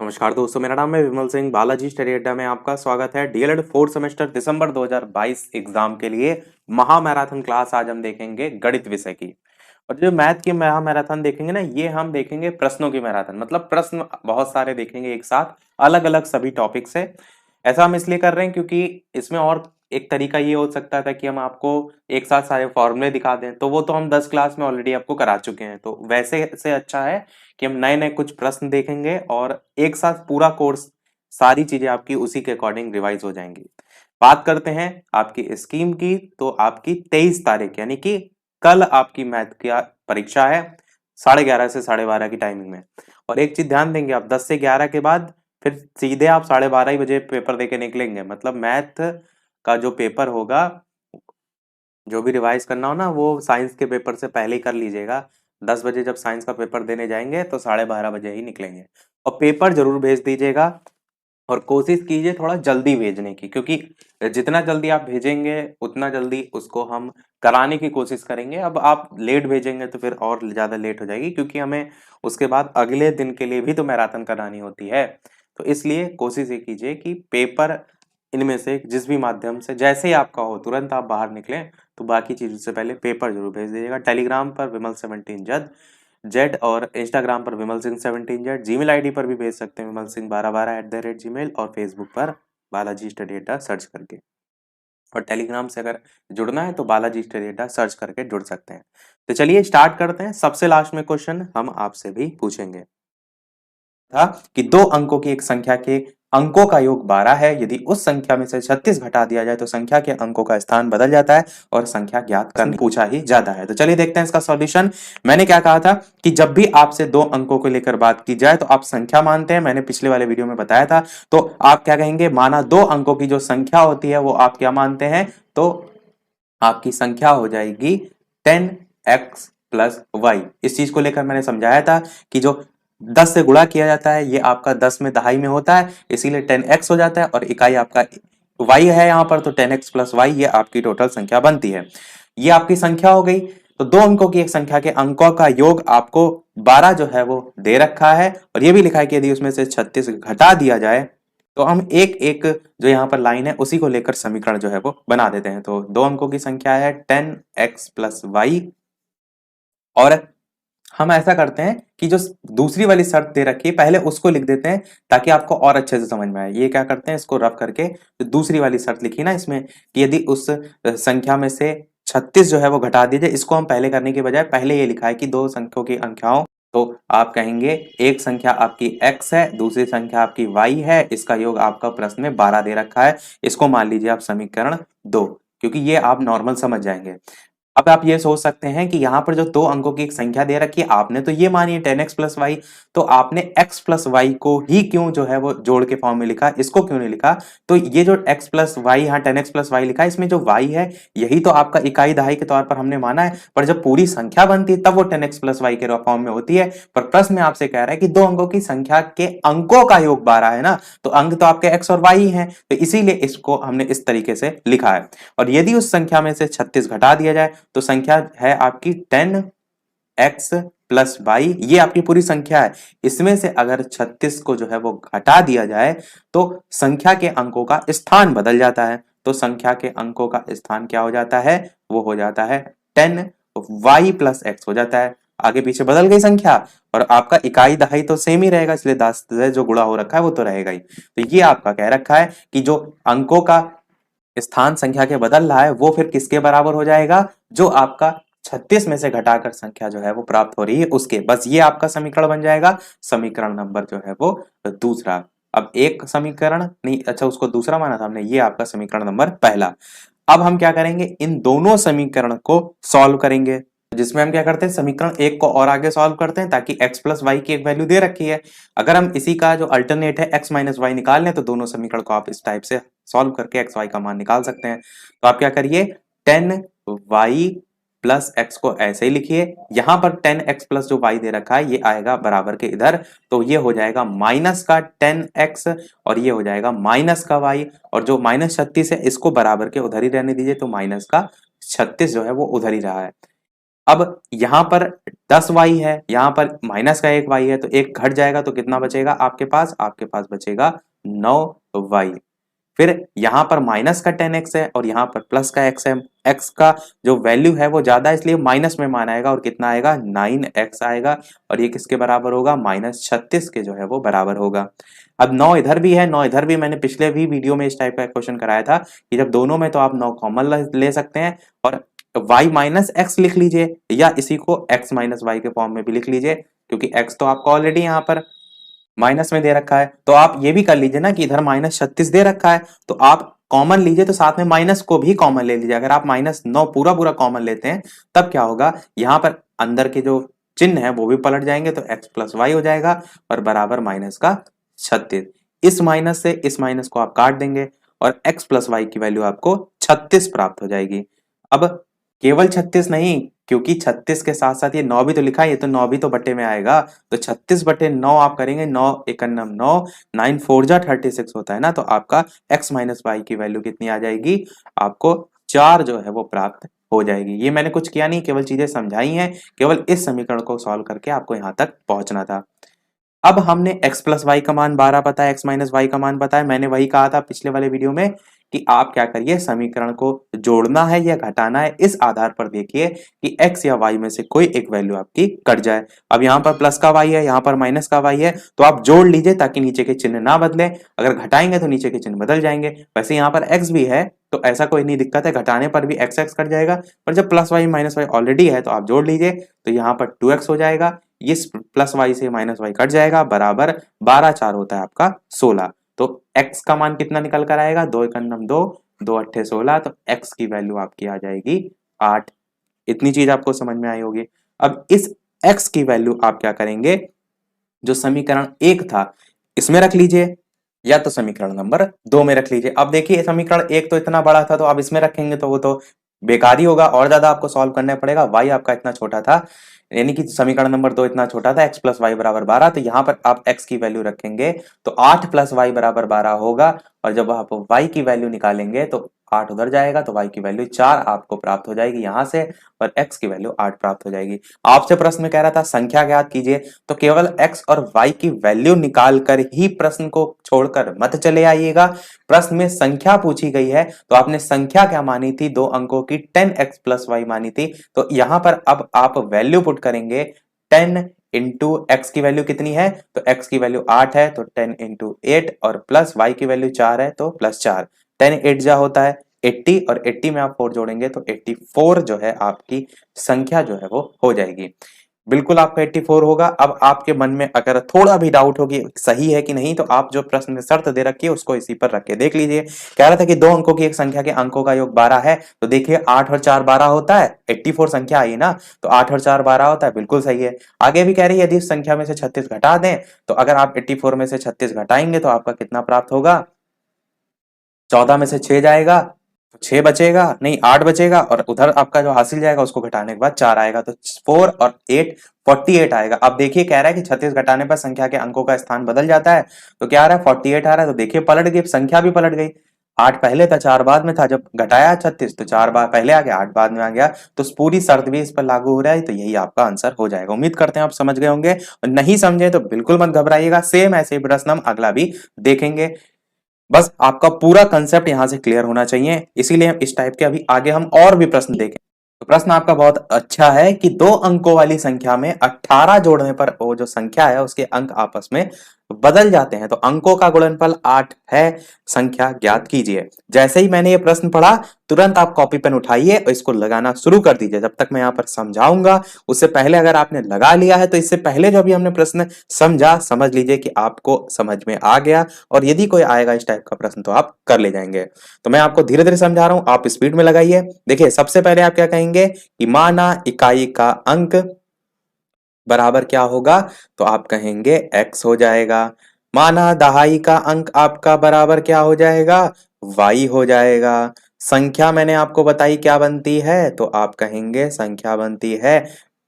नमस्कार दोस्तों, मेरा नाम है विमल सिंह। बालाजी स्टडी अड्डा में आपका स्वागत है। डीएलएड फोर्थ सेमेस्टर दिसंबर 2022 एग्जाम के लिए महा मैराथन क्लास आज हम देखेंगे गणित विषय की। और जो मैथ की महा मैराथन देखेंगे ना, ये हम देखेंगे प्रश्नों की मैराथन, मतलब प्रश्न बहुत सारे देखेंगे एक साथ, अलग अलग सभी टॉपिक से। ऐसा हम इसलिए कर रहे हैं क्योंकि इसमें और एक तरीका ये हो सकता था कि हम आपको एक साथ सारे फॉर्मूले दिखा दें, तो वो तो हम 10 क्लास में ऑलरेडी आपको करा चुके हैं। तो वैसे से अच्छा है कि हम नए नए कुछ प्रश्न देखेंगे और एक साथ पूरा कोर्स सारी चीजें आपकी उसी के अकॉर्डिंग रिवाइज हो जाएंगी। बात करते हैं आपकी स्कीम की, तो आपकी 23 तारीख यानी कि कल आपकी मैथ की परीक्षा है 11:30 से 12:30 की टाइमिंग में। और एक चीज ध्यान देंगे, आप 10 से 11 के बाद फिर सीधे आप 12:30 ही बजे पेपर देके निकलेंगे। मतलब मैथ का जो पेपर होगा, जो भी रिवाइज करना हो ना, वो साइंस के पेपर से पहले ही कर लीजिएगा। 10 बजे जब साइंस का पेपर देने जाएंगे तो 12:30 बजे ही निकलेंगे। और पेपर जरूर भेज दीजिएगा और कोशिश कीजिए थोड़ा जल्दी भेजने की, क्योंकि जितना जल्दी आप भेजेंगे उतना जल्दी उसको हम कराने की कोशिश करेंगे। अब आप लेट भेजेंगे तो फिर और ज्यादा लेट हो जाएगी, क्योंकि हमें उसके बाद अगले दिन के लिए भी तो मैराथन करानी होती है। तो इसलिए कोशिश ये कीजिए कि पेपर इनमें से जिस भी माध्यम से जैसे ही आपका हो तुरंत आप बाहर निकलें। तो बाकी चीजों से पहले पेपर जरूर भेज दीजिएगा। टेलीग्राम पर विमल 17 जद जेड और इंस्टाग्राम पर विमल सिंह 17 जेड, जीमेल आईडी पर भी भेज सकते हैं विमल सिंह 1212 @gmail, और फेसबुक पर बालाजी स्टडी अड्डा सर्च करके। और टेलीग्राम से अगर जुड़ना है तो बालाजी स्टडी अड्डा सर्च करके जुड़ सकते हैं। तो चलिए स्टार्ट करते हैं। सबसे लास्ट में क्वेश्चन हम आपसे भी पूछेंगे था कि दो अंकों की एक संख्या के अंकों का योग 12 है। यदि उस संख्या में से 36 घटा दिया जाए तो संख्या के अंकों का स्थान बदल जाता है और संख्या ज्ञात करनी पूछा ही जाता है। तो चलिए देखते हैं इसका सॉल्यूशन। मैंने क्या कहा था कि जब भी आपसे दो अंकों को लेकर बात की जाए तो आप संख्या मानते हैं, मैंने पिछले वाले वीडियो में बताया था। तो आप क्या कहेंगे, माना दो अंकों की जो संख्या होती है वो आप क्या मानते हैं, तो आपकी संख्या हो जाएगी 10x प्लस वाई। इस चीज को लेकर मैंने समझाया था कि जो 10 से गुणा किया जाता है ये आपका 10 में दहाई में होता है, इसीलिए 10x हो जाता है, और इकाई आपका y है यहाँ पर, तो 10x प्लस वाई ये आपकी टोटल संख्या बनती है। ये आपकी संख्या हो गई। तो दो अंकों की एक संख्या के अंकों का योग आपको 12 जो है वो दे रखा है, और ये भी लिखा है कि यदि उसमें से 36 घटा दिया जाए तो हम एक एक जो यहाँ पर लाइन है उसी को लेकर समीकरण जो है वो बना देते हैं। तो दो अंकों की संख्या है 10x प्लस वाई, और हम ऐसा करते हैं कि जो दूसरी वाली शर्त दे रखी है पहले उसको लिख देते हैं ताकि आपको और अच्छे से समझ में आए। ये क्या करते हैं, इसको रफ करके जो दूसरी वाली शर्त लिखी ना इसमें कि यदि उस संख्या में से 36 जो है वो घटा दीजिए, इसको हम पहले करने के बजाय पहले ये लिखा है कि दो संख्याओं की संख्याओं, तो आप कहेंगे एक संख्या आपकी x है, दूसरी संख्या आपकी y है, इसका योग आपका प्रश्न में 12 दे रखा है। इसको मान लीजिए आप समीकरण 2, क्योंकि ये आप नॉर्मल समझ जाएंगे। अब आप ये सोच सकते हैं कि यहाँ पर जो दो अंकों की एक संख्या दे रखी है, आपने तो ये मानी है 10x प्लस वाई, तो आपने x प्लस वाई को ही क्यों जो है वो जोड़ के फॉर्म में लिखा, इसको क्यों नहीं लिखा। तो ये जो x प्लस वाई, यहाँ 10x प्लस वाई लिखा है, इसमें जो y है यही तो आपका इकाई दहाई के तौर पर हमने माना है, पर जब पूरी संख्या बनती है तब वो 10x प्लस वाई के फॉर्म में होती है। पर प्रश्न में आपसे कह रहा है कि दो अंकों की संख्या के अंकों का योग 12 है ना, तो अंक तो आपके x और y हैं, तो इसीलिए इसको हमने इस तरीके से लिखा है। और यदि उस संख्या में से 36 घटा दिया जाए तो संख्या है आपकी 10x प्लस वाई, ये आपकी पूरी संख्या है। इसमें से अगर 36 को जो है वो घटा दिया जाए तो संख्या के अंकों का स्थान बदल जाता है। तो संख्या के अंकों का स्थान क्या हो जाता है, वो हो जाता है 10y प्लस x हो जाता है। आगे पीछे बदल गई संख्या, और आपका इकाई दहाई तो सेम ही रहेगा, इसलिए 10 से जो गुणा हो रखा है वो तो रहेगा ही। तो ये आपका कह रखा है कि जो अंकों का स्थान संख्या के बदल रहा है वो फिर किसके बराबर हो जाएगा, जो आपका 36 में से घटाकर संख्या जो है वो प्राप्त हो रही है उसके। बस ये आपका समीकरण बन जाएगा, समीकरण नंबर जो है वो दूसरा। अब एक समीकरण नहीं, अच्छा उसको दूसरा माना था हमने, ये आपका समीकरण नंबर पहला। अब हम क्या करेंगे, इन दोनों समीकरण को सॉल्व करेंगे, जिसमें हम क्या करते हैं समीकरण एक को और आगे सॉल्व करते हैं, ताकि x प्लस वाई की एक वैल्यू दे रखी है, अगर हम इसी का जो अल्टरनेट है x माइनस वाई निकाल लें तो दोनों समीकरण को आप इस टाइप से सॉल्व करके x y का मान निकाल सकते हैं। तो आप क्या करिए, 10y प्लस x को ऐसे ही लिखिए, यहां पर 10x प्लस जो y दे रखा है ये आएगा बराबर के इधर, तो ये हो जाएगा माइनस का 10x, और ये हो जाएगा माइनस का y, और जो माइनस 36 है इसको बराबर के उधर ही रहने दीजिए, तो माइनस का 36 जो है वो उधर ही रहा है। अब यहाँ पर 10y है, यहाँ पर माइनस का 1y है, तो एक घट जाएगा तो कितना बचेगा आपके पास बचेगा 9y। फिर यहाँ पर माइनस का 10x है और यहाँ पर प्लस का x है। x का जो वैल्यू है वो ज्यादा है इसलिए माइनस में मान आएगा और कितना आएगा 9x आएगा और ये किसके बराबर होगा -36 के जो है वो बराबर होगा। अब 9 इधर भी है, 9 इधर भी, मैंने पिछले भी वीडियो में इस टाइप का क्वेश्चन कराया था कि जब दोनों में तो आप 9 कॉमन ले सकते हैं और y माइनस एक्स लिख लीजिए या इसी को x माइनस वाई के फॉर्म में भी लिख लीजिए क्योंकि x तो आपको ऑलरेडी यहाँ पर माइनस में दे रखा है। तो आप ये भी कर लीजिए ना कि इधर -36 दे रखा है तो आप कॉमन लीजिए तो साथ में माइनस को भी कॉमन ले लीजिए। अगर आप -9 पूरा पूरा कॉमन लेते हैं तब क्या होगा, यहाँ पर अंदर के जो चिन्ह है वो भी पलट जाएंगे तो x प्लस वाई हो जाएगा और बराबर माइनस का 36। इस माइनस से इस माइनस को आप काट देंगे और x प्लस वाई की वैल्यू आपको 36 प्राप्त हो जाएगी। अब केवल 36 नहीं, क्योंकि 36 के साथ साथ ये 9 भी तो लिखा है, ये तो 9 भी तो बटे में आएगा, तो 36/9 आप करेंगे, 9 1 9, 9 4 जा 36 होता है ना, तो आपका x माइनस वाई की वैल्यू कितनी आ जाएगी, आपको 4 जो है वो प्राप्त हो जाएगी। ये मैंने कुछ किया नहीं, केवल चीजें समझाई हैं, केवल इस समीकरण को सॉल्व करके आपको यहाँ तक पहुंचना था। अब हमने x प्लस वाई का मान 12 पता है, x माइनस वाई का मान पता है, मैंने वही कहा था पिछले वाले वीडियो में कि आप क्या करिए, समीकरण को जोड़ना है या घटाना है इस आधार पर देखिए कि x या y में से कोई एक वैल्यू आपकी कट जाए। अब यहाँ पर प्लस का y है, यहाँ पर माइनस का y है, तो आप जोड़ लीजिए ताकि नीचे के चिन्ह ना बदले, अगर घटाएंगे तो नीचे के चिन्ह बदल जाएंगे। वैसे यहाँ पर x भी है तो ऐसा कोई नहीं दिक्कत है, घटाने पर भी x x कट जाएगा, पर जब plus y minus y already है तो आप जोड़ लीजिए, तो यहाँ पर 2x हो जाएगा, इस प्लस वाई से माइनस वाई कट जाएगा, बराबर 12 4 होता है आपका 16। तो x का मान कितना निकल कर आएगा, 2 1 2, 2 8 16, तो x की वैल्यू आपकी आ जाएगी 8। इतनी चीज आपको समझ में आई होगी। अब इस x की वैल्यू आप क्या करेंगे, जो समीकरण 1 था इसमें रख लीजिए या तो समीकरण नंबर 2 में रख लीजिए। अब देखिए समीकरण 1 तो इतना बड़ा था तो आप इसमें रखेंगे तो वो तो बेकार ही होगा, और ज्यादा आपको सॉल्व करना पड़ेगा। y आपका इतना छोटा था, यानी कि समीकरण नंबर 2 इतना छोटा था, x प्लस वाई बराबर 12, तो यहाँ पर आप x की वैल्यू रखेंगे तो 8 प्लस वाई बराबर 12 होगा, और जब आप y की वैल्यू निकालेंगे तो 8 उधर जाएगा तो y की वैल्यू 4 आपको प्राप्त हो जाएगी यहाँ से, और x की वैल्यू 8 प्राप्त हो जाएगी। आपसे प्रश्न में कह रहा था संख्या ज्ञात कीजिए, तो केवल x और y की वैल्यू निकाल कर ही प्रश्न को छोड़कर मत चले आइएगा। प्रश्न में संख्या पूछी गई है तो आपने संख्या क्या मानी थी, 2 अंकों की 10x प्लस वाई मानी थी, तो यहाँ पर अब आप वैल्यू पुट करेंगे 10 इंटू एक्स की वैल्यू कितनी है, तो x की वैल्यू 8 है तो 10 इंटू 8, और प्लस y की वैल्यू 4 है तो प्लस 4, 10 8 जा होता है 80, और 80 में आप 4 जोड़ेंगे तो 84 जो है आपकी संख्या जो है वो हो जाएगी। बिल्कुल आपका 84 होगा। अब आपके मन में अगर थोड़ा भी डाउट हो कि सही है कि नहीं, तो आप जो प्रश्न में शर्त दे रखी है उसको इसी पर रख के देख लीजिए। कह रहा था कि 2 अंकों की एक संख्या के अंकों का योग 12 है, तो देखिए 8 और 4 12 होता है, 84 संख्या आई ना, तो 8 और 4 12 होता है, बिल्कुल सही है। आगे भी कह रही है यदि इस संख्या में से 36 घटा दें, तो अगर आप 84 में से 36 घटाएंगे तो आपका कितना प्राप्त होगा, 14 में से 6 जाएगा तो 6 बचेगा, नहीं 8 बचेगा, और उधर आपका जो हासिल जाएगा उसको घटाने के बाद 4 आएगा, तो 4 और 8 48 आएगा। अब देखिए कह रहा है कि 36 घटाने पर संख्या के अंकों का स्थान बदल जाता है, तो क्या आ रहा है 48 आ रहा है, तो देखिए पलट गई, संख्या भी पलट गई। 8 पहले था 4 बाद में था, जब घटाया 36 तो 4 बार पहले आ गया 8 बाद में आ गया, तो पूरी शर्त भी इस पर लागू हो रहा है, तो यही आपका आंसर हो जाएगा। उम्मीद करते हैं आप समझ गए होंगे, और नहीं समझे तो बिल्कुल मत घबराइएगा, सेम ऐसे ही प्रश्न हम अगला भी देखेंगे। बस आपका पूरा कंसेप्ट यहां से क्लियर होना चाहिए, इसीलिए हम इस टाइप के अभी आगे हम और भी प्रश्न देखें। तो प्रश्न आपका बहुत अच्छा है कि 2 अंकों वाली संख्या में 18 जोड़ने पर वो जो संख्या है उसके अंक आपस में बदल जाते हैं, तो अंकों का गुणनफल 8 है, संख्या ज्ञात कीजिए। जैसे ही मैंने ये प्रश्न पढ़ा तुरंत आप कॉपी पेन उठाइए और इसको लगाना शुरू कर दीजिए, जब तक मैं यहाँ पर समझाऊंगा उससे पहले अगर आपने लगा लिया है तो इससे पहले जो भी हमने प्रश्न समझा, समझ लीजिए कि आपको समझ में आ गया, और यदि कोई आएगा इस टाइप का प्रश्न तो आप कर ले जाएंगे। तो मैं आपको धीरे धीरे समझा रहा हूं, आप स्पीड में लगाइए। देखिए सबसे पहले आप क्या कहेंगे कि माना इकाई का अंक बराबर क्या होगा, तो आप कहेंगे x हो जाएगा। माना दहाई का अंक आपका बराबर क्या हो जाएगा, y हो जाएगा। संख्या मैंने आपको बताई क्या बनती है, तो आप कहेंगे संख्या बनती है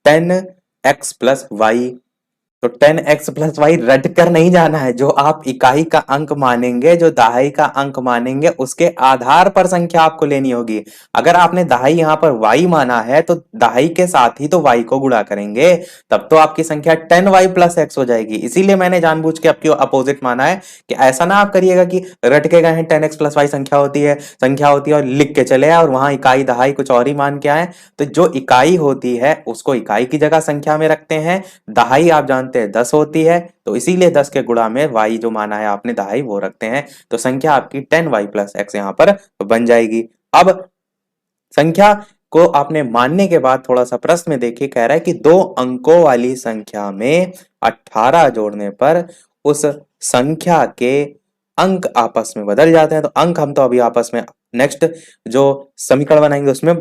10x प्लस वाई। तो 10x प्लस वाई रट कर नहीं जाना है, जो आप इकाई का अंक मानेंगे, जो दहाई का अंक मानेंगे, उसके आधार पर संख्या आपको लेनी होगी। अगर आपने दहाई यहाँ पर y माना है तो दहाई के साथ ही तो y को गुणा करेंगे, तब तो आपकी संख्या 10y प्लस x हो जाएगी। इसीलिए मैंने जानबूझ के आपकी अपोजिट माना है कि ऐसा ना आप करिएगा कि रट के गए हैं 10x प्लस वाई संख्या होती है और लिख के चले आए और वहां इकाई दहाई कुछ और ही मान के आए। तो जो इकाई होती है उसको इकाई की जगह संख्या में रखते हैं। दहाई आप जानते हैं 10 होती है, तो इसीलिए 10 के गुणा में y जो माना है आपने दहाई वो रखते हैं। तो संख्या आपकी 10y प्लस x यहाँ पर बन जाएगी। अब संख्या को आपने मानने के बाद थोड़ा सा प्रश्न में देखिए, कह रहा है कि 2 अंकों वाली संख्या में 18 जोड़ने पर उस संख्या के अंक आपस में बदल जाते हैं। तो अंक हम तो अभी आपस में नेक्स्ट जो समीकरण बनाएंगे उसमें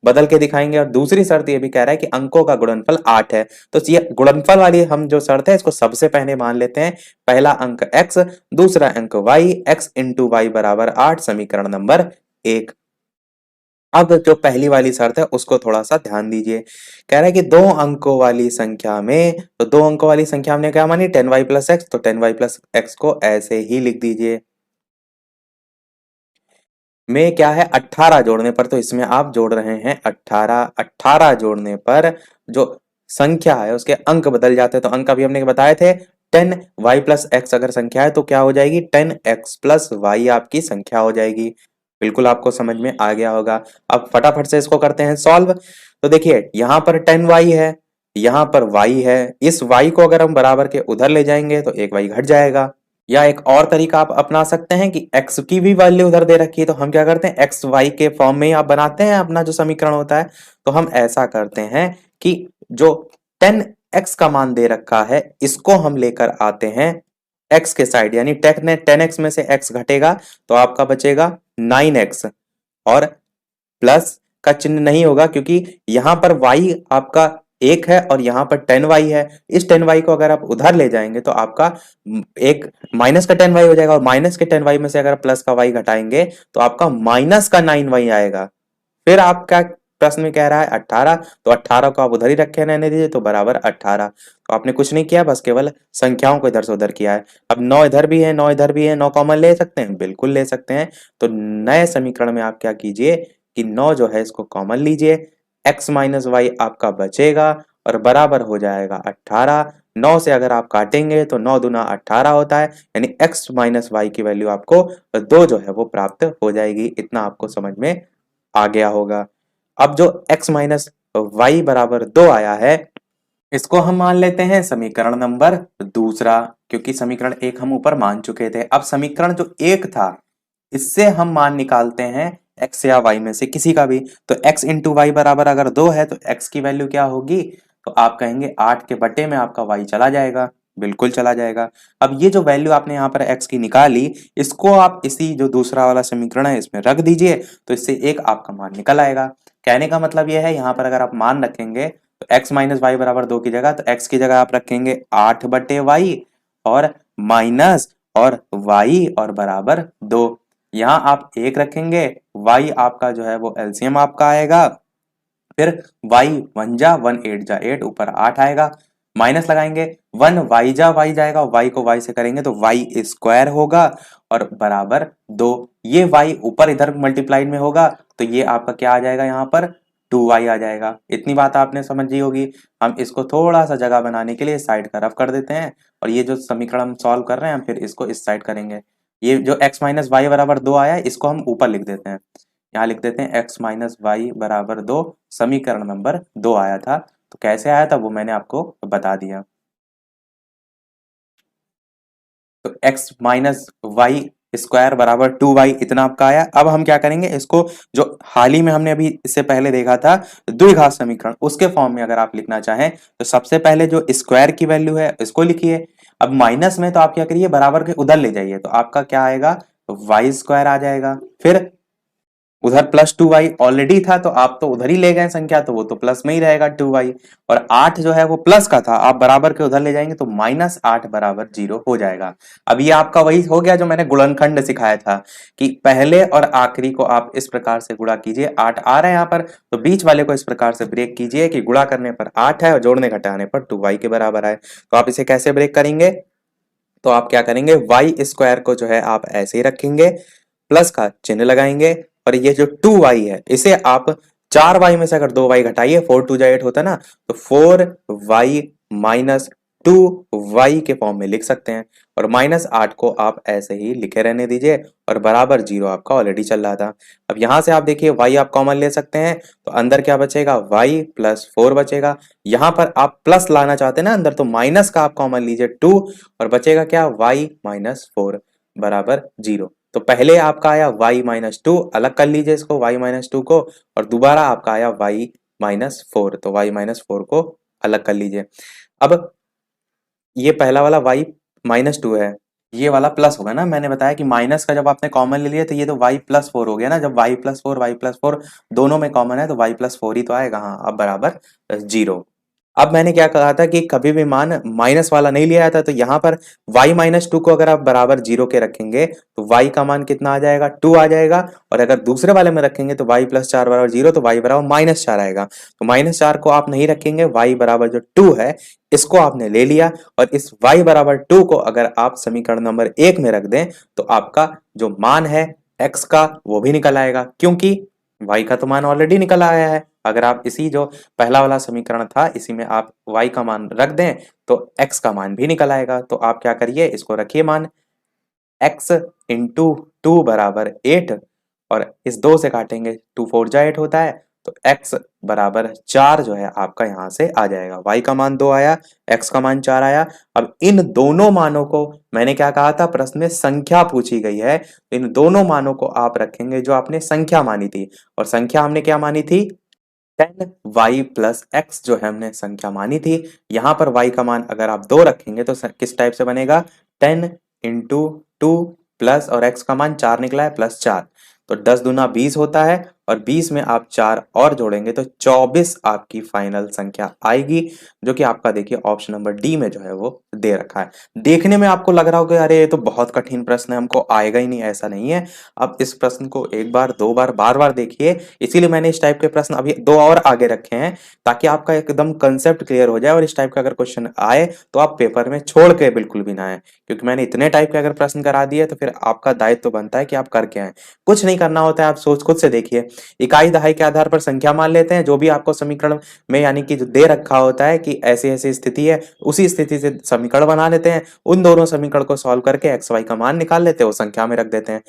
बदल के दिखाएंगे। और दूसरी शर्त ये भी कह रहा है कि अंकों का गुणनफल 8 है। तो ये गुणनफल वाली हम जो शर्त है इसको सबसे पहले मान लेते हैं। पहला अंक x, दूसरा अंक y, x इंटू वाई बराबर 8, समीकरण नंबर 1। अब जो पहली वाली शर्त है उसको थोड़ा सा ध्यान दीजिए। कह रहा है कि 2 अंकों वाली संख्या में, तो 2 अंकों वाली संख्या हमने क्या मानी 10y प्लस एक्स, तो 10y प्लस एक्स को ऐसे ही लिख दीजिए। में क्या है 18 जोड़ने पर, तो इसमें आप जोड़ रहे हैं 18 जोड़ने पर जो संख्या है उसके अंक बदल जाते हैं। तो अंक अभी हमने बताए थे 10y प्लस एक्स अगर संख्या है तो क्या हो जाएगी 10x प्लस वाई आपकी संख्या हो जाएगी। बिल्कुल आपको समझ में आ गया होगा। अब फटाफट से इसको करते हैं सॉल्व। तो देखिए यहाँ पर 10y है, यहाँ पर y है, इस y को अगर हम बराबर के उधर ले जाएंगे तो एक y घट जाएगा। या एक और तरीका आप अपना सकते हैं कि x की भी वैल्यू उधर दे रखी है तो हम क्या करते हैं x y के फॉर्म में ही आप बनाते हैं अपना जो समीकरण होता है। तो हम ऐसा करते हैं कि जो 10x का मान दे रखा है इसको हम लेकर आते हैं x के साइड, यानी 10x में से x घटेगा तो आपका बचेगा 9x, और प्लस का चिन्ह नहीं होगा क्योंकि यहां पर y आपका 1 है और यहां पर 10y है। इस 10y को अगर आप उधर ले जाएंगे तो आपका एक माइनस का 10y हो जाएगा, और माइनस के 10y में से अगर प्लस का y घटाएंगे तो आपका माइनस का 9y आएगा। फिर आपका प्रश्न में कह रहा है 18, तो 18 को आप उधर ही रखे रहने दीजिए तो बराबर 18। तो आपने कुछ नहीं किया, बस केवल संख्याओं को इधर से उधर किया है। अब 9 इधर भी है, 9 इधर भी है, 9 कॉमन ले सकते हैं, बिल्कुल ले सकते हैं। तो नए समीकरण में आप क्या कीजिए कि 9 जो है इसको कॉमन लीजिए, x माइनस वाई आपका बचेगा और बराबर हो जाएगा 18। 9 से अगर आप काटेंगे तो 9 दूना 18 होता है, यानी x माइनस वाई की वैल्यू आपको 2 जो है वो प्राप्त हो जाएगी। इतना आपको समझ में आ गया होगा। अब जो x माइनस वाई बराबर 2 आया है इसको हम मान लेते हैं समीकरण नंबर दूसरा, क्योंकि समीकरण 1 हम ऊपर मान चुके थे। अब समीकरण जो 1 था इससे हम मान निकालते हैं x या y में से किसी का भी। तो x इंटू वाई बराबर अगर 2 है तो x की वैल्यू क्या होगी, तो आप कहेंगे 8 के बटे में आपका y चला जाएगा, बिल्कुल चला जाएगा। अब ये जो वैल्यू आपने यहाँ पर x की निकाली इसको आप इसी जो दूसरा वाला समीकरण है इसमें रख दीजिए, तो इससे एक आपका मान निकल आएगा। कहने का मतलब यह है यहाँ पर अगर आप मान रखेंगे तो x माइनस वाई बराबर 2 की जगह, तो x की जगह आप रखेंगे 8 बटे वाई और माइनस और y और बराबर 2। यहाँ आप 1 रखेंगे, y आपका जो है वो एलसीएम आपका आएगा, फिर y 1 जा 1 8 जा 8 ऊपर 8 आएगा, माइनस लगाएंगे 1 y जा y जाएगा, y को y से करेंगे तो y स्क्वायर होगा और बराबर 2। ये y ऊपर इधर मल्टीप्लाइड में होगा तो ये आपका क्या आ जाएगा, यहाँ पर 2y आ जाएगा। इतनी बात आपने समझी होगी। हम इसको थोड़ा सा जगह बनाने के लिए साइड का रफ कर देते हैं, और ये जो समीकरण हम सॉल्व कर रहे हैं फिर इसको इस साइड करेंगे। ये जो x माइनस वाई बराबर 2 आया है इसको हम ऊपर लिख देते हैं, यहाँ लिख देते हैं x माइनस वाई बराबर 2, समीकरण नंबर 2 आया था। तो कैसे आया था वो मैंने आपको बता दिया। तो x माइनस वाई स्क्वायर बराबर 2y इतना आपका आया। अब हम क्या करेंगे, इसको जो हाल ही में हमने अभी इससे पहले देखा था द्विघात समीकरण, उसके फॉर्म में अगर आप लिखना चाहें तो सबसे पहले जो स्क्वायर की वैल्यू है इसको लिखिए। अब माइनस में तो आप क्या करिए बराबर के उधर ले जाइए, तो आपका क्या आएगा y स्क्वायर आ जाएगा। फिर उधर प्लस 2y ऑलरेडी था तो आप तो उधर ही ले गए संख्या, तो वो तो प्लस में ही रहेगा 2y। और 8 जो है वो प्लस का था, आप बराबर के उधर ले जाएंगे तो -8 बराबर 0 हो जाएगा। अब ये आपका वही हो गया जो मैंने गुणनखंड सिखाया था कि पहले और आखिरी को आप इस प्रकार से गुणा कीजिए। 8 आ रहा है यहाँ पर, तो बीच वाले को इस प्रकार से ब्रेक कीजिए कि गुणा करने पर 8 है और जोड़ने घटाने पर 2y के बराबर है। तो आप इसे कैसे ब्रेक करेंगे, तो आप क्या करेंगे, वाई स्क्वायर को जो है आप ऐसे ही रखेंगे, प्लस का चिन्ह लगाएंगे, और ये जो 2y है इसे आप 4y में से अगर 2y घटाइए, 4 2 8 होता है ना, तो 4y माइनस 2y के फॉर्म में लिख सकते हैं। और -8 को आप ऐसे ही लिखे रहने दीजिए, और बराबर 0 आपका ऑलरेडी चल रहा था। अब यहां से आप देखिए y आप कॉमन ले सकते हैं, तो अंदर क्या बचेगा, y प्लस 4 बचेगा। यहां पर आप प्लस लाना चाहते हैं ना अंदर, तो माइनस का आप कॉमन लीजिए 2, और बचेगा क्या, y माइनस 4 बराबर 0। तो पहले आपका आया y माइनस 2, अलग कर लीजिए इसको y माइनस 2 को, और दोबारा आपका आया y माइनस 4, तो y माइनस 4 को अलग कर लीजिए। अब ये पहला वाला y माइनस 2 है, ये वाला प्लस होगा ना, मैंने बताया कि माइनस का जब आपने कॉमन ले लिया तो ये तो y प्लस 4 हो गया ना, जब y प्लस 4 दोनों में कॉमन है तो y प्लस 4 ही तो आएगा। हाँ, अब बराबर 0। अब मैंने क्या कहा था कि कभी भी मान माइनस वाला नहीं लिया था, तो यहाँ पर y माइनस 2 को अगर आप बराबर 0 के रखेंगे तो y का मान कितना आ जाएगा, 2 आ जाएगा। और अगर दूसरे वाले में रखेंगे तो y प्लस 4 बराबर 0, तो y बराबर -4 आएगा। तो -4 को आप नहीं रखेंगे, y बराबर जो 2 है इसको आपने ले लिया, और इस y बराबर 2 को अगर आप समीकरण नंबर 1 में रख दें तो आपका जो मान है x का वो भी निकल आएगा, क्योंकि y का तो मान ऑलरेडी निकल आया है। अगर आप इसी जो पहला वाला समीकरण था इसी में आप y का मान रख दें तो x का मान भी निकल आएगा। तो आप क्या करिए, इसको रखिए मान x इंटू 2 बराबर 8, और इस 2 से काटेंगे 2 4 जा 8 होता है, तो x बराबर 4 जो है आपका यहां से आ जाएगा। y का मान 2 आया, x का मान 4 आया। अब इन दोनों मानों को, मैंने क्या कहा था, प्रश्न में संख्या पूछी गई है, तो इन दोनों मानों को आप रखेंगे जो आपने संख्या मानी थी, और संख्या हमने क्या मानी थी, 10y प्लस एक्स जो है हमने संख्या मानी थी। यहां पर y का मान अगर आप 2 रखेंगे तो किस टाइप से बनेगा, 10 इंटू 2 प्लस, और x का मान 4 निकला है, प्लस 4, तो 10 दूना 20 होता है, और 20 में आप 4 और जोड़ेंगे तो 24 आपकी फाइनल संख्या आएगी, जो कि आपका देखिए ऑप्शन नंबर डी में जो है वो दे रखा है। देखने में आपको लग रहा होगा अरे ये तो बहुत कठिन प्रश्न है, हमको आएगा ही नहीं, ऐसा नहीं है। आप इस प्रश्न को एक बार, दो बार, बार बार देखिए, इसीलिए मैंने इस टाइप के प्रश्न अभी 2 और आगे रखे हैं, ताकि आपका एकदम कंसेप्ट क्लियर हो जाए, और इस टाइप का अगर क्वेश्चन आए तो आप पेपर में छोड़ के बिल्कुल भी ना आए, क्योंकि मैंने इतने टाइप के अगर प्रश्न करा दिए तो फिर आपका दायित्व तो बनता है कि आप करके आए। कुछ नहीं करना होता है, आप सोच खुद से देखिए, इकाई दहाई के आधार पर संख्या मान लेते हैं, जो भी आपको समीकरण में यानी कि जो दे रखा होता है कि ऐसी ऐसी स्थिति है, उसी स्थिति से समीकरण बना लेते हैं, उन दोनों समीकरण को सॉल्व करके एक्स वाई का मान निकाल लेते हैं, वो संख्या में रख देते हैं।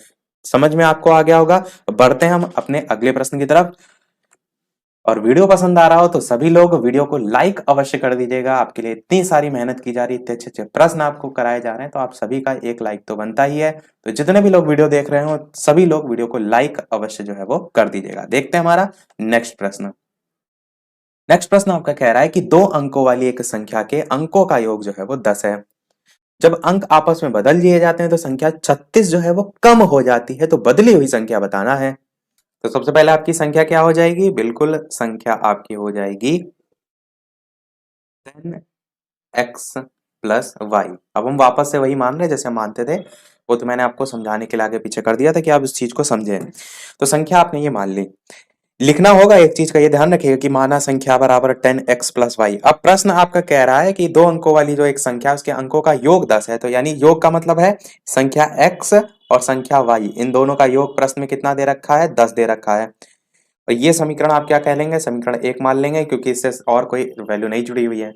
समझ में आपको आ गया होगा। बढ़ते हैं हम अपने अगले प्रश्न की तरफ। और वीडियो पसंद आ रहा हो तो सभी लोग वीडियो को लाइक अवश्य कर दीजिएगा। आपके लिए इतनी सारी मेहनत की जा रही है, इतने अच्छे अच्छे प्रश्न आपको कराए जा रहे हैं, तो आप सभी का एक लाइक तो बनता ही है। तो जितने भी लोग वीडियो देख रहे हो सभी लोग वीडियो को लाइक अवश्य जो है वो कर दीजिएगा। देखते हैं हमारा नेक्स्ट प्रश्न। नेक्स्ट प्रश्न आपका कह रहा है कि 2 अंकों वाली एक संख्या के अंकों का योग जो है वो 10 है। जब अंक आपस में बदल दिए जाते हैं तो संख्या 36 जो है वो कम हो जाती है, तो बदली हुई संख्या बताना है। तो सबसे पहले आपकी संख्या क्या हो जाएगी, बिल्कुल संख्या आपकी हो जाएगी 10x प्लस वाई। अब हम वापस से वही मान रहे हैं जैसे हम मानते थे, वो तो मैंने आपको समझाने के लिए आगे पीछे कर दिया था कि आप इस चीज को समझें। तो संख्या आपने ये मान ली, लिखना होगा एक चीज का ये ध्यान रखिएगा कि माना संख्या बराबर 10x प्लस वाई। अब प्रश्न आपका कह रहा है कि 2 अंकों वाली जो एक संख्या उसके अंकों का योग 10 है, तो यानी योग का मतलब है संख्या x और संख्या y, इन दोनों का योग प्रश्न में कितना दे रखा है, 10 दे रखा है। और ये समीकरण आप क्या कह लेंगे, समीकरण 1 मान लेंगे, क्योंकि इससे और कोई वैल्यू नहीं जुड़ी हुई है।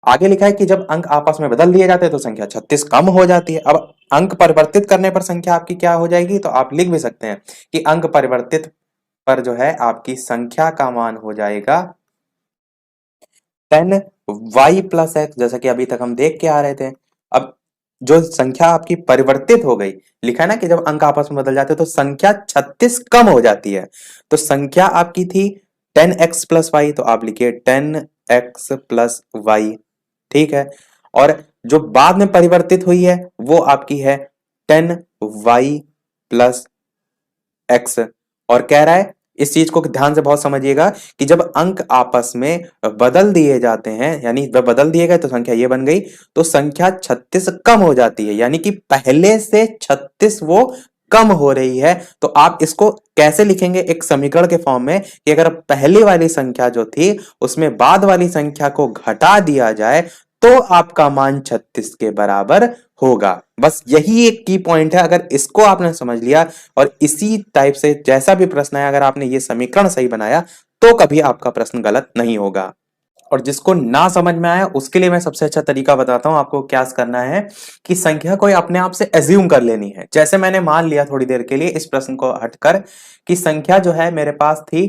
आगे लिखा है कि जब अंक आपस में बदल दिए जाते हैं तो संख्या 36 कम हो जाती है। अब अंक परिवर्तित करने पर संख्या आपकी क्या हो जाएगी, तो आप लिख भी सकते हैं कि अंक परिवर्तित पर जो है आपकी संख्या का मान हो जाएगा 10y प्लस एक्स, जैसा कि अभी तक हम देख के आ रहे थे। अब जो संख्या आपकी परिवर्तित हो गई, लिखा है ना कि जब अंक आपस में बदल जाते हैं तो संख्या 36 कम हो जाती है। तो संख्या आपकी थी 10x प्लस वाई, तो आप लिखिए 10x प्लस वाई, ठीक है। और जो बाद में परिवर्तित हुई है वो आपकी है 10y प्लस एक्स, और कह रहा है, इस चीज को ध्यान से बहुत समझिएगा कि जब अंक आपस में बदल दिए जाते हैं, यानी वह बदल दिए गए तो संख्या ये बन गई, तो संख्या 36 कम हो जाती है, यानी कि पहले से 36 वो कम हो रही है। तो आप इसको कैसे लिखेंगे एक समीकरण के फॉर्म में कि अगर पहली वाली संख्या जो थी उसमें बाद वाली संख्या को घटा दिया जाए तो आपका मान 36 के बराबर होगा। बस यही एक की पॉइंट है। अगर इसको आपने समझ लिया और इसी टाइप से जैसा भी प्रश्न है, अगर आपने ये समीकरण सही बनाया तो कभी आपका प्रश्न गलत नहीं होगा। और जिसको ना समझ में आया उसके लिए मैं सबसे अच्छा तरीका बताता हूं आपको। क्या करना है कि संख्या कोई अपने आप से एज्यूम कर लेनी है। जैसे मैंने मान लिया थोड़ी देर के लिए इस प्रश्न को हटकर कि संख्या जो है मेरे पास थी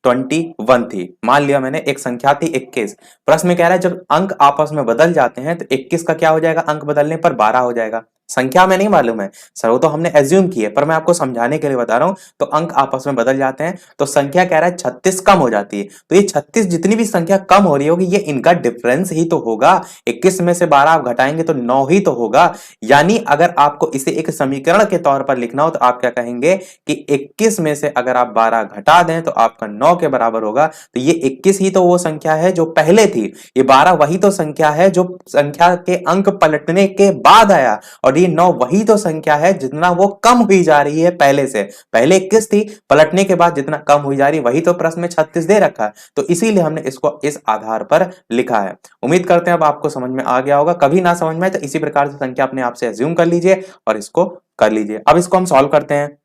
21 थी। मान लिया मैंने एक संख्या थी 21। प्रश्न में कह रहा है जब अंक आपस में बदल जाते हैं तो 21 का क्या हो जाएगा, अंक बदलने पर 12 हो जाएगा। संख्या में नहीं मालूम है सर, वो तो हमने एज्यूम की है, पर मैं आपको समझाने के लिए बता रहा हूं। तो अंक आपस में बदल जाते हैं तो संख्या कह रहा है 36 कम हो जाती है। तो ये 36 जितनी भी संख्या कम हो रही होगी ये इनका डिफरेंस ही तो होगा। 21 में से 12 आप घटाएंगे तो 9 ही तो होगा। यानी अगर आपको इसे एक समीकरण के तौर पर लिखना हो तो आप क्या कहेंगे कि 21 में से अगर आप 12 घटा दें तो आपका 9 के बराबर होगा। तो ये 21 ही तो वो संख्या है जो पहले थी, ये 12 वही तो संख्या है जो संख्या के अंक पलटने के बाद आया, और ये 9 वही तो संख्या है जितना वो कम हुई जा रही है पहले से। पहले 21 थी, पलटने के बाद जितना कम हुई जा रही वही तो प्रश्न में 36 दे रखा है। तो इसीलिए हमने इसको इस आधार पर लिखा है। उम्मीद करते हैं अब आपको समझ में आ गया होगा। कभी ना समझ में आए तो इसी प्रकार से संख्या अपने आप से एज्यूम कर लीजिए और इसको कर लीजिए। अब इसको हम सॉल्व करते हैं।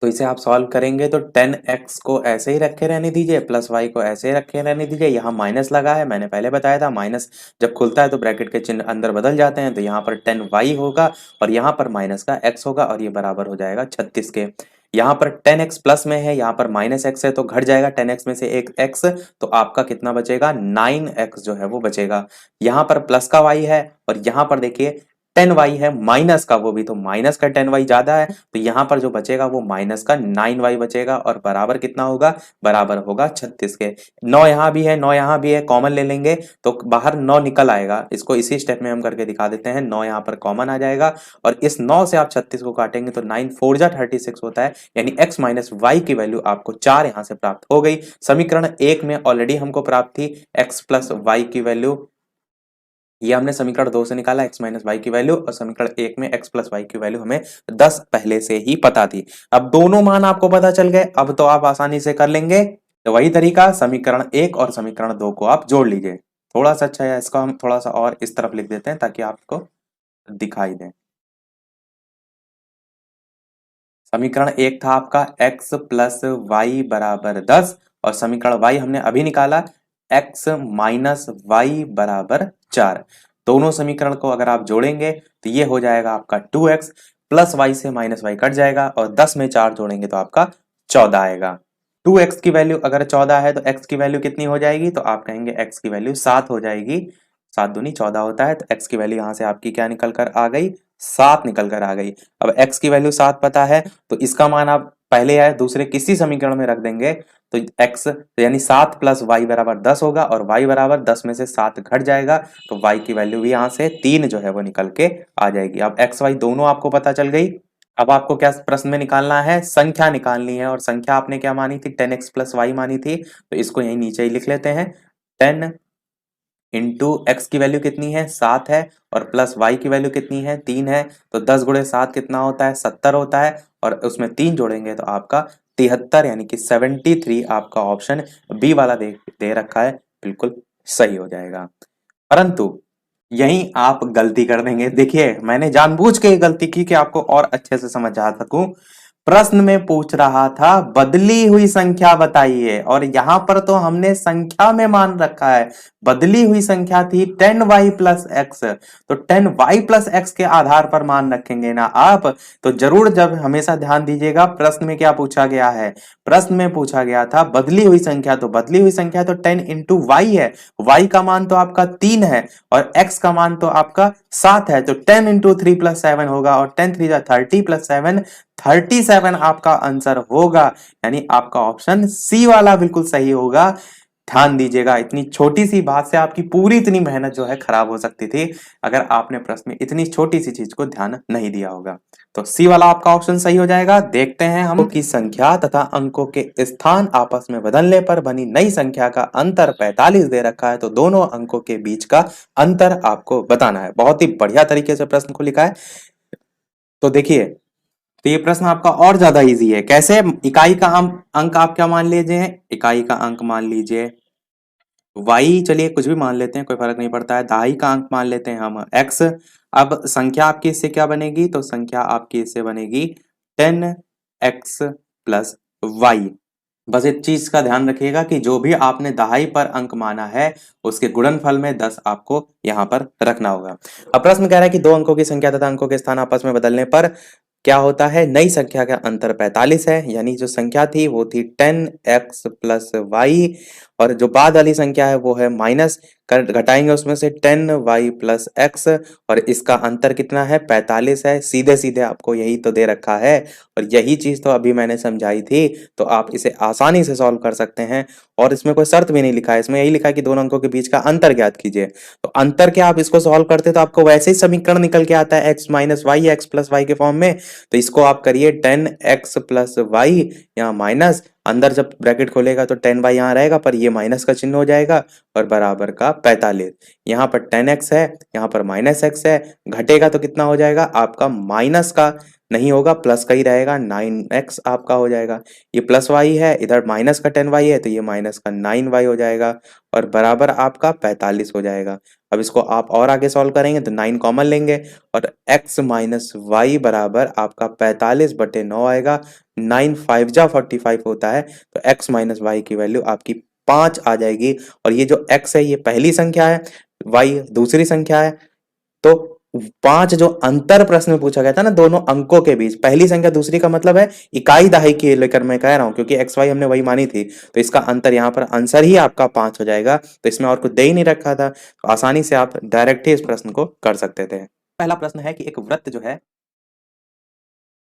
तो इसे आप सॉल्व करेंगे तो 10x को ऐसे ही रखे रहने दीजिए, प्लस y को ऐसे ही रखे रहने दीजिए। यहाँ माइनस लगा है, मैंने पहले बताया था माइनस जब खुलता है तो ब्रैकेट के चिन्ह अंदर बदल जाते हैं। तो यहाँ पर 10y होगा और यहाँ पर माइनस का x होगा और ये बराबर हो जाएगा 36 के। यहाँ पर 10x प्लस में है, यहाँ पर माइनस x है तो घट जाएगा 10x में से एक x, तो आपका कितना बचेगा 9x जो है वो बचेगा। यहाँ पर प्लस का y है और यहाँ पर देखिए 10y है माइनस का, वो भी तो माइनस का 10y ज्यादा है, तो यहाँ पर जो बचेगा वो माइनस का 9y बचेगा और बराबर कितना होगा, बराबर होगा 36 के। 9 यहाँ भी है, 9 यहाँ भी है, कॉमन ले लेंगे तो बाहर 9 निकल आएगा। इसको इसी स्टेप में हम करके दिखा देते हैं। 9 यहाँ पर कॉमन आ जाएगा और इस 9 से आप 36 को काटेंगे तो 9 4 जा 36 होता है, यानी x माइनस वाई की वैल्यू आपको 4 यहाँ से प्राप्त हो गई। समीकरण 1 में ऑलरेडी हमको प्राप्त थी x प्लस वाई की वैल्यू, ये हमने समीकरण 2 से निकाला x माइनस वाई की वैल्यू, और समीकरण 1 में x प्लस वाई की वैल्यू हमें 10 पहले से ही पता थी। अब दोनों मान आपको पता चल गए, अब तो आप आसानी से कर लेंगे। तो वही तरीका समीकरण 1 और समीकरण 2 को आप जोड़ लीजिए। थोड़ा सा अच्छा है, इसको हम थोड़ा सा और इस तरफ लिख देते हैं ताकि आपको दिखाई दे। समीकरण 1 था आपका x प्लस वाई बराबर 10 और समीकरण y हमने अभी निकाला x माइनस वाई बराबर 4। दोनों समीकरण को अगर आप जोड़ेंगे तो ये हो जाएगा आपका 2x प्लस वाई से माइनस वाई कट जाएगा और 10 में 4 जोड़ेंगे तो आपका 14 आएगा। 2x की वैल्यू अगर 14 है तो x की वैल्यू कितनी हो जाएगी, तो आप कहेंगे x की वैल्यू 7 हो जाएगी। 7 दूनी 14 होता है, तो x की वैल्यू यहाँ से आपकी क्या निकल कर आ गई, 7 निकल कर आ गई। अब x की वैल्यू 7 पता है तो इसका मान आप पहले या दूसरे किसी समीकरण में रख देंगे तो x यानी 7 प्लस वाई बराबर 10 होगा और y बराबर 10 में से 7 घट जाएगा तो y की वैल्यू भी यहाँ से 3 जो है वो निकल के आ जाएगी। अब x y दोनों आपको पता चल गई। अब आपको क्या प्रश्न में निकालना है, संख्या निकालनी है, और संख्या आपने क्या मानी थी 10x प्लस वाई मानी थी, तो इसको यहीं नीचे ही लिख लेते हैं। 10 इंटू एक्स की वैल्यू कितनी है 7 है और प्लस वाई की वैल्यू कितनी है 3 है, तो 10 गुणे 7 कितना होता है 70 होता है और उसमें 3 जोड़ेंगे तो आपका 73 यानी कि 73 आपका ऑप्शन बी वाला दे रखा है, बिल्कुल सही हो जाएगा। परंतु यहीं आप गलती कर देंगे। देखिए मैंने जानबूझ के ये गलती की कि आपको और अच्छे से समझ आ सकूं। प्रश्न में पूछ रहा था बदली हुई संख्या बताइए और यहां पर तो हमने संख्या में मान रखा है। बदली हुई संख्या थी 10y प्लस एक्स, तो 10y प्लस एक्स के आधार पर मान रखेंगे ना आप। तो जरूर जब हमेशा ध्यान दीजिएगा प्रश्न में क्या पूछा गया है। प्रश्न में पूछा गया था बदली हुई संख्या, तो बदली हुई संख्या तो 10 इंटू वाई है, y का मान तो आपका 3 है और x का मान तो आपका 7 है, तो 10 इंटू 3 प्लस 7 होगा और 10 3 30 प्लस 7 37 आपका आंसर होगा। यानी आपका ऑप्शन सी वाला बिल्कुल सही होगा। ध्यान दीजिएगा, इतनी छोटी सी बात से आपकी पूरी इतनी मेहनत जो है खराब हो सकती थी अगर आपने प्रश्न में इतनी छोटी सी चीज को ध्यान नहीं दिया होगा। तो सी वाला आपका ऑप्शन सही हो जाएगा। देखते हैं हम की संख्या तथा अंकों के स्थान आपस में बदलने पर बनी नई संख्या का अंतर 45 दे रखा है, तो दोनों अंकों के बीच का अंतर आपको बताना है। बहुत ही बढ़िया तरीके से प्रश्न को लिखा है। तो देखिए, तो ये प्रश्न आपका और ज्यादा इजी है। कैसे? इकाई का अंक आप क्या मान लीजिए? इकाई का अंक मान लीजिए y, चलिए कुछ भी मान लेते हैं, कोई फर्क नहीं पड़ता है। दहाई का अंक मान लेते हैं हम x। अब संख्या आपकी इससे क्या बनेगी? तो संख्या आपकी इससे बनेगी 10x प्लस वाई। बस एक चीज का ध्यान रखिएगा कि जो भी आपने दहाई पर अंक माना है उसके गुणनफल में 10 आपको यहाँ पर रखना होगा। अब प्रश्न कह रहा है कि दो अंकों की संख्या तथा अंकों के स्थान आपस में बदलने पर क्या होता है? नई संख्या का अंतर 45 है, यानी जो संख्या थी वो थी 10x प्लस वाई, और जो बाद वाली संख्या है वो है माइनस कर घटाएंगे उसमें से 10y प्लस एक्स, और इसका अंतर कितना है? 45 है। सीधे सीधे आपको यही तो दे रखा है, और यही चीज तो अभी मैंने समझाई थी, तो आप इसे आसानी से सॉल्व कर सकते हैं। और इसमें कोई शर्त भी नहीं लिखा है, इसमें यही लिखा है कि दोनों अंकों के बीच का अंतर ज्ञात कीजिए। तो अंतर क्या, आप इसको सॉल्व करते तो आपको वैसे ही समीकरण निकल के आता है x minus y, x plus y के फॉर्म में। तो इसको आप करिए 10x प्लस वाई, यहाँ माइनस, अंदर जब ब्रैकेट खोलेगा तो 10y यहाँ रहेगा, पर ये माइनस का चिन्ह हो जाएगा, और बराबर का 45। यहाँ पर 10x है, यहाँ पर माइनस x है, घटेगा तो कितना हो जाएगा आपका? माइनस का नहीं होगा, प्लस का ही रहेगा, 9x आपका हो जाएगा। ये प्लस y है, इधर माइनस का 10y है, तो ये माइनस का 9y हो जाएगा, और बराबर आपका 45 हो जाएगा। अब इसको आप और आगे सॉल्व करेंगे तो 9 कॉमन लेंगे, और x माइनस वाई बराबर आपका 45/9 आएगा। 9 5 जा 45 होता है, तो x माइनस वाई की वैल्यू आपकी 5 आ जाएगी। और ये जो x है ये पहली संख्या है, y दूसरी संख्या है। तो 5 जो अंतर प्रश्न में पूछा गया था ना दोनों अंकों के बीच, पहली संख्या दूसरी का मतलब है इकाई दहाई की लेकर मैं कह रहा हूं, क्योंकि एक्स वाई हमने वही मानी थी, तो इसका अंतर यहाँ पर आंसर ही आपका 5 हो जाएगा। तो इसमें और कुछ दे ही नहीं रखा था, तो आसानी से आप डायरेक्ट ही इस प्रश्न को कर सकते थे। पहला प्रश्न है कि एक वृत्त जो है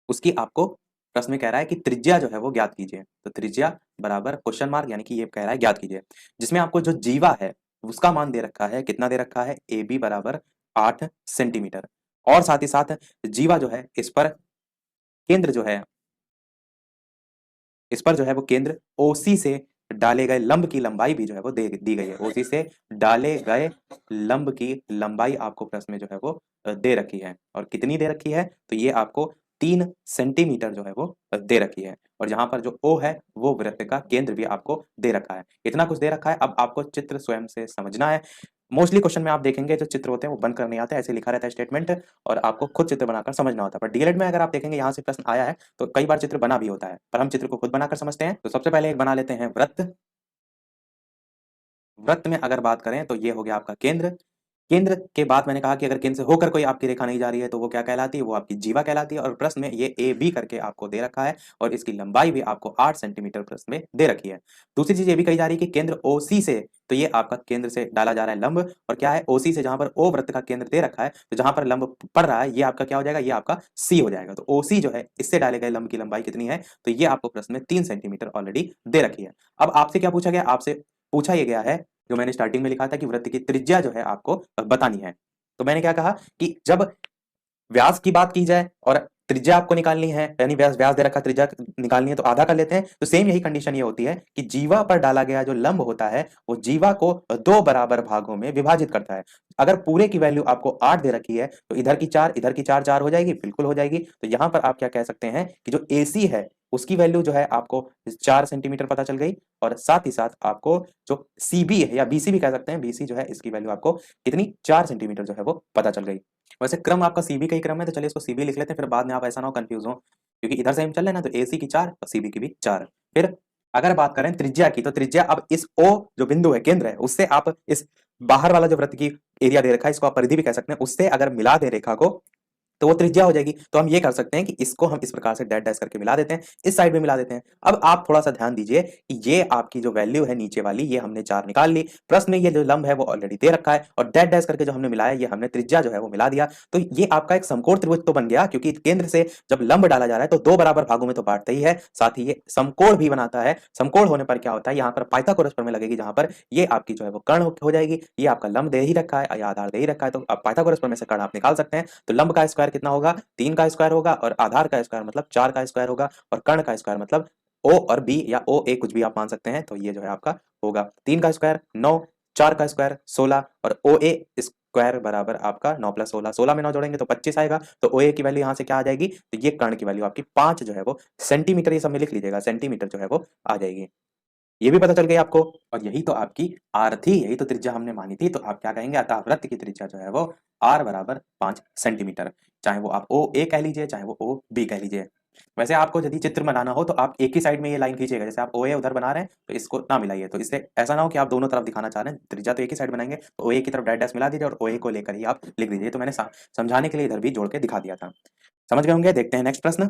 उसकी आपको प्रश्न में कह रहा है कि त्रिज्या जो है वो ज्ञात कीजिए। तो त्रिज्या बराबर क्वेश्चन मार्क, यानी कि ये कह रहा है ज्ञात कीजिए, जिसमें आपको जो जीवा है उसका मान दे रखा है। कितना दे रखा है? ए बी बराबर 8 सेंटीमीटर, और साथ ही साथ जीवा जो है इस पर केंद्र जो है, इस पर जो है वो केंद्र ओसी से डाले गए लंब की लंबाई भी जो है वो दी गई है। ओसी से डाले गए लंब की लंबाई आपको प्रश्न में जो है वो दे रखी है, और कितनी दे रखी है? तो ये आपको 3 सेंटीमीटर जो है वो दे रखी है, और जहां पर जो ओ है वो वृत्त का केंद्र भी आपको दे रखा है। इतना कुछ दे रखा है, अब आपको चित्र स्वयं से समझना है। मोस्टली क्वेश्चन में आप देखेंगे जो चित्र होते हैं वो बंद कर नहीं आते, ऐसे लिखा रहता है स्टेटमेंट, और आपको खुद चित्र बनाकर समझना होता है। पर डीएलएड में अगर आप देखेंगे यहाँ से प्रश्न आया है तो कई बार चित्र बना भी होता है, पर हम चित्र को खुद बनाकर समझते हैं। तो सबसे पहले एक बना लेते हैं वृत्त। वृत्त में अगर बात करें तो ये हो गया आपका केंद्र। केंद्र के बाद मैंने कहा कि अगर केंद्र से होकर कोई आपकी रेखा नहीं जा रही है तो वो क्या कहलाती है? वो आपकी जीवा कहलाती है। और प्रश्न में ये ए बी करके आपको दे रखा है, और इसकी लंबाई भी आपको 8 सेंटीमीटर प्रश्न में दे रखी है। दूसरी चीज ये भी कही जा रही है कि केंद्र ओसी से, तो ये आपका केंद्र से डाला जा रहा है लंब, और क्या है? ओसी से, जहां पर ओ वृत्त का केंद्र दे रखा है, तो जहां पर लंब पड़ रहा है ये आपका क्या हो जाएगा? ये आपका सी हो जाएगा। तो ओसी जो है इससे डाले गए लंब की लंबाई कितनी है? तो ये आपको प्रश्न में 3 सेंटीमीटर ऑलरेडी दे रखी है। अब आपसे क्या पूछा गया? आपसे पूछा ये गया है, जो मैंने स्टार्टिंग में लिखा था कि वृत्त की त्रिज्या जो है आपको बतानी है। तो मैंने क्या कहा कि जब व्यास की बात की जाए और त्रिज्या आपको निकालनी है, यानी व्यास व्यास दे रखा, त्रिज्या निकालनी है, तो आधा कर लेते हैं। तो सेम यही कंडीशन ये होती है कि जीवा पर डाला गया जो लंब होता है वो जीवा को 2 बराबर भागों में विभाजित करता है। अगर पूरे की वैल्यू आपको 8 दे रखी है तो इधर की 4 इधर की 4 4 हो जाएगी, बिल्कुल हो जाएगी। तो यहाँ पर आप क्या कह सकते हैं कि जो एसी है उसकी वैल्यू जो है आपको 4 सेंटीमीटर पता चल गई, और साथ ही साथ आपको जो सीबी है या बीसी भी कह सकते हैं, बीसी जो है इसकी वैल्यू आपको कितनी? 4 सेंटीमीटर जो है वो पता चल गई। वैसे क्रम आपका सीबी का ही क्रम है, तो चलिए इसको सीबी लिख लेते हैं, फिर बाद में आप ऐसा ना हो कंफ्यूज हो, क्योंकि इधर से हम चल रहे हैं ना, तो एसी की 4 और सीबी की भी 4। फिर अगर बात करें त्रिज्या की, तो त्रिज्या अब इस ओ जो बिंदु है, केंद्र है, उससे आप इस बाहर वाला जो वृत्त की एरिया दे रखा है, इसको आप परिधि भी कह सकते हैं, उससे अगर मिला दे रेखा को, तो वो त्रिज्या हो जाएगी। तो हम ये कर सकते हैं कि इसको हम इस प्रकार से डैश डैश करके मिला देते हैं, इस साइड में मिला देते हैं। अब आप थोड़ा सा ध्यान दीजिए कि ये आपकी जो वैल्यू है नीचे वाली, ये हमने 4 निकाल ली, प्रश्न में ये जो लंब है वो ऑलरेडी दे रखा है, और डैश डैश करके जो हमने मिलाया ये हमने त्रिज्या जो है वो मिला दिया। तो ये आपका एक समकोण त्रिभुज तो बन गया, क्योंकि केंद्र से जब लंब डाला जा रहा है तो दो बराबर भागों में तो बांटता ही है, साथ ही ये समकोण भी बनाता है। समकोण होने पर क्या होता है, यहाँ पर पाइथागोरस प्रमेय लगेगी, जहां पर ये आपकी जो है वो कर्ण हो जाएगी। ये आपका लंब दे ही रखा है या आधार दे ही रखा है, तो आप पाइथागोरस प्रमेय से कर्ण आप निकाल सकते हैं। तो लंब का स्क्वायर कितना होगा, 3 का स्क्वायर होगा, और आधार का स्क्वायर मतलब 4 का स्क्वायर होगा, और कर्ण का स्क्वायर मतलब ओ और बी या ओ ए कुछ भी आप मान सकते हैं। तो ये जो है आपका होगा 3 का स्क्वायर 9, 4 का स्क्वायर 16, और ओ ए स्क्वायर बराबर आपका 9 प्लस 16, 16 में 9 जोड़ेंगे तो 25 आएगा। तो ओ ए की वैल्यू यहाँ से क्या आ जाएगी, तो ये कर्ण की वैल्यू आपकी 5 जो है वो सेंटीमीटर, ये सब में लिख लीजिएगा, सेंटीमीटर जो है वो आ जाएगी। ये भी पता चल गई आपको, और यही तो आपकी आर थी, यही तो त्रिज्या हमने मानी थी। तो आप क्या कहेंगे, अतः वृत्त की त्रिज्या जो है वो आर बराबर 5 सेंटीमीटर, चाहे वो आप ओ ए कह लीजिए, चाहे वो ओ बी कह लीजिए। वैसे आपको यदि चित्र बनाना हो तो आप एक ही साइड में ये लाइन खींचिएगा, जैसे आप ओ ए उधर बना रहे हैं तो इसको ना मिलाइए, तो इससे ऐसा ना हो कि आप दोनों तरफ दिखाना चाह रहे हैं, त्रिज्या तो एक ही साइड बनाएंगे, तो ओ ए की तरफ डैश डैश मिला दीजिए और ओ ए को लेकर ही आप लिख दीजिए। तो मैंने समझाने के लिए इधर भी जोड़ के दिखा दिया था, समझ गए होंगे। देखते हैं नेक्स्ट प्रश्न।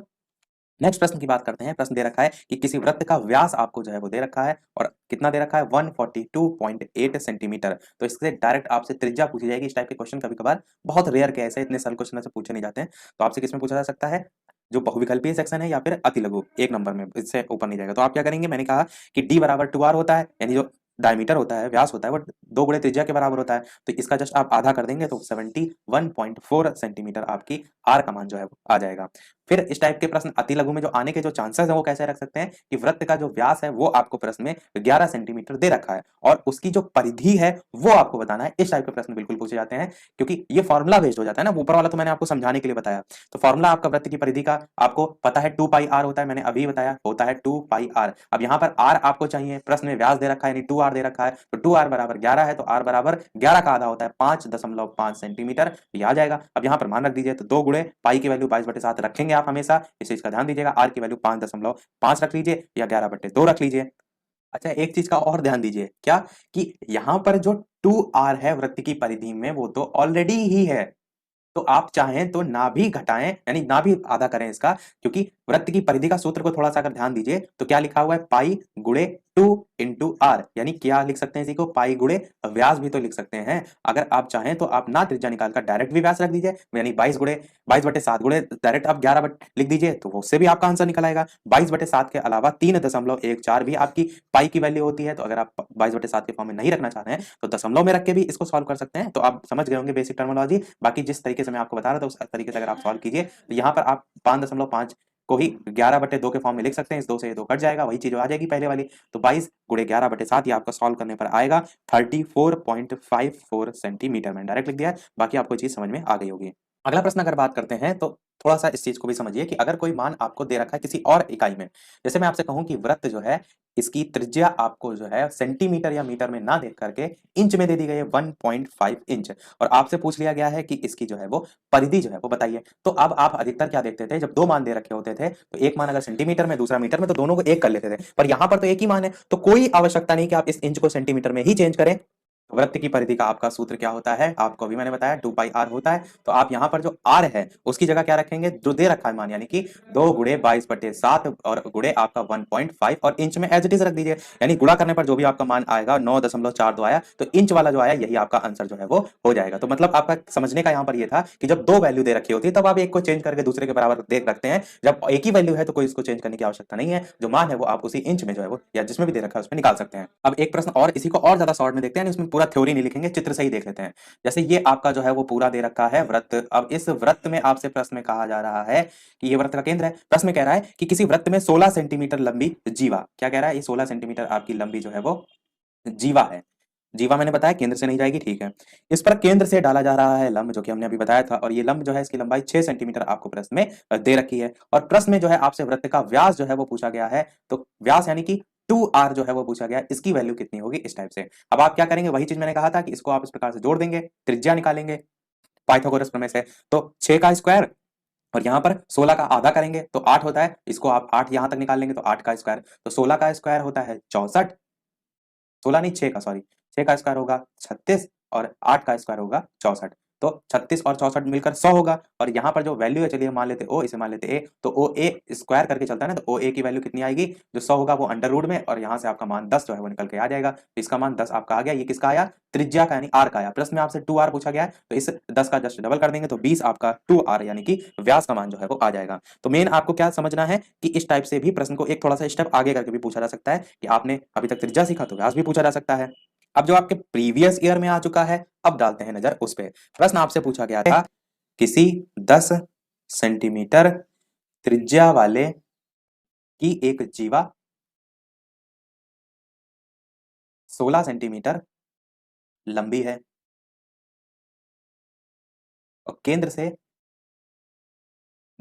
नेक्स्ट प्रश्न की बात करते हैं। प्रश्न दे रखा है कि किसी वृत्त का व्यास आपको जो है वो दे रखा है, और कितना दे रखा है, 142.8 सेंटीमीटर। तो इससे डायरेक्ट आपसे त्रिज्या पूछी जाएगी। इस टाइप के क्वेश्चन कभी कभार, बहुत रेयर केस है, इतने सरल क्वेश्चन से पूछे नहीं जाते हैं। तो आपसे किसमें पूछा जा सकता है, जो बहुविकल्पीय सेक्शन है या फिर अति लघु, एक नंबर में, इससे ऊपर नहीं जाएगा। तो आप क्या करेंगे, मैंने कहा कि डी बराबर 2r होता है, यानी जो डायमीटर होता है, व्यास होता है, वो 2 गुणे त्रिज्या के बराबर होता है। तो इसका जस्ट आप आधा कर देंगे तो 71.4 सेंटीमीटर आपकी आर का मान जो है वो आ जाएगा। फिर इस टाइप के प्रश्न अति लघु में जो आने के जो चांसेस है वो कैसे रख सकते हैं कि वृत्त का जो व्यास है वो आपको प्रश्न में 11 सेंटीमीटर दे रखा है, और उसकी जो परिधि है वो आपको बताना है। इस टाइप के प्रश्न बिल्कुल पूछे जाते हैं, क्योंकि ये फॉर्मुला बेस्ड हो जाता है ना, ऊपर वाला तो मैंने आपको समझाने के लिए बताया। तो फॉर्मुला आपका वृत्त की परिधि का आपको पता है, 2 पाई आर होता है, मैंने अभी बताया होता है 2 पाई आर। अब यहाँ पर आर आपको चाहिए, प्रश्न में व्यास दे रखा है यानी 2r दे रखा है, तो 2r बराबर 11 है, तो r बराबर 11 का आधा होता है 5.5 सेंटीमीटर, ये आ जाएगा। अब यहाँ पर मान रख दीजिए, तो 2 गुणे पाई की वैल्यू 22/7 रखेंगे आप हमेशा, इस चीज का ध्यान दीजिएगा। आर की वैल्यू 5.5 रख लीजिए या 11/2 रख लीजिए। अच्छा, एक चीज का और ध्यान दीजिए, क्या कि यहाँ पर जो 2r है वृत्त की परिधि में, वो तो ऑलरेडी ही है, तो आप चाहें तो ना भी घटाएं, यानी ना भी आधा करें इसका, क्योंकि वृत्त की परिधि का सूत्र को थोड़ा सा अगर ध्यान दीजिए तो क्या लिखा हुआ है, पाई गुणे 2 इंटू आर, यानी क्या लिख सकते हैं इसी को, पाई गुणे व्यास भी तो लिख सकते हैं। अगर आप चाहें तो आप ना त्रिज्या निकालकर डायरेक्ट भी व्यास रख दीजिए, यानी 22 गुणे डायरेक्ट आप 11 लिख दीजिए, तो उससे भी आपका आंसर निकल आएगा। 22/7 के अलावा 3.14 भी आपकी पाई की वैल्यू होती है। तो अगर आप 22/7 के फॉर्म में नहीं रखना चाह रहे हैं तो दशमलव में रख के भी इसको सॉल्व कर सकते हैं। तो आप समझ गए होंगे बेसिक टर्मिनोलॉजी। बाकी जिस तरीके से मैं आपको बता रहा था उस तरीके से अगर आप सॉल्व कीजिए, तो यहाँ पर आप 5.5 को ही 11/2 के फॉर्म में लिख सकते हैं। इस 2 से ये 2 कट जाएगा, वही चीज आ जाएगी पहले वाली। तो 22 गुणे 11/7 ये आपका सॉल्व करने पर आएगा 34.54 सेंटीमीटर। मैंने डायरेक्ट लिख दिया है, बाकी आपको चीज समझ में आ गई होगी। अगला प्रश्न अगर बात करते हैं तो थोड़ा सा इस चीज को भी समझिए कि अगर कोई मान आपको दे रखा है किसी और इकाई में, जैसे मैं आपसे कहूं कि वृत्त जो है इसकी त्रिज्या आपको जो है सेंटीमीटर या मीटर में ना देख करके इंच में दे दी गई है 1.5 इंच, और आपसे पूछ लिया गया है कि इसकी जो है वो परिधि जो है वो बताइए। तो अब आप अधिकतर क्या देखते थे, जब दो मान दे रखे होते थे तो एक मान अगर सेंटीमीटर में दूसरा मीटर में, तो दोनों को एक कर लेते थे, पर यहाँ पर तो एक ही मान है, तो कोई आवश्यकता नहीं कि आप इस इंच को सेंटीमीटर में ही चेंज करें। वृत्त की परिधि का आपका सूत्र क्या होता है, आपको अभी मैंने बताया 2 पाई आर होता है। तो आप यहाँ पर जो आर है उसकी जगह क्या रखेंगे, जो दे रखा है मान, यानी कि 2 गुणे 22/7 और गुणे आपका 1.5 और इंच में एज इट इज रख दीजिए। यानी गुणा करने पर जो भी आपका मान आएगा 9.42 आया, तो इंच वाला जो आया यही आपका आंसर जो है वो हो जाएगा। तो मतलब आपका समझने का यहाँ पर ये था कि जब दो वैल्यू दे रखी होती है तब आप एक को चेंज करके दूसरे के बराबर देख रखते हैं। जब एक ही वैल्यू है तो कोई इसको चेंज करने की आवश्यकता नहीं है, जो मान है वो आप उसी इंच में जो है वो या जिसमें भी दे रखा है उसमें निकाल सकते हैं। अब एक प्रश्न और, इसी को और ज्यादा शॉर्ट में देखते हैं, इसमें पूरा थ्योरी नहीं लिखेंगे, चित्र से ही देख लेते हैं। जैसे ये आपका जो है वो पूरा दे रखा है वृत्त। अब इस वृत्त में आपसे प्रश्न में कहा जा रहा है कि ये वृत्त का केंद्र है। प्रश्न में कह रहा है कि किसी वृत्त में 16 सेंटीमीटर लंबी जीवा, क्या कह रहा है, ये 16 सेंटीमीटर आपकी लंबी जो है वो जीवा है। जीवा मैंने बताया केंद्र से नहीं जाएगी, ठीक है। इस पर केंद्र से डाला जा रहा है लंब, जो कि हमने अभी बताया था, और ये लंब जो है इसकी लंबाई 6 सेंटीमीटर आपको प्रश्न में दे रखी है। और प्रश्न में जो है आपसे वृत्त का व्यास जो है वो पूछा गया है। तो व्यास यानी कि 2r जो है वो पूछा गया है, इसकी वैल्यू कितनी होगी, इस टाइप से। अब आप क्या करेंगे, वही चीज मैंने कहा था कि इसको आप इस प्रकार से जोड़ देंगे, त्रिज्या निकालेंगे पाइथागोरस प्रमेय से। तो 6 का स्क्वायर और यहाँ पर 16 का आधा करेंगे तो 8 होता है, इसको आप 8 यहां तक निकाल लेंगे तो 8 का स्क्वायर, तो 16 का स्क्वायर होता है 64, 16 नहीं 6 का, सॉरी 6 का स्क्वायर होगा 36 और 8 का स्क्वायर होगा 64। तो 36 और 64 मिलकर 100 होगा। और यहाँ पर जो वैल्यू है, चलिए मान लेते ओ, इसे मान लेते ए, तो ओ ए स्क्वायर करके चलता है ना, तो ओ ए की वैल्यू कितनी आएगी, जो 100 होगा वो अंडर रूट में, और यहाँ से आपका मान 10 जो है वो निकल के आ जाएगा। तो इसका मान 10 आपका आ गया। ये किसका आया, त्रिज्या का यानी आर का आया। प्रश्न में आपसे 2r पूछा गया है, तो इस 10 का जस्ट डबल कर देंगे तो 20 आपका 2r यानी कि व्यास का मान जो है वो आ जाएगा। तो मेन आपको क्या समझना है कि इस टाइप से भी प्रश्न को एक थोड़ा सा स्टेप आगे करके भी पूछा जा सकता है कि आपने अभी तक त्रिज्या सीखा तो व्यास भी पूछा जा सकता है। अब जो आपके प्रीवियस ईयर में आ चुका है, अब डालते हैं नजर उस पे। प्रश्न आपसे पूछा गया था, किसी 10 सेंटीमीटर त्रिज्या वाले की एक जीवा 16 सेंटीमीटर लंबी है और केंद्र से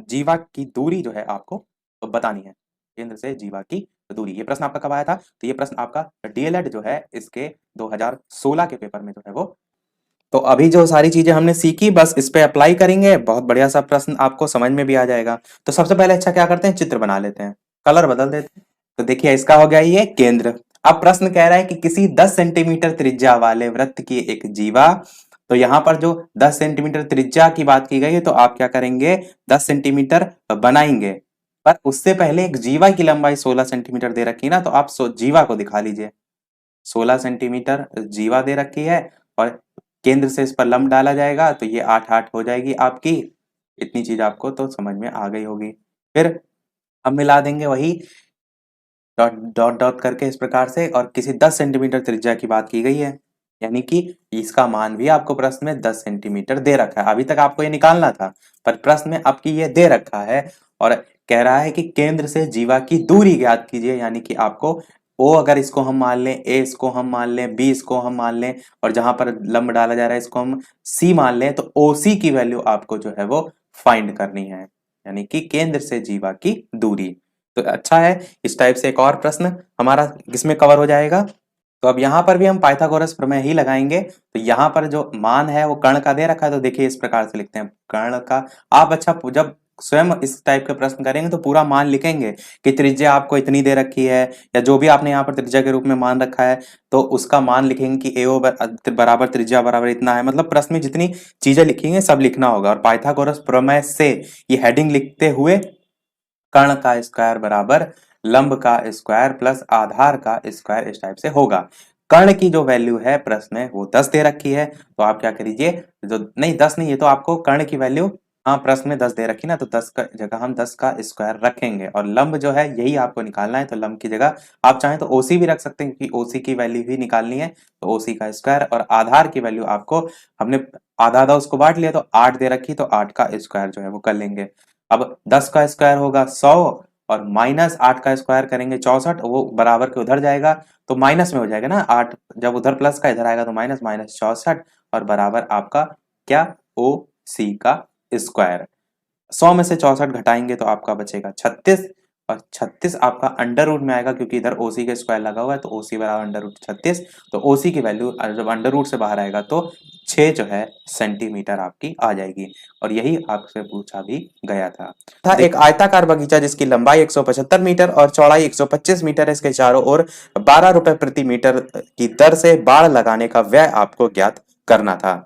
जीवा की दूरी जो है आपको तो बतानी है। केंद्र से जीवा की दूरी, ये प्रश्न आपका कब आया था, तो ये प्रश्न आपका डीएलएड जो है इसके 2016 के पेपर में जो है वो। तो अभी जो सारी चीजें हमने सीखी बस इस पे अप्लाई करेंगे, बहुत बढ़िया सा प्रश्न आपको समझ में भी आ जाएगा। तो सबसे पहले अच्छा क्या करते हैं, चित्र बना लेते हैं, कलर बदल देते हैं। तो देखिए इसका हो गया ये केंद्र। अब प्रश्न कह रहा है कि किसी 10 सेंटीमीटर त्रिज्या वाले वृत्त की एक जीवा, तो यहाँ पर जो 10 सेंटीमीटर त्रिज्या की बात की गई है, तो आप क्या करेंगे, 10 सेंटीमीटर बनाएंगे, पर उससे पहले एक जीवा की लंबाई 16 सेंटीमीटर दे रखी है ना, तो आप जीवा को दिखा लीजिए। 16 सेंटीमीटर जीवा दे रखी है और केंद्र से इस पर लंब डाला जाएगा, तो ये 8 8 हो जाएगी आपकी। इतनी चीज आपको तो समझ में आ गई होगी। फिर हम मिला देंगे वही डॉट डॉट डॉट करके इस प्रकार से, और किसी 10 सेंटीमीटर त्रिज्या की बात की गई है, यानी कि इसका मान भी आपको प्रश्न में 10 सेंटीमीटर दे रखा है। अभी तक आपको ये निकालना था, पर प्रश्न में आपकी ये दे रखा है और कह रहा है कि केंद्र से जीवा की दूरी ज्ञात कीजिए, यानी कि आपको ओ अगर इसको हम मान लें, ए इसको हम मान लें, बी इसको हम मान लें, और जहां पर लंब डाला जा रहा है इसको हम सी मान लें, तो ओ सी की वैल्यू आपको जो है वो फाइंड करनी है, यानी कि केंद्र से जीवा की दूरी। तो अच्छा है, इस टाइप से एक और प्रश्न हमारा किसमें कवर हो जाएगा। तो अब यहाँ पर भी हम पाइथागोरस प्रमेय ही लगाएंगे। तो यहाँ पर जो मान है वो कर्ण का दे रखा है, तो देखिए इस प्रकार से लिखते हैं कर्ण का। आप अच्छा जब स्वयं इस टाइप के प्रश्न करेंगे तो पूरा मान लिखेंगे कि त्रिज्या आपको इतनी दे रखी है, या जो भी आपने यहाँ पर त्रिज्या के रूप में मान रखा है, तो उसका मान लिखेंगे कि एओ बराबर त्रिज्या बराबर इतना है। मतलब प्रश्न में जितनी चीजें लिखेंगे सब लिखना होगा, और पाइथागोरस प्रमेय से ये हेडिंग लिखते हुए कर्ण का स्क्वायर बराबर लंब का स्क्वायर प्लस आधार का स्क्वायर इस टाइप से होगा। कर्ण की जो वैल्यू है प्रश्न में वो 10 दे रखी है, तो आप क्या करिए, जो नहीं 10 नहीं, ये तो आपको कर्ण की वैल्यू, हाँ प्रश्न में 10 दे रखी ना, तो 10 का जगह हम 10 का स्क्वायर रखेंगे, और लंब जो है यही आपको निकालना है, तो लंब की जगह आप चाहें तो ओसी भी रख सकते हैं, क्योंकि ओसी की वैल्यू भी निकालनी है, तो ओसी का स्क्वायर। और आधार की वैल्यू आपको हमने आधा आधा उसको बांट लिया, तो 8 दे रखी, तो 8 का स्क्वायर जो है वो कर लेंगे। अब 10 का स्क्वायर होगा 100, और माइनस 8 का स्क्वायर करेंगे 64, वो बराबर के उधर जाएगा, तो माइनस में हो जाएगा ना 8, जब उधर प्लस का इधर आएगा तो माइनस माइनस 64, और बराबर आपका क्या, ओ सी का स्क्वायर। 100 में से 64 घटाएंगे तो आपका बचेगा 36, और 36 आपका अंडर रूट में आएगा, क्योंकि इधर ओसी का स्क्वायर लगा हुआ है, तो ओसी बराबर अंडर रूट 36। तो ओसी की वैल्यू जब अंडर रूट से बाहर आएगा तो 6 जो है सेंटीमीटर आपकी आ जाएगी, और यही आपसे पूछा भी गया था एक आयताकार बगीचा जिसकी लंबाई 175 मीटर और चौड़ाई 125 मीटर है, इसके चारों ओर 12 रुपए प्रति मीटर की दर से बाड़ लगाने का व्यय आपको ज्ञात करना था।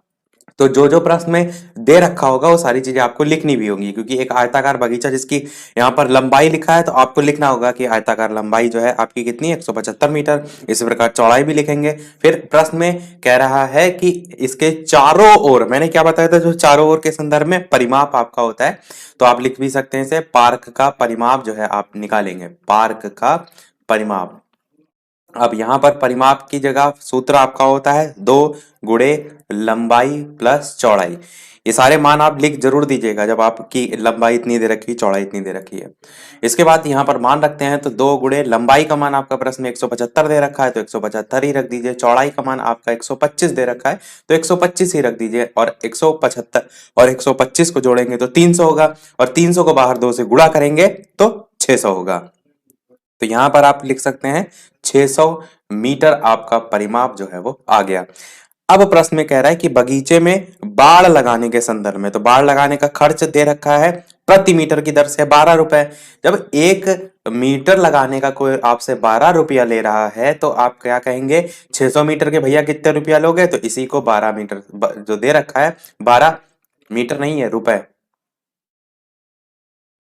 तो जो जो प्रश्न में दे रखा होगा वो सारी चीजें आपको लिखनी भी होंगी, क्योंकि एक आयताकार बगीचा जिसकी यहाँ पर लंबाई लिखा है, तो आपको लिखना होगा कि आयताकार लंबाई जो है आपकी कितनी है, 175 मीटर। इसी प्रकार चौड़ाई भी लिखेंगे। फिर प्रश्न में कह रहा है कि इसके चारों ओर, मैंने क्या बताया था, जो चारों ओर के संदर्भ में परिमाप आपका होता है, तो आप लिख भी सकते हैं इसे, पार्क का परिमाप जो है आप निकालेंगे, पार्क का परिमाप। अब यहाँ पर परिमाप की जगह सूत्र आपका होता है 2 गुणे लंबाई प्लस चौड़ाई। ये सारे मान आप लिख जरूर दीजिएगा जब आपकी लंबाई इतनी दे रखी है, चौड़ाई इतनी दे रखी है। इसके बाद यहाँ पर मान रखते हैं, तो 2 गुणे लंबाई का मान आपका प्रश्न में 175 दे रखा है, तो 175 ही रख दीजिए। चौड़ाई का मान आपका 125 दे रखा है, तो 125 ही रख दीजिए, और 175 और 125 को जोड़ेंगे तो 300 होगा, और 300 को बाहर 2 से गुणा करेंगे तो 600 होगा। तो यहां पर आप लिख सकते हैं 600 मीटर आपका परिमाप जो है वो आ गया। अब प्रश्न में कह रहा है कि बगीचे में बाड़ लगाने के संदर्भ में, तो बाड़ लगाने का खर्च दे रखा है प्रति मीटर की दर से 12 रुपए। जब 1 मीटर लगाने का कोई आपसे 12 रुपया ले रहा है तो आप क्या कहेंगे, 600 मीटर के भैया कितने रुपया लोगे, तो इसी को 12 मीटर जो दे रखा है, 12 मीटर नहीं है रुपए,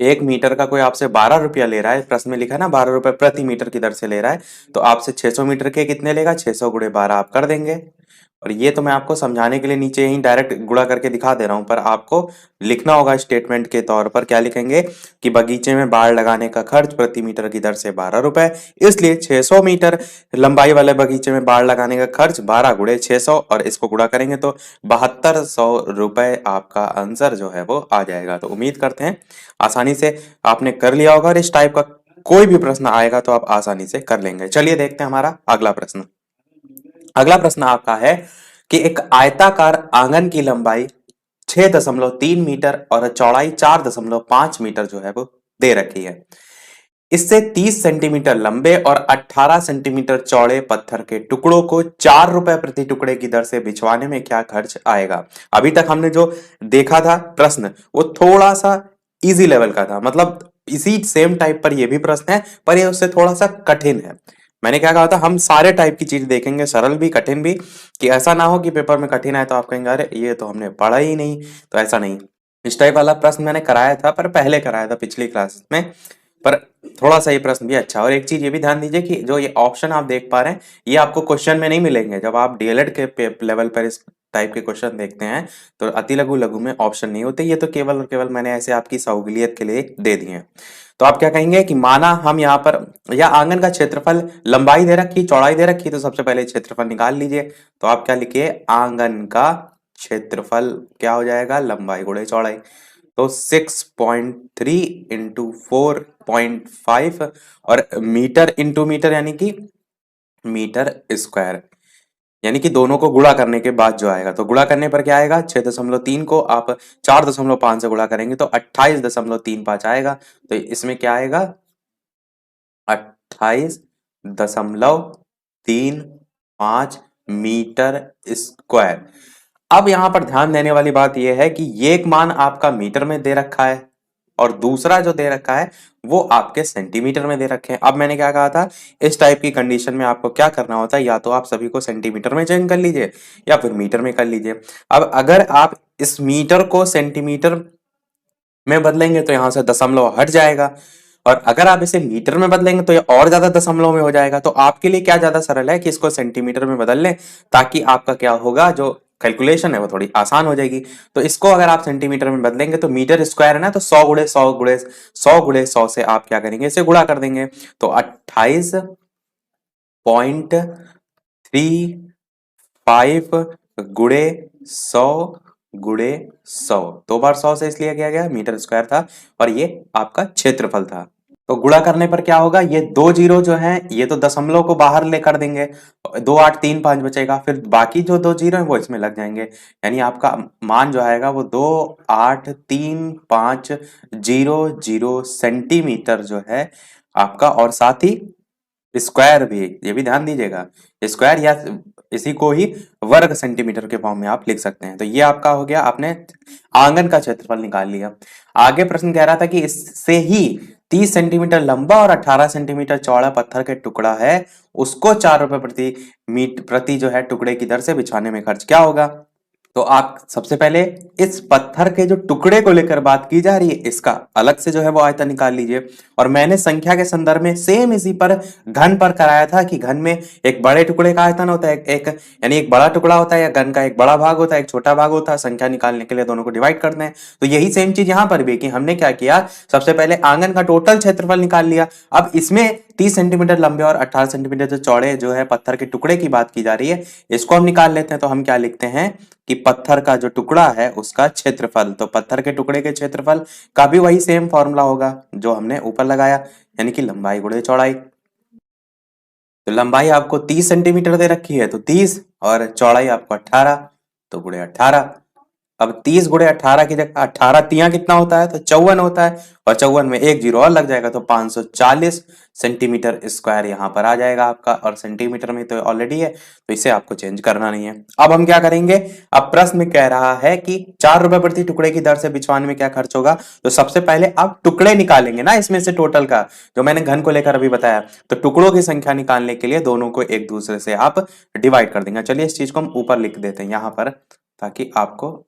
1 मीटर का कोई आपसे 12 रुपया ले रहा है, प्रश्न में लिखा है ना 12 रुपए प्रति मीटर की दर से ले रहा है, तो आपसे 600 मीटर के कितने लेगा, 600 गुणे 12 आप कर देंगे। और ये तो मैं आपको समझाने के लिए नीचे ही डायरेक्ट गुणा करके दिखा दे रहा हूं, पर आपको लिखना होगा स्टेटमेंट के तौर पर। क्या लिखेंगे कि बगीचे में बाड़ लगाने का खर्च प्रति मीटर की दर से 12 रुपए, इसलिए 600 मीटर लंबाई वाले बगीचे में बाड़ लगाने का खर्च 12 गुणे 600, और इसको गुणा करेंगे तो 7200 रुपए आपका आंसर जो है वो आ जाएगा। तो उम्मीद करते हैं आसानी से आपने कर लिया होगा, और इस टाइप का कोई भी प्रश्न आएगा तो आप आसानी से कर लेंगे। चलिए देखते हैं हमारा अगला प्रश्न। अगला प्रश्न आपका है कि एक आयताकार आंगन की लंबाई 6.3 मीटर और चौड़ाई 4.5 मीटर जो है वो दे रखी है। इससे 30 सेंटीमीटर लंबे और 18 सेंटीमीटर चौड़े पत्थर के टुकड़ों को 4 रुपए प्रति टुकड़े की दर से बिछवाने में क्या खर्च आएगा। अभी तक हमने जो देखा था प्रश्न वो थोड़ा सा इजी लेवल का था, मतलब इसी सेम टाइप पर ये भी प्रश्न है, पर ये उससे थोड़ा सा कठिन है। मैंने क्या कहा था, हम सारे टाइप की चीज देखेंगे, सरल भी कठिन भी, कि ऐसा ना हो कि पेपर में कठिन आए तो आप कहेंगे अरे ये तो हमने पढ़ा ही नहीं। तो ऐसा नहीं, इस टाइप वाला प्रश्न मैंने कराया था, पर पहले कराया था पिछली क्लास में, पर थोड़ा सा ये प्रश्न भी अच्छा। और एक चीज ये भी ध्यान दीजिए कि जो ये ऑप्शन आप देख पा रहे हैं ये आपको क्वेश्चन में नहीं मिलेंगे। जब आप डीएलएड के लेवल पर इस टाइप के क्वेश्चन देखते हैं तो अति लघु लघु में ऑप्शन नहीं होते, ये तो केवल और केवल मैंने ऐसे आपकी सहूलियत के लिए दे दिए हैं। तो आप क्या कहेंगे कि माना हम यहाँ पर, या आंगन का क्षेत्रफल, लंबाई दे रखी चौड़ाई दे रखी, तो सबसे पहले क्षेत्रफल निकाल लीजिए। तो आप क्या लिखिए, आंगन का क्षेत्रफल क्या हो जाएगा, लंबाई गुणे चौड़ाई। तो 6.3 इंटू 4.5, और मीटर इंटू मीटर यानी कि मीटर स्क्वायर, यानी कि दोनों को गुणा करने के बाद जो आएगा, तो गुणा करने पर क्या आएगा, 6.3 को आप 4.5 से गुणा करेंगे तो 28.35 आएगा। तो इसमें क्या आएगा, 28.35 मीटर स्क्वायर। अब यहां पर ध्यान देने वाली बात यह है कि ये एक मान आपका मीटर में दे रखा है और दूसरा जो दे रखा है वो आपके सेंटीमीटर में दे रखे हैं। अब मैंने क्या कहा था, इस टाइप की कंडीशन में आपको क्या करना होता है, या तो आप सभी को सेंटीमीटर में चेंज कर लीजिए या फिर मीटर में कर लीजिए। अब अगर आप इस मीटर को सेंटीमीटर में बदलेंगे तो यहां से दशमलव हट जाएगा, और अगर आप इसे मीटर में बदलेंगे तो ये और ज्यादा दशमलव में हो जाएगा। तो आपके लिए क्या ज्यादा सरल है कि इसको सेंटीमीटर में बदल लें, ताकि आपका क्या होगा, जो कैलकुलेशन है वो थोड़ी आसान हो जाएगी। तो इसको अगर आप सेंटीमीटर में बदलेंगे तो मीटर स्क्वायर है ना, तो 100 गुणे 100 से आप क्या करेंगे, इसे गुणा कर देंगे। तो 28.35 गुणे 100 गुणे 100, 2 बार 100 से इसलिए किया गया, मीटर स्क्वायर था और ये आपका क्षेत्रफल था। तो गुणा करने पर क्या होगा, ये 2 जीरो जो है ये तो दशमलव को बाहर ले कर देंगे, 2835 बचेगा, फिर बाकी जो 2 जीरो है वो इसमें लग जाएंगे, यानी आपका मान जो आएगा वो 2835 सेंटीमीटर जो है आपका। और साथ ही स्क्वायर भी, ये भी ध्यान दीजिएगा, स्क्वायर या इसी को ही वर्ग सेंटीमीटर के फॉर्म में आप लिख सकते हैं। तो ये आपका हो गया, आपने आंगन का क्षेत्रफल निकाल लिया। आगे प्रश्न कह रहा था कि इससे ही 30 सेंटीमीटर लंबा और 18 सेंटीमीटर चौड़ा पत्थर के टुकड़ा है, उसको 4 रुपए प्रति जो है टुकड़े की दर से बिछाने में खर्च क्या होगा। तो आप सबसे पहले इस पत्थर के जो टुकड़े को लेकर बात की जा रही है, इसका अलग से जो है वो आयतन निकाल लीजिए। और मैंने संख्या के संदर्भ में सेम इसी पर घन पर कराया था कि घन में एक बड़े टुकड़े का आयतन होता है, एक यानी एक बड़ा टुकड़ा होता है, या घन का एक बड़ा भाग होता है, एक छोटा भाग होता है। संख्या निकालने के लिए दोनों को डिवाइड करते हैं। तो यही सेम चीज यहाँ पर भी, कि हमने क्या किया, सबसे पहले आंगन का टोटल क्षेत्रफल निकाल लिया। अब इसमें 30 सेंटीमीटर लंबे और 18 सेंटीमीटर जो चौड़े जो है पत्थर के टुकड़े की बात की जा रही है, इसको हम निकाल लेते हैं। तो हम क्या लिखते हैं कि पत्थर का जो टुकड़ा है उसका क्षेत्रफल, तो पत्थर के टुकड़े के क्षेत्रफल का भी वही सेम फॉर्मूला होगा जो हमने ऊपर लगाया, यानी कि लंबाई गुणे चौड़ाई। तो लंबाई आपको 30 सेंटीमीटर दे रखी है तो 30, और चौड़ाई आपको 18, तो गुणे 18। अब 30 गुणे 18 की जगह 18 तिया कितना होता है, तो 54 होता है, और 54 में एक जीरो और लग जाएगा तो 540 सेंटीमीटर स्क्वायर यहाँ पर आ जाएगा आपका, और सेंटीमीटर में तो ऑलरेडी है, तो इसे आपको चेंज करना नहीं है। अब हम क्या करेंगे, अब प्रश्न में कह रहा है कि 4 रुपए प्रति टुकड़े की दर से बिछवाने में क्या खर्च होगा, तो सबसे पहले आप टुकड़े निकालेंगे ना इसमें से टोटल का, जो मैंने घन को लेकर अभी बताया, तो टुकड़ों की संख्या निकालने के लिए दोनों को एक दूसरे से आप डिवाइड कर देंगे। चलिए इस चीज को हम ऊपर लिख देते हैं यहाँ पर, ताकि आपको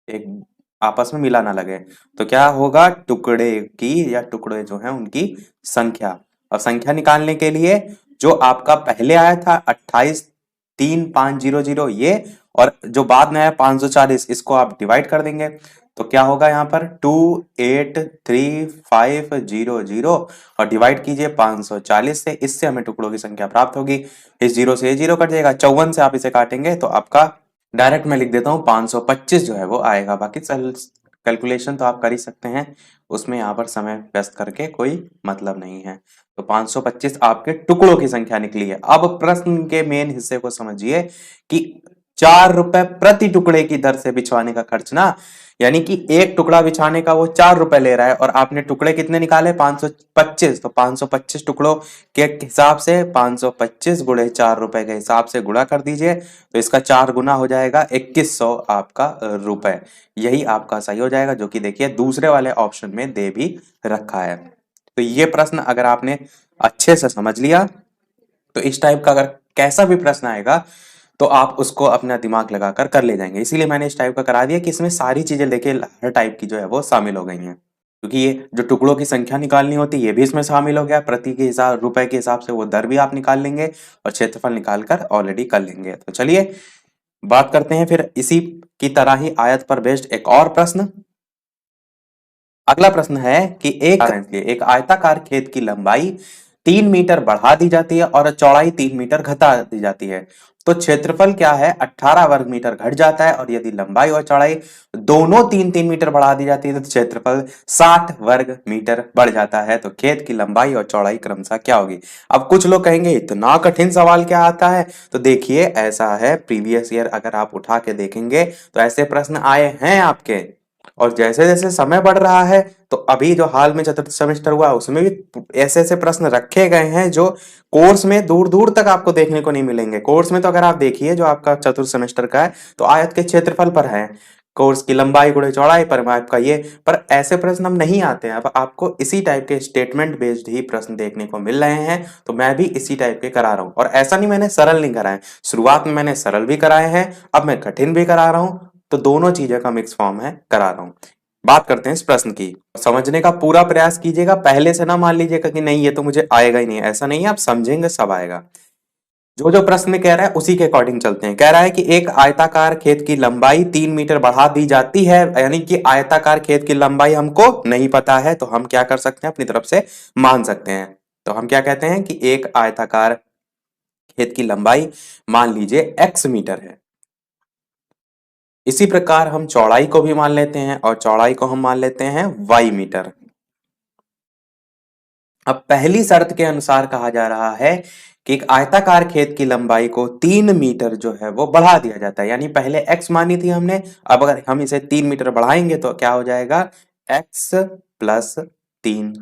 एक आपस में मिला ना लगे। तो क्या होगा, टुकड़े की या टुकड़े जो हैं उनकी संख्या, और संख्या निकालने के लिए जो आपका पहले आया था 28,3500 ये, और जो बाद में आया 540, इसको आप डिवाइड कर देंगे, तो क्या होगा यहाँ पर 283,500, और डिवाइड कीजिए 540 से, इससे हमें टुकड़ों की संख्या प्राप्त होगी। इस जीरो से ये जीरो कट जाएगा, 54 से आप इसे काटेंगे तो आपका डायरेक्ट मैं लिख देता हूँ 525 जो है वो आएगा। बाकी कैलकुलेशन तो आप कर ही सकते हैं, उसमें यहाँ पर समय व्यस्त करके कोई मतलब नहीं है। तो 525 आपके टुकड़ों की संख्या निकली है। अब प्रश्न के मेन हिस्से को समझिए कि 4 रुपए प्रति टुकड़े की दर से बिछवाने का खर्च ना, यानी कि एक टुकड़ा बिछाने का वो 4 रुपए ले रहा है, और आपने टुकड़े कितने निकाले 525, तो 525 टुकड़ों के हिसाब से 525 गुणे 4 रुपए के हिसाब से गुणा कर दीजिए, तो इसका 4 गुना हो जाएगा 2100 आपका रुपए, यही आपका सही हो जाएगा, जो कि देखिए दूसरे वाले ऑप्शन में दे भी रखा है। तो ये प्रश्न अगर आपने अच्छे से समझ लिया, तो इस टाइप का अगर कैसा भी प्रश्न आएगा तो आप उसको अपना दिमाग लगाकर कर ले जाएंगे। इसीलिए मैंने इस टाइप का करा दिया कि इसमें सारी चीजें देखिए हर टाइप की जो है वो शामिल हो गई हैं, क्योंकि ये जो टुकड़ों की संख्या निकालनी होती है ये भी इसमें शामिल हो गया, प्रति के हिसाब रुपए के हिसाब से वो दर भी आप निकाल लेंगे, और क्षेत्रफल निकाल कर ऑलरेडी कर लेंगे। तो चलिए बात करते हैं फिर इसी की तरह ही आयत पर बेस्ड एक और प्रश्न। अगला प्रश्न है कि एक आयताकार खेत की लंबाई 3 मीटर बढ़ा दी जाती है और चौड़ाई 3 मीटर घटा दी जाती है, तो क्षेत्रफल क्या है, 18 वर्ग मीटर घट जाता है, और यदि लंबाई और चौड़ाई दोनों 3-3 मीटर बढ़ा दी जाती है तो क्षेत्रफल 60 वर्ग मीटर बढ़ जाता है। तो खेत की लंबाई और चौड़ाई क्रमशः क्या होगी। अब कुछ लोग कहेंगे इतना कठिन सवाल क्या आता है, तो देखिए ऐसा है, प्रीवियस ईयर अगर आप उठा के देखेंगे तो ऐसे प्रश्न आए हैं आपके, और जैसे जैसे समय बढ़ रहा है, तो अभी जो हाल में चतुर्थ सेमेस्टर हुआ उसमें भी ऐसे ऐसे प्रश्न रखे गए हैं जो कोर्स में दूर दूर तक आपको देखने को नहीं मिलेंगे। कोर्स में तो अगर आप देखिए जो आपका चतुर्थ सेमेस्टर का है, तो आयत के क्षेत्रफल पर है, कोर्स की लंबाई गुणे चौड़ाई पर आपका ये, पर ऐसे प्रश्न हम नहीं आते हैं। अब आपको इसी टाइप के स्टेटमेंट बेस्ड ही प्रश्न देखने को मिल रहे हैं, तो मैं भी इसी टाइप के करा रहा हूं, और ऐसा नहीं मैंने सरल नहीं कराए, शुरुआत में मैंने सरल भी कराए हैं, अब मैं कठिन भी करा रहा हूं, तो दोनों चीजें का मिक्स फॉर्म है करा रहा हूं। बात करते हैं इस प्रश्न की, समझने का पूरा प्रयास कीजिएगा, पहले से ना मान लीजिएगा कि नहीं ये तो मुझे आएगा ही नहीं, ऐसा नहीं है, आप समझेंगे सब आएगा। जो जो प्रश्न में कह रहा है उसी के अकॉर्डिंग चलते हैं। कह रहा है कि एक आयताकार खेत की लंबाई 3 मीटर बढ़ा दी जाती है, यानी कि आयताकार खेत की लंबाई हमको नहीं पता है, तो हम क्या कर सकते हैं, अपनी तरफ से मान सकते हैं। तो हम क्या कहते हैं कि एक आयताकार खेत की लंबाई मान लीजिए x मीटर है। इसी प्रकार हम चौड़ाई को भी मान लेते हैं, और चौड़ाई को हम मान लेते हैं y मीटर। अब पहली शर्त के अनुसार कहा जा रहा है कि एक आयताकार खेत की लंबाई को 3 मीटर जो है वो बढ़ा दिया जाता है, यानी पहले x मानी थी हमने, अब अगर हम इसे 3 मीटर बढ़ाएंगे तो क्या हो जाएगा, x+3।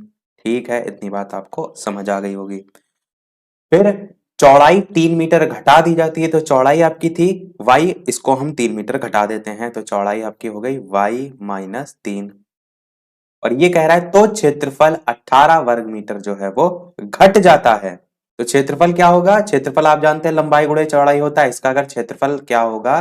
ठीक है, इतनी बात आपको समझ आ गई होगी। फिर चौड़ाई 3 मीटर घटा दी जाती है, तो चौड़ाई आपकी थी y, इसको हम 3 मीटर घटा देते हैं, तो चौड़ाई आपकी हो गई y-3, और ये कह रहा है तो क्षेत्रफल 18 वर्ग मीटर जो है वो घट जाता है। तो क्षेत्रफल क्या होगा, क्षेत्रफल आप जानते हैं लंबाई गुणे चौड़ाई होता है, इसका अगर क्षेत्रफल क्या होगा,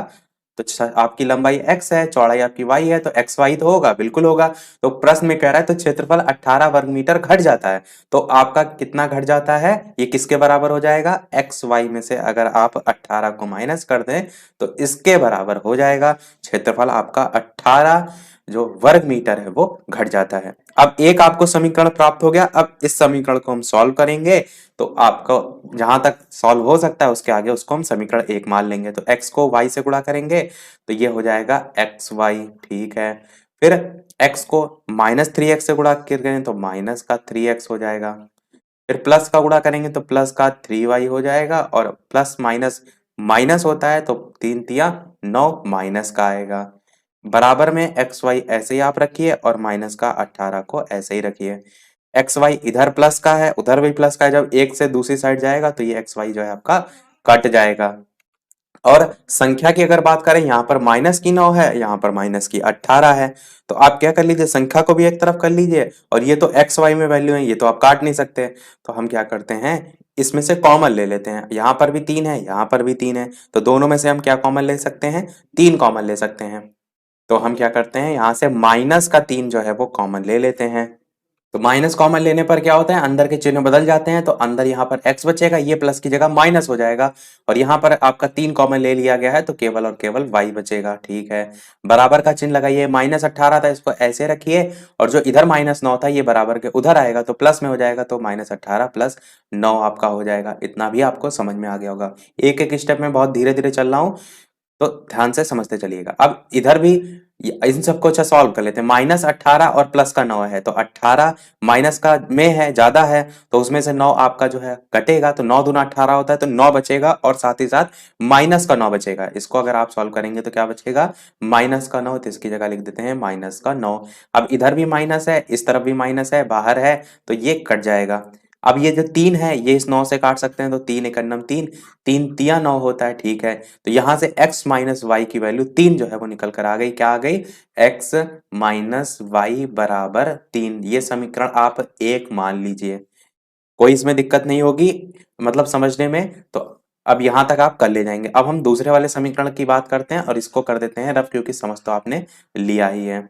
तो आपकी लंबाई x है, चौड़ाई आपकी y है, तो x y तो होगा, बिल्कुल होगा। तो प्रश्न में कह रहा है तो क्षेत्रफल 18 वर्ग मीटर घट जाता है, तो आपका कितना घट जाता है, ये किसके बराबर हो जाएगा, x y में से अगर आप 18 को माइनस कर दें तो इसके बराबर हो जाएगा, क्षेत्रफल आपका 18 जो वर्ग मीटर है वो घट जाता है। अब एक आपको समीकरण प्राप्त हो गया, अब इस समीकरण को हम सॉल्व करेंगे, तो आपको जहां तक सॉल्व हो सकता है उसके आगे उसको हम समीकरण 1 मान लेंगे, तो x को y से गुणा करेंगे तो ये हो जाएगा xy। ठीक है, फिर x को -3x से गुणा करेंगे तो माइनस का 3x हो जाएगा, फिर प्लस का गुणा करेंगे तो प्लस का 3y हो जाएगा, और प्लस माइनस माइनस होता है तो 3 तिया 9 माइनस का आएगा। बराबर में एक्स वाई ऐसे ही आप रखिए और माइनस का 18 को ऐसे ही रखिए। एक्स वाई इधर प्लस का है, उधर भी प्लस का है, जब एक से दूसरी साइड जाएगा तो ये एक्स वाई जो है आपका कट जाएगा। और संख्या की अगर बात करें, यहाँ पर माइनस की 9 है, यहाँ पर माइनस की 18 है, तो आप क्या कर लीजिए, संख्या को भी एक तरफ कर लीजिए, और ये तो एक्स वाई में वैल्यू है, ये तो आप काट नहीं सकते, तो हम क्या करते हैं, इसमें से कॉमन ले लेते हैं। यहाँ पर भी 3 है, यहाँ पर भी 3 है, तो दोनों में से हम क्या कॉमन ले सकते हैं, 3 कॉमन ले सकते हैं। तो हम क्या करते हैं, यहाँ से माइनस का 3 जो है वो कॉमन ले लेते हैं। तो माइनस कॉमन लेने पर क्या होता है, अंदर के चिन्ह बदल जाते हैं, तो अंदर यहाँ पर x बचेगा, ये प्लस की जगह माइनस हो जाएगा, और यहाँ पर आपका 3 कॉमन ले लिया गया है, तो केवल और केवल y बचेगा। ठीक है, बराबर का चिन्ह लगाइए, माइनस 18 था, इसको ऐसे रखिए, और जो इधर माइनस 9 था ये बराबर के उधर आएगा तो प्लस में हो जाएगा, तो माइनस 18 प्लस 9 आपका हो जाएगा। इतना भी आपको समझ में आ गया होगा। एक एक स्टेप में बहुत धीरे धीरे चल रहा हूँ, तो ध्यान से समझते चलिएगा। अब इधर भी इन सबको अच्छा सॉल्व कर लेते हैं। माइनस 18 और प्लस का 9 है, तो 18 माइनस का में है, ज्यादा है, तो उसमें से 9 आपका जो है कटेगा, तो 9 दूना 18 होता है, तो 9 बचेगा, और साथ ही साथ माइनस का 9 बचेगा। इसको अगर आप सॉल्व करेंगे तो क्या बचेगा, माइनस का 9, तो इसकी जगह लिख देते हैं माइनस का 9। अब इधर भी माइनस है, इस तरफ भी माइनस है, बाहर है, तो ये कट जाएगा। अब ये जो 3 है, ये इस 9 से काट सकते हैं, तो 3 एक अन्नम 3, 3 तिया 9 होता है। ठीक है, तो यहां से x माइनस वाई की वैल्यू 3 जो है वो निकल कर आ गई। क्या आ गई, x माइनस वाई बराबर 3। ये समीकरण आप एक मान लीजिए, कोई इसमें दिक्कत नहीं होगी, मतलब समझने में। तो अब यहां तक आप कर ले जाएंगे। अब हम दूसरे वाले समीकरण की बात करते हैं, और इसको कर देते हैं रफ, क्योंकि समझ तो आपने लिया ही है।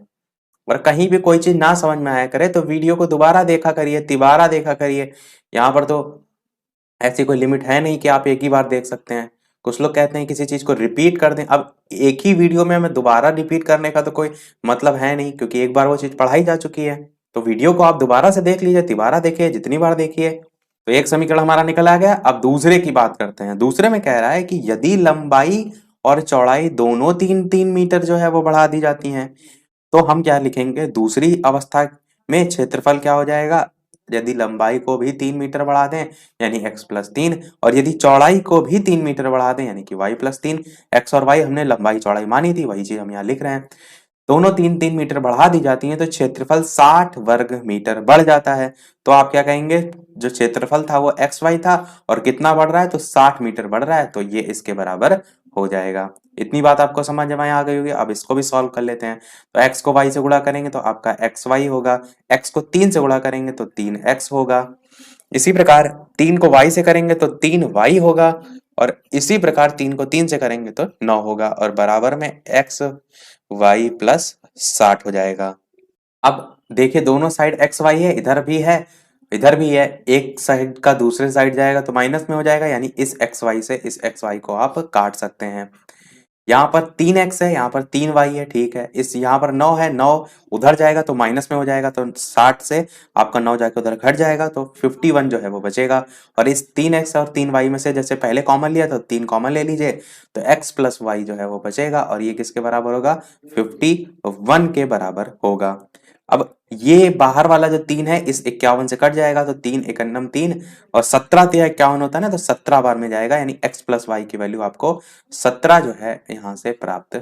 और कहीं भी कोई चीज ना समझ में आया करे तो वीडियो को दोबारा देखा करिए, तिबारा देखा करिए। यहाँ पर तो ऐसी कोई लिमिट है नहीं कि आप एक ही बार देख सकते हैं। कुछ लोग कहते हैं किसी चीज को रिपीट कर दें, अब एक ही वीडियो में हमें दोबारा रिपीट करने का तो कोई मतलब है नहीं, क्योंकि एक बार वो चीज पढ़ाई जा चुकी है। तो वीडियो को आप दोबारा से देख लीजिए, तिबारा देखिए, जितनी बार देखिए। तो एक समीकरण हमारा निकल आ गया। अब दूसरे की बात करते हैं। दूसरे में कह रहा है कि यदि लंबाई और चौड़ाई दोनों 3-3 मीटर जो है वो बढ़ा दी जाती हैं, तो हम क्या लिखेंगे, दूसरी अवस्था में क्षेत्रफल क्या हो जाएगा, यदि लंबाई को भी 3 मीटर बढ़ा दें यानी x प्लस 3, और यदि चौड़ाई को भी 3 मीटर बढ़ा दें यानी कि y प्लस 3। x और y हमने लंबाई चौड़ाई मानी थी, वही चीज हम यहाँ लिख रहे हैं। दोनों 3-3 मीटर बढ़ा दी जाती हैं तो क्षेत्रफल 60 वर्ग मीटर बढ़ जाता है। तो आप क्या कहेंगे, जो क्षेत्रफल था वो एक्स वाई था, और कितना बढ़ रहा है, तो 60 मीटर बढ़ रहा है, तो ये इसके बराबर हो जाएगा। इतनी बात आपको समझ में आ गई होगी। अब इसको भी सॉल्व कर लेते हैं। तो x को y से गुणा करेंगे तो आपका एक्स वाई होगा, x को 3 से गुणा करेंगे तो 3x होगा, इसी प्रकार 3 को y से करेंगे तो 3y होगा, और इसी प्रकार 3 को 3 से करेंगे तो 9 होगा, और बराबर में x y प्लस 60 हो जाएगा। अब देखिए दोनों साइड एक्स वाई है, इधर भी है, इधर भी है, एक साइड का दूसरे साइड जाएगा तो माइनस में हो जाएगा, यानी इस एक्स वाई से इस एक्स वाई को आप काट सकते हैं। यहाँ पर 3x है, यहाँ पर 3y है। ठीक है, इस यहाँ पर 9 है, 9 उधर जाएगा तो माइनस में हो जाएगा, तो 60 से आपका 9 जाके उधर घट जाएगा, तो 51 जो है वो बचेगा। और इस 3x और 3y में से जैसे पहले कॉमन लिया तो 3 कॉमन ले लीजिए, तो x प्लस वाई जो है वो बचेगा, और ये किसके बराबर होगा, 51 के बराबर होगा। अब ये बाहर वाला जो 3 है इस 51 से कट जाएगा, तो 3 एक अन्नम 3, और 17 तिया 51 होता है ना, तो 17 बार में जाएगा, यानी x प्लस वाई की वैल्यू आपको 17 जो है यहाँ से प्राप्त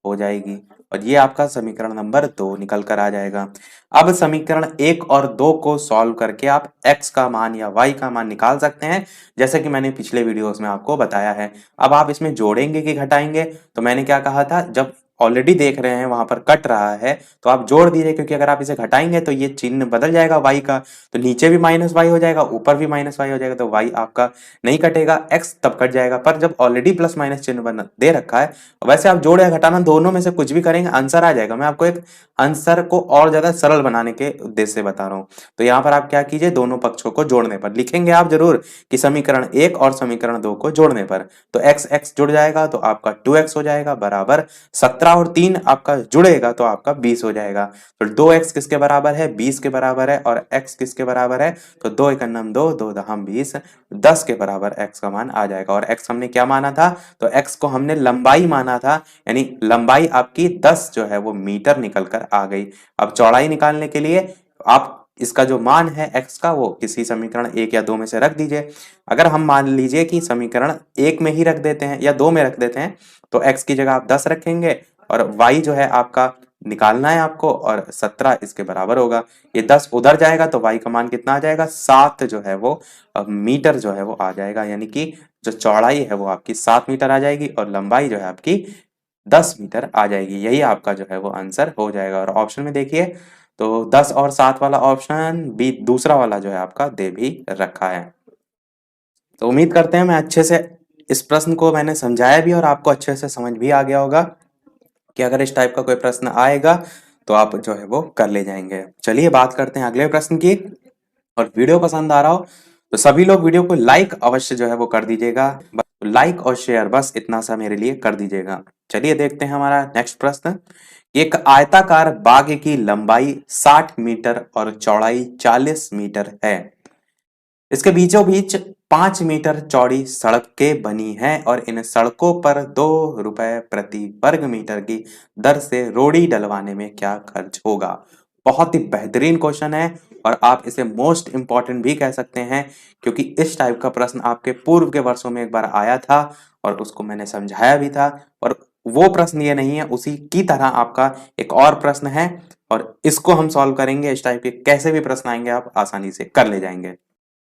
हो जाएगी। और ये आपका समीकरण नंबर 2 निकल कर आ जाएगा। अब समीकरण 1 और 2 को सॉल्व करके आप x का मान या y का मान निकाल सकते हैं, जैसे कि मैंने पिछले वीडियोस में आपको बताया है। अब आप इसमें जोड़ेंगे कि घटाएंगे, तो मैंने क्या कहा था, जब ऑलरेडी देख रहे हैं वहां पर कट रहा है तो आप जोड़ दीजिए, क्योंकि अगर आप इसे घटाएंगे तो ये चिन्ह बदल जाएगा y का, तो नीचे भी माइनस वाई हो जाएगा, ऊपर भी माइनस वाई हो जाएगा, तो y आपका नहीं कटेगा, x तब कट जाएगा। पर जब ऑलरेडी प्लस माइनस चिन्ह बना दे रखा है, वैसे आप जोड़ या घटाना दोनों में से कुछ भी करेंगे आंसर आ जाएगा। मैं आपको एक आंसर को और ज्यादा सरल बनाने के उद्देश्य से बता रहा हूँ। तो यहाँ पर आप क्या कीजिए, दोनों पक्षों को जोड़ने पर लिखेंगे आप जरूर कि समीकरण 1 और समीकरण 2 को जोड़ने पर, तो x x जुड़ जाएगा तो आपका 2x हो जाएगा बराबर 17, और 3 आपका जुड़ेगा तो आपका 20 हो जाएगा। तो 2x किसके बराबर है, 20 के बराबर है, और x किसके बराबर है, तो 2 एक अन्नम 2, 2 दहम 20, 10 के बराबर x का मान आ जाएगा। और x हमने क्या माना था, तो x को हमने लंबाई माना था, यानी लंबाई आपकी 10 जो है वो मीटर निकल कर आ गई। अब चौड़ाई निकालने के लिए आप इसका जो मान है x का वो किसी समीकरण 1 या 2 में से रख दीजिए। अगर हम मान लीजिए कि समीकरण 1 में ही रख देते हैं या 2 में रख देते हैं तो x की जगह आप 10 रखेंगे और y जो है आपका निकालना है आपको और 17 इसके बराबर होगा। ये 10 उधर जाएगा तो y का मान कितना आ जाएगा, 7 जो है वो मीटर जो है वो आ जाएगा, यानी कि जो चौड़ाई है वो आपकी 7 मीटर आ जाएगी और लंबाई जो है आपकी 10 मीटर आ जाएगी। यही आपका जो है वो आंसर हो जाएगा। और ऑप्शन में देखिए तो 10 और 7 वाला ऑप्शन बी दूसरा वाला जो है आपका दे भी रखा है। तो उम्मीद करते हैं मैं अच्छे से इस प्रश्न को मैंने समझाया भी और आपको अच्छे से समझ भी आ गया होगा कि अगर इस टाइप का कोई प्रश्न आएगा तो आप जो है वो कर ले जाएंगे। चलिए बात करते हैं अगले प्रश्न की। और वीडियो पसंद आ रहा हो तो सभी लोग वीडियो को लाइक अवश्य जो है वो कर दीजिएगा। लाइक और शेयर बस इतना सा मेरे लिए कर दीजिएगा। चलिए देखते हैं हमारा नेक्स्ट प्रश्न। एक आयताकार बाग की लंबाई 60 मीटर और चौड़ाई 40 मीटर है। इसके बीचों बीच 5 मीटर चौड़ी सड़कें बनी हैं और इन सड़कों पर 2 रुपए प्रति वर्ग मीटर की दर से रोड़ी डलवाने में क्या खर्च होगा। बहुत ही बेहतरीन क्वेश्चन है और आप इसे मोस्ट इंपॉर्टेंट भी कह सकते हैं क्योंकि इस टाइप का प्रश्न आपके पूर्व के वर्षों में एक बार आया था और उसको मैंने समझाया भी था। और वो प्रश्न ये नहीं है, उसी की तरह आपका एक और प्रश्न है और इसको हम सॉल्व करेंगे। इस टाइप के कैसे भी प्रश्न आएंगे आप आसानी से कर ले जाएंगे।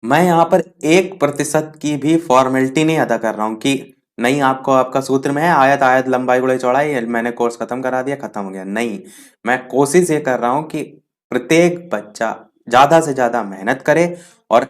मैं यहाँ पर 1% की भी फॉर्मेलिटी नहीं अदा कर रहा हूँ कि नहीं आपको आपका सूत्र में है आयत आयत लंबाई गुणे चौड़ाई, मैंने कोर्स खत्म करा दिया खत्म हो गया। नहीं, मैं कोशिश ये कर रहा हूँ कि प्रत्येक बच्चा ज्यादा से ज्यादा मेहनत करे और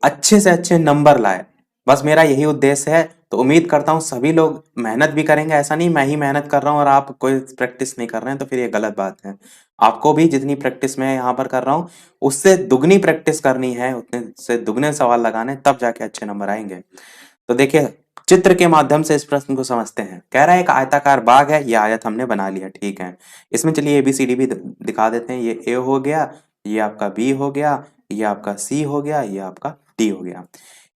अच्छे से अच्छे नंबर लाए। बस मेरा यही उद्देश्य है। तो उम्मीद करता हूँ सभी लोग मेहनत भी करेंगे। ऐसा नहीं मैं ही मेहनत कर रहा हूँ और आप कोई प्रैक्टिस नहीं कर रहे हैं तो फिर ये गलत बात है। आपको भी जितनी प्रैक्टिस मैं यहाँ पर कर रहा हूँ उससे दुगनी प्रैक्टिस करनी है, उतने से दुगने सवाल लगाने, तब जाके अच्छे नंबर आएंगे। तो देखिए चित्र के माध्यम से इस प्रश्न को समझते हैं। कह रहा है एक आयताकार बाग है, ये आयत हमने बना लिया, ठीक है। इसमें चलिए ABCD भी दिखा देते हैं। ये A हो गया, ये आपका B हो गया, ये आपका C हो गया, ये आपका D हो गया।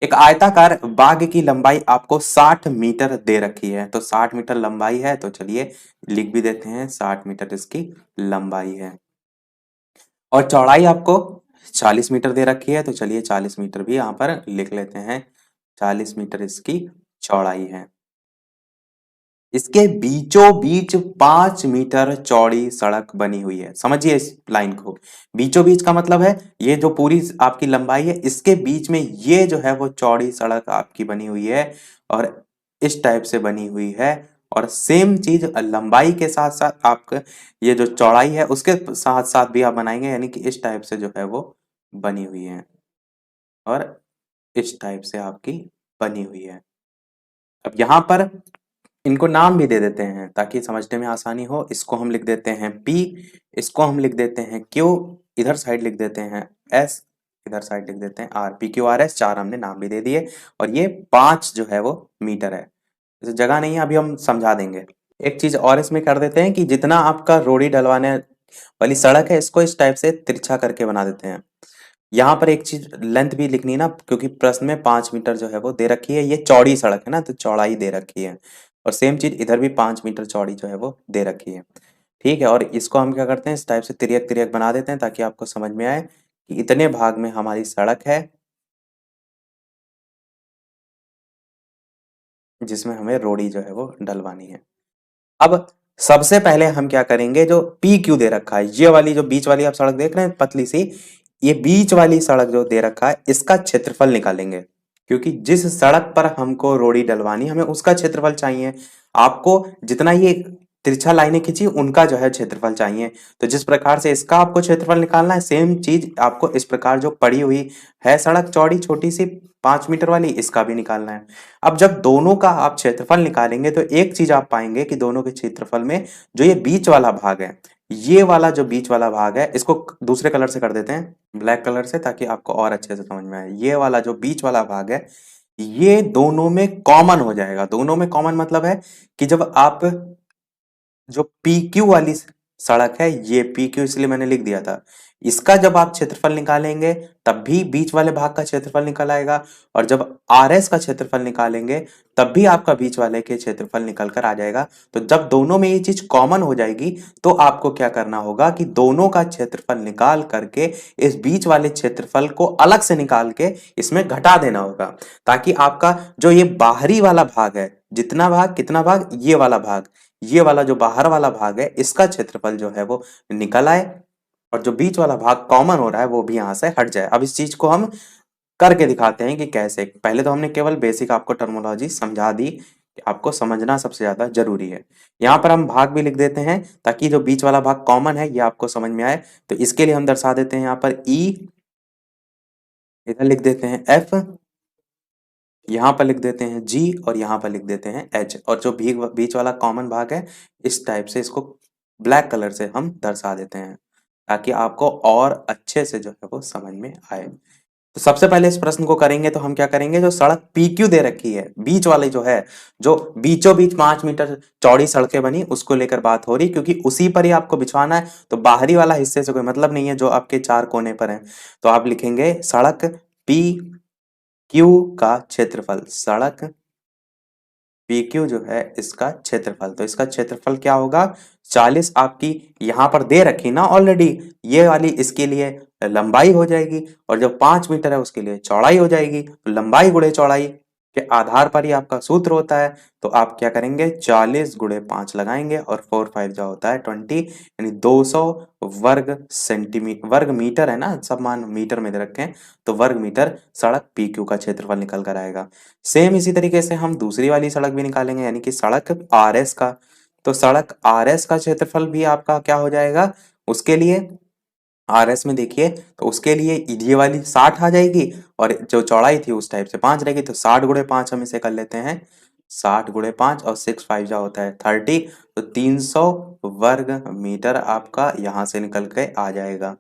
एक आयताकार बाग की लंबाई आपको 60 मीटर दे रखी है। तो 60 मीटर लंबाई है तो चलिए लिख भी देते हैं 60 मीटर इसकी लंबाई है। और चौड़ाई आपको 40 मीटर दे रखी है तो चलिए 40 मीटर भी यहाँ पर लिख लेते हैं। 40 मीटर इसकी चौड़ाई है। इसके बीचों बीच 5 मीटर चौड़ी सड़क बनी हुई है। समझिए इस लाइन को, बीचों बीच का मतलब है ये जो पूरी आपकी लंबाई है इसके बीच में ये जो है वो चौड़ी सड़क आपकी बनी हुई है और इस टाइप से बनी हुई है। और सेम चीज लंबाई के साथ साथ आपका ये जो चौड़ाई है उसके साथ साथ भी आप बनाएंगे, यानी कि इस टाइप से जो है वो बनी हुई है और इस टाइप से आपकी बनी हुई है। अब यहाँ पर इनको नाम भी दे देते हैं ताकि समझने में आसानी हो। इसको हम लिख देते हैं P, इसको हम लिख देते हैं Q, इधर साइड लिख देते हैं S, इधर साइड लिख देते हैं R। PQRS 4 हमने नाम भी दे दिए और ये 5 जो है वो मीटर है। इसे जगह नहीं है, अभी हम समझा देंगे। एक चीज और इसमें कर देते हैं कि जितना आपका रोड़ी डलवाने वाली सड़क है इसको इस टाइप से तिरछा करके बना देते हैं। यहाँ पर एक चीज लेंथ भी लिखनी ना, क्योंकि प्रश्न में 5 मीटर जो है वो दे रखी है, ये चौड़ी सड़क है ना तो चौड़ाई दे रखी है। और सेम चीज इधर भी 5 मीटर चौड़ी जो है वो दे रखी है, ठीक है। और इसको हम क्या करते हैं इस टाइप से तिर्यक तिर्यक बना देते हैं ताकि आपको समझ में आए कि इतने भाग में हमारी सड़क है जिसमें हमें रोड़ी जो है वो डलवानी है। अब सबसे पहले हम क्या करेंगे, जो पी क्यू दे रखा है ये वाली जो बीच वाली आप सड़क देख रहे हैं पतली सी, ये बीच वाली सड़क जो दे रखा है इसका क्षेत्रफल निकालेंगे। क्योंकि जिस सड़क पर हमको रोड़ी डलवानी हमें उसका क्षेत्रफल चाहिए। आपको जितना ये तिरछा लाइनें खींची उनका जो है क्षेत्रफल चाहिए। तो जिस प्रकार से इसका आपको क्षेत्रफल निकालना है सेम चीज आपको इस प्रकार जो पड़ी हुई है सड़क चौड़ी छोटी सी 5 मीटर वाली इसका भी निकालना है। अब जब दोनों का आप क्षेत्रफल निकालेंगे तो एक चीज आप पाएंगे कि दोनों के क्षेत्रफल में जो ये बीच वाला भाग है, ये वाला जो बीच वाला भाग है इसको दूसरे कलर से कर देते हैं, ब्लैक कलर से, ताकि आपको और अच्छे से समझ में आए। ये वाला जो बीच वाला भाग है ये दोनों में कॉमन हो जाएगा। दोनों में कॉमन मतलब है कि जब आप जो पी क्यू वाली सड़क है, ये पी क्यू इसलिए मैंने लिख दिया था, इसका जब आप क्षेत्रफल निकालेंगे तब भी बीच वाले भाग का क्षेत्रफल निकल आएगा, और जब आर एस का क्षेत्रफल निकालेंगे तब भी आपका बीच वाले के क्षेत्रफल निकल कर आ जाएगा। तो जब दोनों में ये चीज कॉमन हो जाएगी तो आपको क्या करना होगा कि दोनों का क्षेत्रफल निकाल करके इस बीच वाले क्षेत्रफल को अलग से निकाल के इसमें घटा देना होगा, ताकि आपका जो ये बाहरी वाला भाग है, जितना भाग कितना भाग, ये वाला भाग, ये वाला जो बाहर वाला भाग है इसका क्षेत्रफल जो है वो निकल आए, और जो बीच वाला भाग कॉमन हो रहा है वो भी यहां से हट जाए। अब इस चीज को हम करके दिखाते हैं कि कैसे। पहले तो हमने केवल बेसिक आपको टर्मिनोलॉजी समझा दी कि आपको समझना सबसे ज्यादा जरूरी है। यहाँ पर हम भाग भी लिख देते हैं ताकि जो बीच वाला भाग कॉमन है ये आपको समझ में आए। तो इसके लिए हम दर्शा देते हैं यहाँ पर ई, इधर लिख देते हैं एफ, यहाँ पर लिख देते हैं जी, और यहाँ पर लिख देते हैं एच, और जो बीच वाला कॉमन भाग है इस टाइप से इसको ब्लैक कलर से हम दर्शा देते हैं ताकि आपको और अच्छे से जो है वो समझ में आए। तो सबसे पहले इस प्रश्न को करेंगे तो हम क्या करेंगे, जो सड़क PQ दे रखी है बीच वाली जो है, जो बीचों बीच 5 मीटर चौड़ी सड़कें बनी उसको लेकर बात हो रही, क्योंकि उसी पर ही आपको बिछवाना है। तो बाहरी वाला हिस्से से कोई मतलब नहीं है जो आपके चार कोने पर है। तो आप लिखेंगे सड़क PQ का क्षेत्रफल, सड़क PQ जो है इसका क्षेत्रफल, तो इसका क्षेत्रफल क्या होगा 40 आपकी यहाँ पर दे रखी ना ऑलरेडी, ये वाली इसके लिए लंबाई हो जाएगी, और जो 5 मीटर है उसके लिए चौड़ाई हो जाएगी। तो लंबाई गुणे चौड़ाई के आधार पर ही आपका सूत्र होता है। तो आप क्या करेंगे 40 गुणे 5 लगाएंगे, और 4 5 जो होता है 20, यानी 200 वर्ग सेंटीमीटर, वर्ग मीटर है ना, सब मान मीटर में दे रखे हैं, तो वर्ग मीटर सड़क PQ का क्षेत्रफल निकल कर आएगा। सेम इसी तरीके से हम दूसरी वाली सड़क भी निकालेंगे, यानी कि सड़क RS का। तो सड़क RS का क्षेत्रफल भी आपका क्या हो जाएगा, उसके लिए RS में देखिए, तो उसके लिए ये वाली 60 आ जाएगी, और जो चौड़ाई थी उस टाइप से 5 रहेगी। तो 60 गुणे 5 हम इसे कर लेते हैं, 60 गुणे 5, और 6 5 जा होता है 30, तो 300 वर्ग मीटर आपका यहां से निकल के आ जाएगा।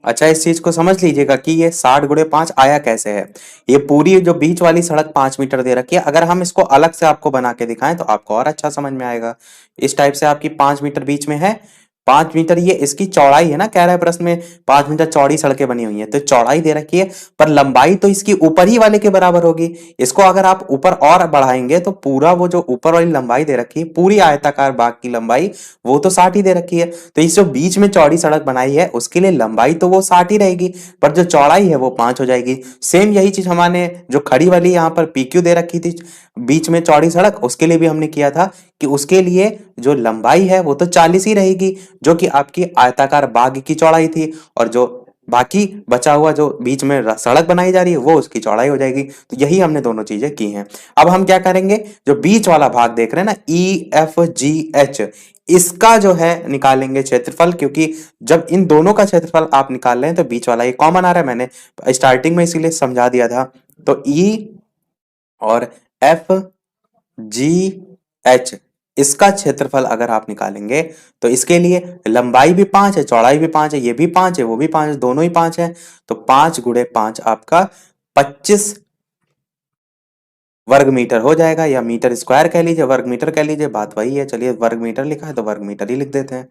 अच्छा, इस चीज को समझ लीजिएगा कि ये 60 गुणे 5 आया कैसे है। ये पूरी जो बीच वाली सड़क 5 मीटर दे रखी है, अगर हम इसको अलग से आपको बना के दिखाएं तो आपको और अच्छा समझ में आएगा। इस टाइप से आपकी 5 मीटर बीच में है, 5 मीटर ये इसकी चौड़ाई है ना, कह रहा है प्रश्न में 5 मीटर चौड़ी सड़कें बनी हुई है, तो चौड़ाई दे रखी है, पर लंबाई तो इसकी ऊपर ही वाले के बराबर होगी। इसको अगर आप ऊपर और बढ़ाएंगे तो पूरा वो जो ऊपर वाली लंबाई दे रखी है, पूरी आयताकार भाग की लंबाई, वो तो 60 ही दे रखी है। तो इस जो बीच में चौड़ी सड़क बनाई है उसके लिए लंबाई तो वो 60 ही रहेगी, पर जो चौड़ाई है वो 5 हो जाएगी। सेम यही चीज हमारे जो खड़ी वाली यहाँ पर PQ दे रखी थी बीच में चौड़ी सड़क, उसके लिए भी हमने किया था कि उसके लिए जो लंबाई है वो तो 40 ही रहेगी, जो कि आपकी आयताकार बाग की चौड़ाई थी, और जो बाकी बचा हुआ जो बीच में सड़क बनाई जा रही है वो उसकी चौड़ाई हो जाएगी। तो यही हमने दोनों चीजें की हैं। अब हम क्या करेंगे, जो बीच वाला भाग देख रहे हैं ना EFGH, इसका जो है निकालेंगे क्षेत्रफल, क्योंकि जब इन दोनों का क्षेत्रफल आप निकाल रहे हैं तो बीच वाला ये कॉमन आ रहा है, मैंने स्टार्टिंग में इसीलिए समझा दिया था। तो E और FGH, इसका क्षेत्रफल अगर आप निकालेंगे तो इसके लिए लंबाई भी 5 है, चौड़ाई भी 5 है, ये भी 5 है, वो भी 5 है, दोनों ही 5 है। तो 5 गुणे 5 आपका 25 वर्ग मीटर हो जाएगा, या मीटर स्क्वायर कह लीजिए, वर्ग मीटर कह लीजिए, बात वही है। चलिए, वर्ग मीटर लिखा है तो वर्ग मीटर ही लिख देते हैं।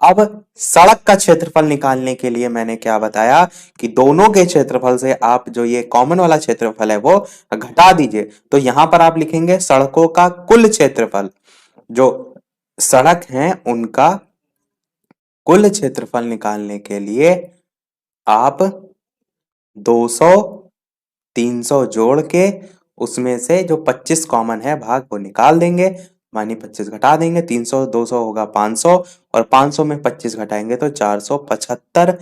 अब सड़क का क्षेत्रफल निकालने के लिए मैंने क्या बताया कि दोनों के क्षेत्रफल से आप जो ये कॉमन वाला क्षेत्रफल है वो घटा दीजिए। तो यहां पर आप लिखेंगे सड़कों का कुल क्षेत्रफल, जो सड़क हैं उनका कुल क्षेत्रफल निकालने के लिए आप 200 300 जोड़ के उसमें से जो 25 कॉमन है भाग वो निकाल देंगे, मानी 25 घटा देंगे, 300 200 होगा 500, और 500 में 25 घटाएंगे तो 475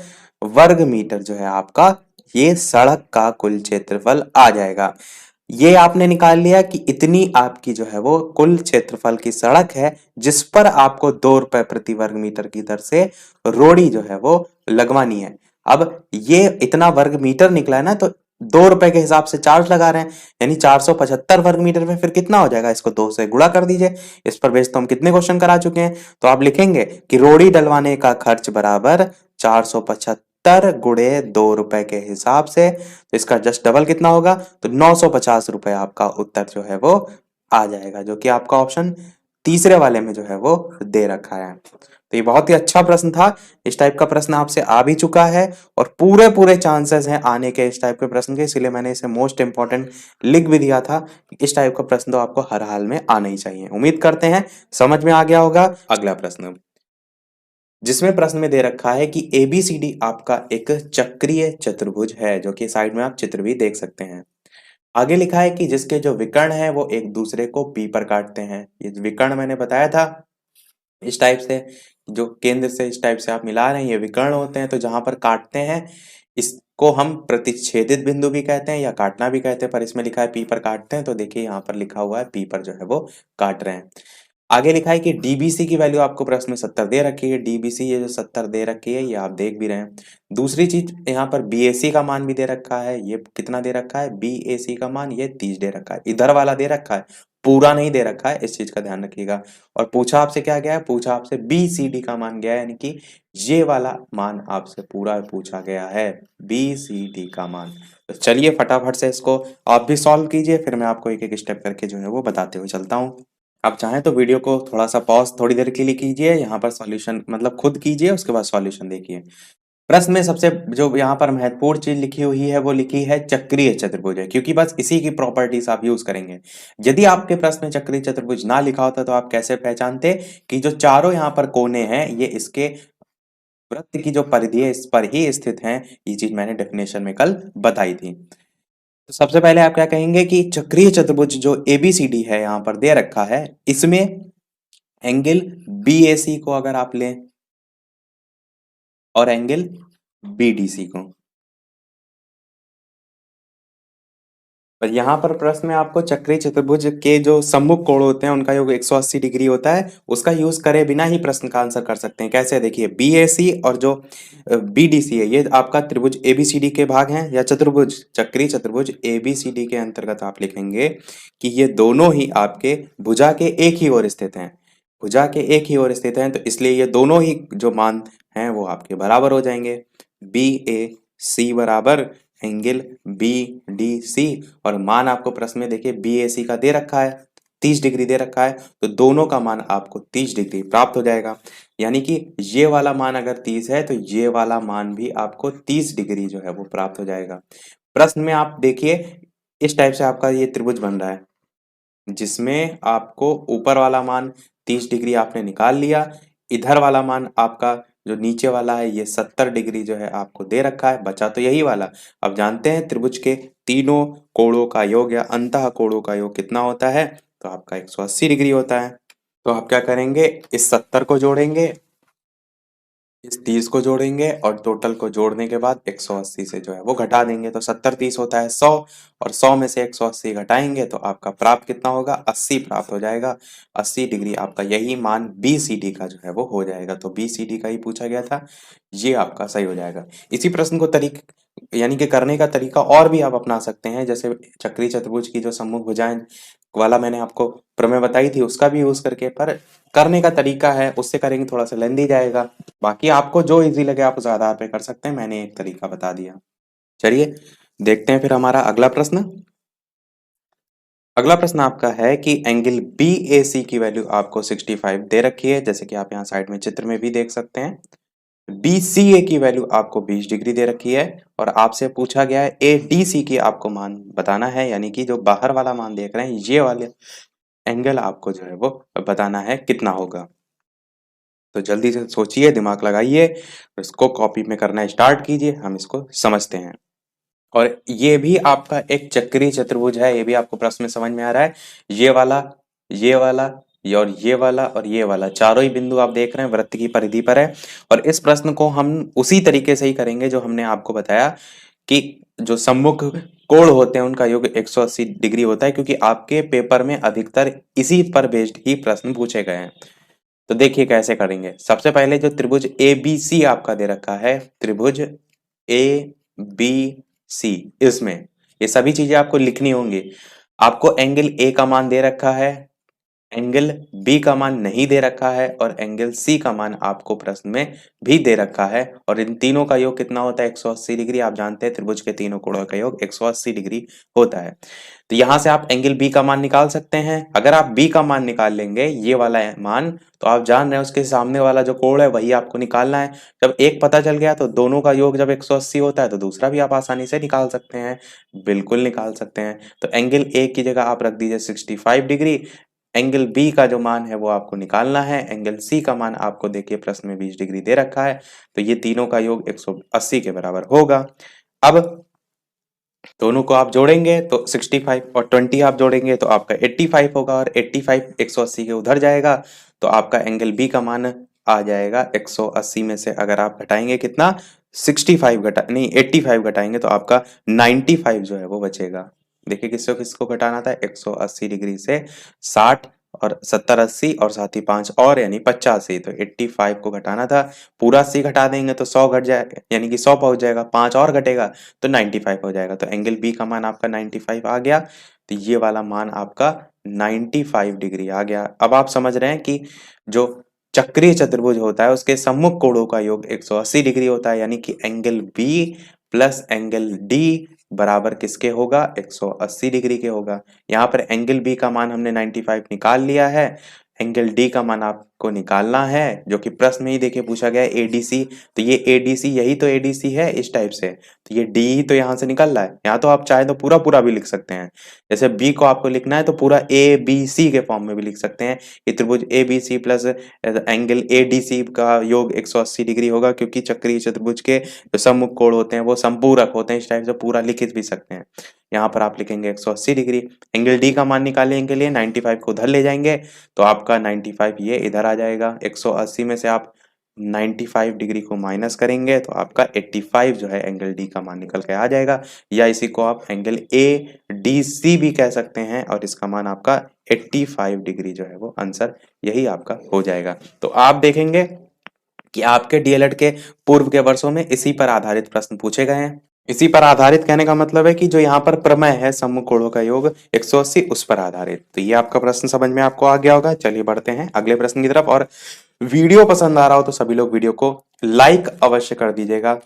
वर्ग मीटर जो है आपका ये सड़क का कुल क्षेत्रफल आ जाएगा। ये आपने निकाल लिया कि इतनी आपकी जो है वो कुल क्षेत्रफल की सड़क है, जिस पर आपको 2 रुपए प्रति वर्ग मीटर की दर से रोड़ी जो है वो लगवानी है। अब ये इतना वर्ग मीटर निकला है ना, तो 2 रुपए के हिसाब से चार्ज लगा रहे हैं, यानी 475 वर्ग मीटर में फिर कितना हो जाएगा, इसको 2 से गुणा कर दीजिए। इस पर बेस तो हम कितने क्वेश्चन करा चुके हैं। तो आप लिखेंगे कि रोड़ी डलवाने का खर्च बराबर 475 गुणे 2 रुपए के हिसाब से, तो इसका जस्ट डबल कितना होगा, तो 950 रुपए आपका उत्तर जो है वो आ जाएगा, जो कि आपका ऑप्शन तीसरे वाले में जो है वो दे रखा है। तो ये बहुत ही अच्छा प्रश्न था। इस टाइप का प्रश्न आपसे आ भी चुका है और पूरे पूरे चांसेस हैं आने के इस टाइप के प्रश्न के, इसीलिए मैंने इसे मोस्ट इंपॉर्टेंट लिख भी दिया था। इस टाइप का प्रश्न तो आपको हर हाल में आना ही चाहिए। उम्मीद करते हैं समझ में आ गया होगा। अगला प्रश्न, जिसमें प्रश्न में दे रखा है कि एबीसीडी आपका एक चक्रीय चतुर्भुज है, जो कि साइड में आप चित्र भी देख सकते हैं। आगे लिखा है कि जिसके जो विकर्ण है वो एक दूसरे को पी पर काटते हैं। ये विकर्ण मैंने बताया था, इस टाइप से जो केंद्र से इस टाइप से आप मिला रहे हैं ये विकर्ण होते हैं। तो जहां पर काटते हैं इसको हम प्रतिच्छेदित बिंदु भी कहते हैं या काटना भी कहते हैं, पर इसमें लिखा है पी पर काटते हैं, तो देखिए यहाँ पर लिखा हुआ है पी पर जो है वो काट रहे हैं। आगे लिखा है कि डीबीसी की वैल्यू आपको प्रश्न में 70 दे रखी है। डीबीसी ये जो 70 दे रखी है ये आप देख भी रहे हैं। दूसरी चीज यहाँ पर बीएसी का मान भी दे रखा है। ये कितना दे रखा है? बीएसी का मान ये 30 दे रखा है। इधर वाला दे रखा है, पूरा नहीं दे रखा है, इस चीज का ध्यान रखिएगा। और पूछा आपसे क्या गया है? पूछा आपसे बीसीडी का मान गया है, यानी कि ये वाला मान आपसे पूरा पूछा गया है, बीसीडी का मान। तो चलिए फटाफट से इसको आप भी सॉल्व कीजिए, फिर मैं आपको एक एक स्टेप करके जो है वो बताते हुए चलता हूँ। आप चाहें तो वीडियो को थोड़ा सा पॉज थोड़ी देर के लिए कीजिए, यहाँ पर सॉल्यूशन मतलब खुद कीजिए, उसके बाद सॉल्यूशन देखिए। प्रश्न में सबसे जो यहाँ पर महत्वपूर्ण चीज लिखी हुई है वो लिखी है चक्रीय चतुर्भुज है, क्योंकि बस इसी की प्रॉपर्टीज आप यूज करेंगे। यदि आपके प्रश्न में चक्रीय चतुर्भुज ना लिखा होता तो आप कैसे पहचानते कि जो चारों यहाँ पर कोने हैं ये इसके वृत्त की जो परिधि है इस पर ही स्थित हैं। ये चीज मैंने डेफिनेशन में कल बताई थी। तो सबसे पहले आप क्या कहेंगे कि चक्रीय चतुर्भुज जो एबीसीडी है यहाँ पर दे रखा है, इसमें एंगल बीएसी को अगर आप लें और एंगल बीडीसी को, और यहाँ पर प्रश्न में आपको चक्रीय चतुर्भुज के जो सम्मुख कोण होते हैं उनका योग 180 डिग्री होता है, उसका यूज करे बिना ही प्रश्न का आंसर कर सकते हैं। कैसे? देखिए बीएसी और जो बीडीसी है ये आपका त्रिभुज एबीसीडी के भाग हैं, या चतुर्भुज चक्रीय चतुर्भुज एबीसीडी के अंतर्गत आप लिखेंगे कि ये दोनों ही आपके भुजा के एक ही ओर स्थित हैं। भुजा के एक ही ओर स्थित हैं, तो इसलिए ये दोनों ही जो मान हैं वो आपके बराबर हो जाएंगे। बी ए सी बराबर एंगल बी डी सी, और मान आपको प्रश्न में देखिए बी ए सी का दे रखा है, 30 डिग्री दे रखा है, तो दोनों का मान आपको 30 डिग्री प्राप्त हो जाएगा। यानी कि ये वाला मान अगर 30 है तो ये वाला मान भी आपको 30 डिग्री जो है वो प्राप्त हो जाएगा। प्रश्न में आप देखिए इस टाइप से आपका ये त्रिभुज बन रहा है, जिसमें आपको ऊपर वाला मान 30 डिग्री आपने निकाल लिया, इधर वाला मान आपका जो नीचे वाला है ये 70 डिग्री जो है आपको दे रखा है, बचा तो यही वाला। अब जानते हैं त्रिभुज के तीनों कोणों का योग या अंतः कोणों का योग कितना होता है, तो आपका 180 डिग्री होता है। तो आप क्या करेंगे, इस 70 को जोड़ेंगे, इस 30 को जोड़ेंगे और टोटल को जोड़ने के बाद 180 से जो है वो घटा देंगे, तो 70 30 होता है 100, और 100 में से 180 घटाएंगे तो आपका प्राप्त कितना होगा? 80 प्राप्त हो जाएगा। 80 डिग्री आपका यही मान बी सी डी का जो है वो हो जाएगा। तो बी सी डी का ही पूछा गया था, ये आपका सही हो जाएगा। इसी प्रश्न को यानी कि करने का तरीका और भी आप अपना सकते हैं, जैसे चक्रीय चतुर्भुज की जो सम्मुख भुजाएं वाला मैंने आपको प्रमेय बताई थी उसका भी यूज करके, पर करने का तरीका है उससे करेंगे थोड़ा सा लेंदी जाएगा। बाकी आपको जो इजी लगे आप उस आधार पे कर सकते हैं, मैंने एक तरीका बता दिया। चलिए देखते हैं फिर हमारा अगला प्रश्न। अगला प्रश्न आपका है कि एंगल बी ए सी की वैल्यू आपको 65 दे रखी है, जैसे कि आप यहाँ साइड में चित्र में भी देख सकते हैं। बी सी ए की वैल्यू आपको 20 डिग्री दे रखी है, और आपसे पूछा गया है ए डी सी की आपको मान बताना है, यानी कि जो बाहर वाला मान देख रहे हैं ये वाले एंगल आपको जो है वो बताना है कितना होगा। तो जल्दी से सोचिए, दिमाग लगाइए, इसको कॉपी में करना स्टार्ट कीजिए, हम इसको समझते हैं। और ये भी आपका एक चक्रीय चतुर्भुज है, ये भी आपको प्रश्न में समझ में आ रहा है। ये वाला, ये वाला, ये वाला और ये वाला चारों ही बिंदु आप देख रहे हैं वृत्त की परिधि पर है। और इस प्रश्न को हम उसी तरीके से ही करेंगे जो हमने आपको बताया कि जो सम्मुख कोण होते हैं उनका योग 180 डिग्री होता है, क्योंकि आपके पेपर में अधिकतर इसी पर बेस्ड ही प्रश्न पूछे गए हैं। तो देखिए कैसे करेंगे। सबसे पहले जो त्रिभुज ए बी सी आपका दे रखा है, त्रिभुज ए बी सी, इसमें ये सभी चीजें आपको लिखनी होंगी। आपको एंगल ए का मान दे रखा है एंगल बी का मान नहीं दे रखा है और एंगल सी का मान आपको प्रश्न में भी दे रखा है और इन तीनों का योग कितना होता है 180 डिग्री। आप जानते हैं त्रिभुज के तीनों कोणों का योग 180 डिग्री होता है। तो यहां से आप एंगल बी का मान निकाल सकते हैं। अगर आप बी का मान निकाल लेंगे ये वाला मान, तो आप जान रहे हैं उसके सामने वाला जो कोण है वही आपको निकालना है। जब एक पता चल गया तो दोनों का योग जब 180 होता है तो दूसरा भी आप आसानी से निकाल सकते हैं, बिल्कुल निकाल सकते हैं। तो एंगल ए की जगह आप रख दीजिए 65 डिग्री। एंगल बी का जो मान है वो आपको निकालना है। एंगल सी का मान आपको देखिए प्रश्न में 20 डिग्री दे रखा है, तो ये तीनों का योग 180 के बराबर होगा। अब दोनों को आप जोड़ेंगे तो 65 और 20 आप जोड़ेंगे तो आपका 85 होगा और 85 180 के उधर जाएगा, तो आपका एंगल बी का मान आ जाएगा 180 में से अगर आप घटाएंगे कितना 65 घटा नहीं 85 घटाएंगे तो आपका 95 जो है वो बचेगा। देखिए किसको किसको घटाना था 180 डिग्री से 60 और 70 80 और साथ ही 5 और यानी 85, तो 85 को घटाना था। पूरा 80 घटा देंगे तो 100 घट जाएगा यानी कि 100 पहुंच जाएगा, 5 और घटेगा तो 95 हो जाएगा। तो एंगल बी का मान आपका 95 आ गया, तो ये वाला मान आपका 95 डिग्री आ गया। अब आप समझ रहे हैं कि जो चक्रीय चतुर्भुज होता है उसके सम्मुख कोणों का योग 180 डिग्री होता है, यानी कि angle B plus angle D बराबर किसके होगा 180 डिग्री के होगा। यहाँ पर एंगल बी का मान हमने 95 निकाल लिया है, एंगल डी का मान आपको निकालना है जो कि प्रश्न में ही देखिए पूछा गया है एडीसी। तो ये एडीसी यही तो एडीसी है इस टाइप से, तो ये डी ही तो यहाँ से निकल रहा है। यहाँ तो आप चाहे तो पूरा पूरा भी लिख सकते हैं, जैसे बी को आपको लिखना है तो पूरा ए बी सी के फॉर्म में भी लिख सकते हैं कि त्रिभुज A B C plus angle A D C का योग 180 डिग्री होगा, क्योंकि चक्रीय चतुर्भुज के जो सम्मुख कोण होते हैं वो संपूरक होते हैं। इस टाइप से पूरा लिख भी सकते हैं। यहाँ पर आप लिखेंगे 180 डिग्री। एंगल डी का मान निकालने के लिए 95 को उधर ले जाएंगे तो आपका 95 ये इधर आ जाएगा। 180 में से आप 95 डिग्री को माइनस करेंगे तो आपका 85 जो है एंगल डी का मान निकल के आ जाएगा, या इसी को आप एंगल ए डी सी भी कह सकते हैं और इसका मान आपका 85 डिग्री जो है वो आंसर यही आपका हो जाएगा। तो आप देखेंगे कि आपके डीएलएड के पूर्व के वर्षों में इसी पर आधारित प्रश्न पूछे गए हैं। इसी पर आधारित कहने का मतलब है कि जो यहाँ पर प्रमेय है सम्मुख कोणों का योग 180 उस पर आधारित। तो ये आपका प्रश्न समझ में आपको आ गया होगा। चलिए बढ़ते हैं अगले प्रश्न की तरफ। और वीडियो पसंद आ रहा हो तो सभी लोग वीडियो को लाइक अवश्य कर दीजिएगा।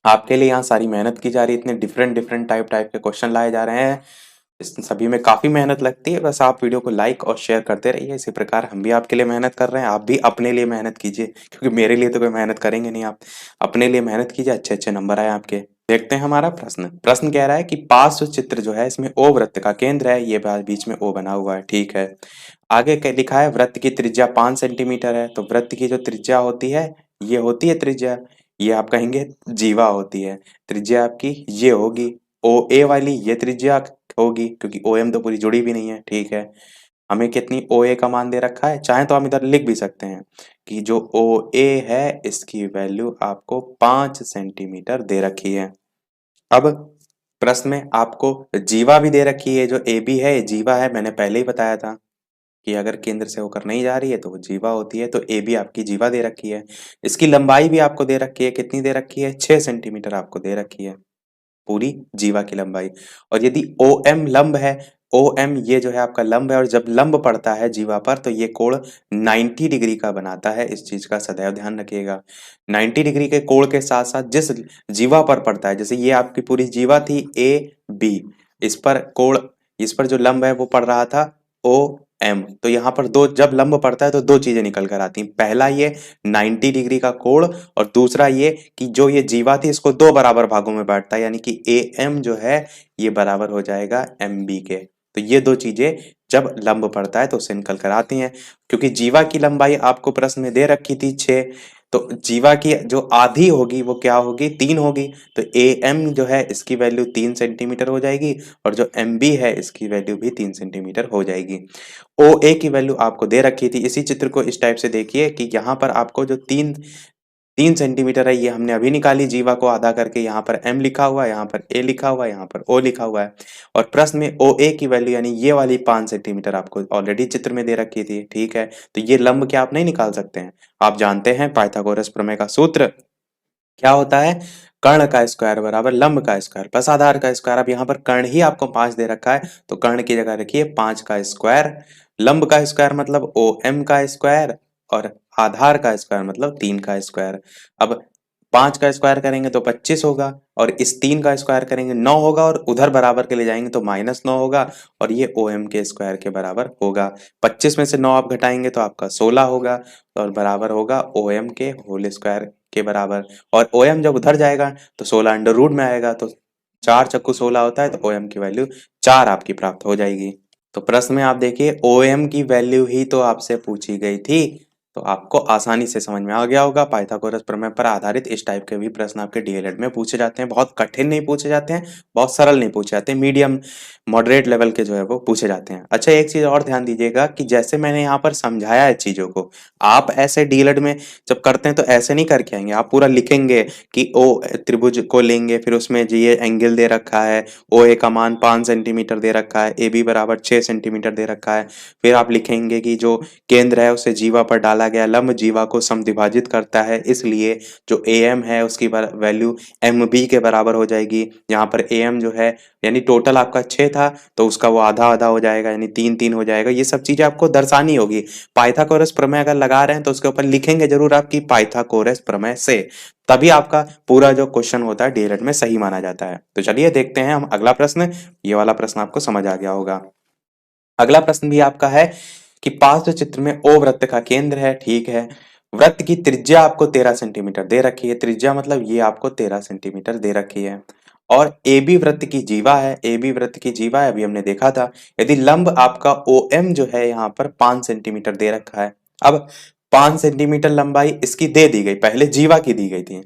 आपके लिए यहाँ सारी मेहनत की जा रही है, इतने डिफरेंट डिफरेंट टाइप के क्वेश्चन लाए जा रहे हैं, इस सभी में काफी मेहनत लगती है। बस आप वीडियो को लाइक और शेयर करते रहिए। इसी प्रकार हम भी आपके लिए मेहनत कर रहे हैं, आप भी अपने लिए मेहनत कीजिए, क्योंकि मेरे लिए तो कोई मेहनत करेंगे नहीं। आप अपने लिए मेहनत कीजिए, अच्छे अच्छे नंबर आए आपके। देखते हैं हमारा प्रश्न। प्रश्न कह रहा है कि पार्श्व चित्र जो है इसमें ओ वृत्त का केंद्र है, ये बीच में ओ बना हुआ है, ठीक है। आगे लिखा है वृत्त की त्रिज्या 5 सेंटीमीटर है, तो वृत्त की जो त्रिज्या होती है ये होती है त्रिज्या, ये आप कहेंगे जीवा होती है। त्रिज्या आपकी ये होगी, ओ ए वाली ये त्रिज्या होगी, क्योंकि ओ एम तो पूरी जुड़ी भी नहीं है, ठीक है। हमें कितनी ओ ए का मान दे रखा है, चाहे तो हम इधर लिख भी सकते हैं कि जो ओ ए है इसकी वैल्यू आपको 5 सेंटीमीटर दे रखी है। अब प्रश्न में आपको जीवा भी दे रखी है, जो ए बी है ये जीवा है, मैंने पहले ही बताया था कि अगर केंद्र से होकर नहीं जा रही है तो वो जीवा होती है। तो ए बी आपकी जीवा दे रखी है। इसकी लंबाई भी आपको दे रखी है, कितनी दे रखी है 6 सेंटीमीटर आपको दे रखी है, पूरी जीवा की लंबाई। और यदि ओ एम लंब है, ओ एम ये जो है आपका लंब है, और जब लंब पड़ता है जीवा पर तो ये कोण 90 डिग्री का बनाता है। इस चीज का सदैव ध्यान रखिएगा। 90 डिग्री के कोण के साथ साथ जिस जीवा पर पड़ता है, जैसे ये आपकी पूरी जीवा थी ए बी, इस पर कोण, इस पर जो लंब है वो पड़ रहा था ओ एम, तो यहाँ पर दो जब लंब पड़ता है तो दो चीजें निकल कर आती हैं। पहला ये 90 डिग्री का कोण, और दूसरा ये कि जो ये जीवा थी इसको दो बराबर भागों में बांटता है, यानी कि ए एम जो है ये बराबर हो जाएगा एम बी के। तो ये दो चीजें जब लंब पड़ता है तो उससे निकल कर आती हैं। क्योंकि जीवा की लंबाई आपको प्रश्न में दे रखी थी 6, तो जीवा की जो आधी होगी वो क्या होगी 3 होगी, तो ए एम जो है इसकी वैल्यू 3 सेंटीमीटर हो जाएगी, और जो एम बी है इसकी वैल्यू भी 3 सेंटीमीटर हो जाएगी। ओ ए की वैल्यू आपको दे रखी थी। इसी चित्र को इस टाइप से देखिए कि यहाँ पर आपको जो 3 सेंटीमीटर है ये हमने अभी निकाली जीवा को आधा करके, यहाँ पर m लिखा हुआ है, यहाँ पर a लिखा हुआ है, यहाँ पर o लिखा हुआ है। और प्रश्न में ओ ए की वैल्यू यानी ये वाली 5 सेंटीमीटर आपको ऑलरेडी चित्र में दे रखी थी, ठीक है। तो ये लंब क्या आप नहीं निकाल सकते हैं। आप जानते हैं पाइथागोरस प्रमेय का सूत्र क्या होता है, कर्ण का स्क्वायर बराबर लंब का स्क्वायर प्लस आधार का स्क्वायर। अब यहाँ पर कर्ण ही आपको 5 दे रखा है तो कर्ण की जगह रखिए 5 का स्क्वायर, लंब का स्क्वायर मतलब ओ एम का स्क्वायर, और आधार का स्क्वायर मतलब 3 का स्क्वायर। अब 5 का स्क्वायर करेंगे तो 25 होगा, और इस 3 का स्क्वायर करेंगे 9 होगा, और उधर बराबर के ले जाएंगे तो -9 होगा, और ये ओ एम के स्क्वायर के बराबर होगा। 25 में से 9 आप घटाएंगे तो आपका 16 होगा, और बराबर होगा ओ एम के होल स्क्वायर के बराबर। और ओ एम जब उधर जाएगा तो 16 अंडर रूट में आएगा, तो 4 चक्कू 16 होता है, तो ओ एम की वैल्यू 4 आपकी प्राप्त हो जाएगी। तो प्रश्न में आप देखिए ओ एम की वैल्यू ही तो आपसे पूछी गई थी, तो आपको आसानी से समझ में आ गया होगा। पाइथागोरस प्रमेय पर आधारित इस टाइप के भी प्रश्न आपके डीएलएड में पूछे जाते हैं। बहुत कठिन नहीं पूछे जाते हैं, बहुत सरल नहीं पूछे जाते हैं, मीडियम मॉडरेट लेवल के जो है वो पूछे जाते हैं। अच्छा, एक चीज और ध्यान दीजिएगा कि जैसे मैंने यहाँ पर समझाया है चीजों को, आप ऐसे डीएलएड में जब करते हैं तो ऐसे नहीं करके आएंगे, आप पूरा लिखेंगे कि ओ त्रिभुज को लेंगे, फिर उसमें जी ये एंगल दे रखा है, ओ ए का मान 5 सेंटीमीटर दे रखा है, ए बी बराबर 6 सेंटीमीटर दे रखा है। फिर आप लिखेंगे कि जो केंद्र है उसे जीवा पर डाला गया लंब जीवा को समद्विभाजित करता है, इसलिए जो ए एम है उसकी वैल्यू एम बी के बराबर हो जाएगी। यहाँ पर ए एम जो है यानी टोटल आपका 6 था, तो उसका वो आधा आधा हो जाएगा, यानी 3 3 हो जाएगा। ये सब चीजें आपको दर्शानी होगी। पाइथागोरस प्रमेय अगर लगा रहे हैं तो उसके ऊपर लिखेंगे जरूर आपकी पाइथागोरस प्रमेय से, तभी आपका पूरा जो क्वेश्चन होता है डीएलएड में सही माना जाता है। तो चलिए देखते हैं हम अगला प्रश्न। ये वाला प्रश्न आपको समझ आ गया होगा। अगला प्रश्न भी आपका है कि पार्श्व चित्र में ओ वृत्त का केंद्र है, ठीक है। वृत्त की त्रिज्या आपको 13 सेंटीमीटर दे रखी है, त्रिज्या मतलब ये आपको 13 सेंटीमीटर दे रखी है। और ए बी वृत्त की जीवा है, ए बी वृत्त की जीवा है, अभी हमने देखा था। यदि लंब आपका ओ एम जो है यहाँ पर 5 सेंटीमीटर दे रखा है। अब 5 सेंटीमीटर लंबाई इसकी दे दी गई, पहले जीवा की दी गई थी।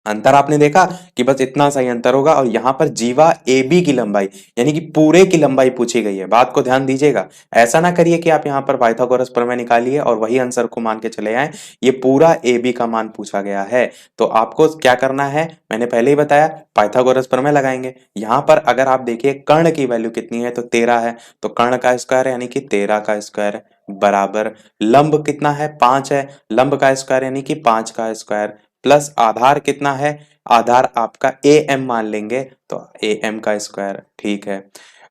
अंतर आपने देखा कि बस इतना सा ही अंतर होगा, और यहां पर जीवा ए बी की लंबाई यानी कि पूरे की लंबाई पूछी गई है। बात को ध्यान दीजिएगा, ऐसा ना करिए कि आप यहां पर पाइथागोरस प्रमेय निकालिए और वही आंसर को मान के चले आए। ये पूरा ए बी का मान पूछा गया है, तो आपको क्या करना है मैंने पहले ही बताया, पाइथागोरस प्रमेय लगाएंगे। यहां पर अगर आप देखिए कर्ण की वैल्यू कितनी है तो 13 है, तो कर्ण का स्क्वायर यानी कि 13 का स्क्वायर बराबर लंब कितना है 5 है, लंब का स्क्वायर यानी कि 5 का स्क्वायर प्लस आधार कितना है, आधार आपका ए एम मान लेंगे तो ए एम का स्क्वायर, ठीक है।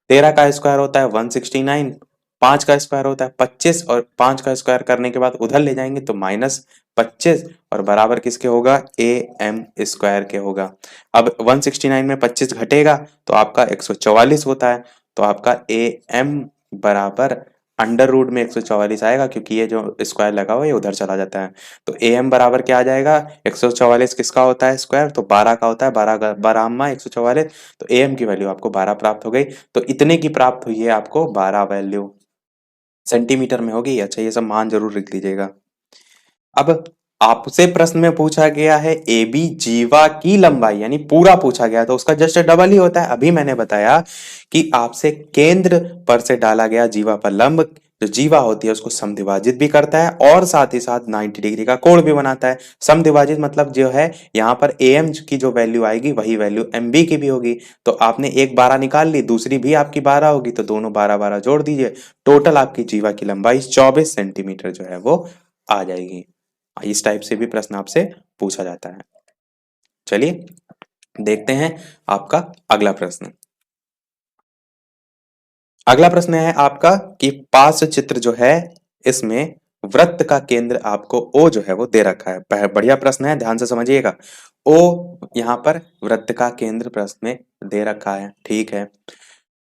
13 का स्क्वायर होता है 169, 5 का स्क्वायर होता है 25, और 5 का स्क्वायर करने के बाद उधर ले जाएंगे तो -25, और बराबर किसके होगा, ए एम स्क्वायर के होगा। अब 169 में 25 घटेगा तो आपका 144 होता है, तो आपका ए एम बराबर अंडर रूट में 144 आएगा, क्योंकि ये जो स्क्वायर लगा हुआ है ये उधर चला जाता है। तो ए एम बराबर क्या आ जाएगा, 144 किसका होता है स्क्वायर, तो 12 का होता है, 12 12 144, तो ए एम की वैल्यू आपको 12 प्राप्त हो गई। तो इतने की प्राप्त हुई है आपको 12 वैल्यू, सेंटीमीटर में होगी। अच्छा, ये सब मान जरूर लिख लीजिएगा। अब आपसे प्रश्न में पूछा गया है ए बी जीवा की लंबाई, यानी पूरा पूछा गया तो उसका जस्ट डबल ही होता है। अभी मैंने बताया कि आपसे केंद्र पर से डाला गया जीवा पर लंब, जो जीवा होती है उसको समद्विभाजित भी करता है और साथ ही साथ 90 डिग्री का कोण भी बनाता है। समद्विभाजित मतलब जो है यहाँ पर ए एम की जो वैल्यू आएगी वही वैल्यू एम बी की भी होगी। तो आपने एक 12 निकाल ली, दूसरी भी आपकी 12 होगी, तो दोनों 12 12 जोड़ दीजिए, टोटल आपकी जीवा की लंबाई 24 सेंटीमीटर जो है वो आ जाएगी। इस टाइप से भी प्रश्न आपसे पूछा जाता है। चलिए देखते हैं आपका अगला प्रश्न। अगला प्रश्न है आपका कि पार्श्व चित्र जो है इसमें वृत्त का केंद्र आपको ओ जो है वो दे रखा है। बढ़िया प्रश्न है, ध्यान से समझिएगा। ओ यहाँ पर वृत्त का केंद्र प्रश्न में दे रखा है, ठीक है।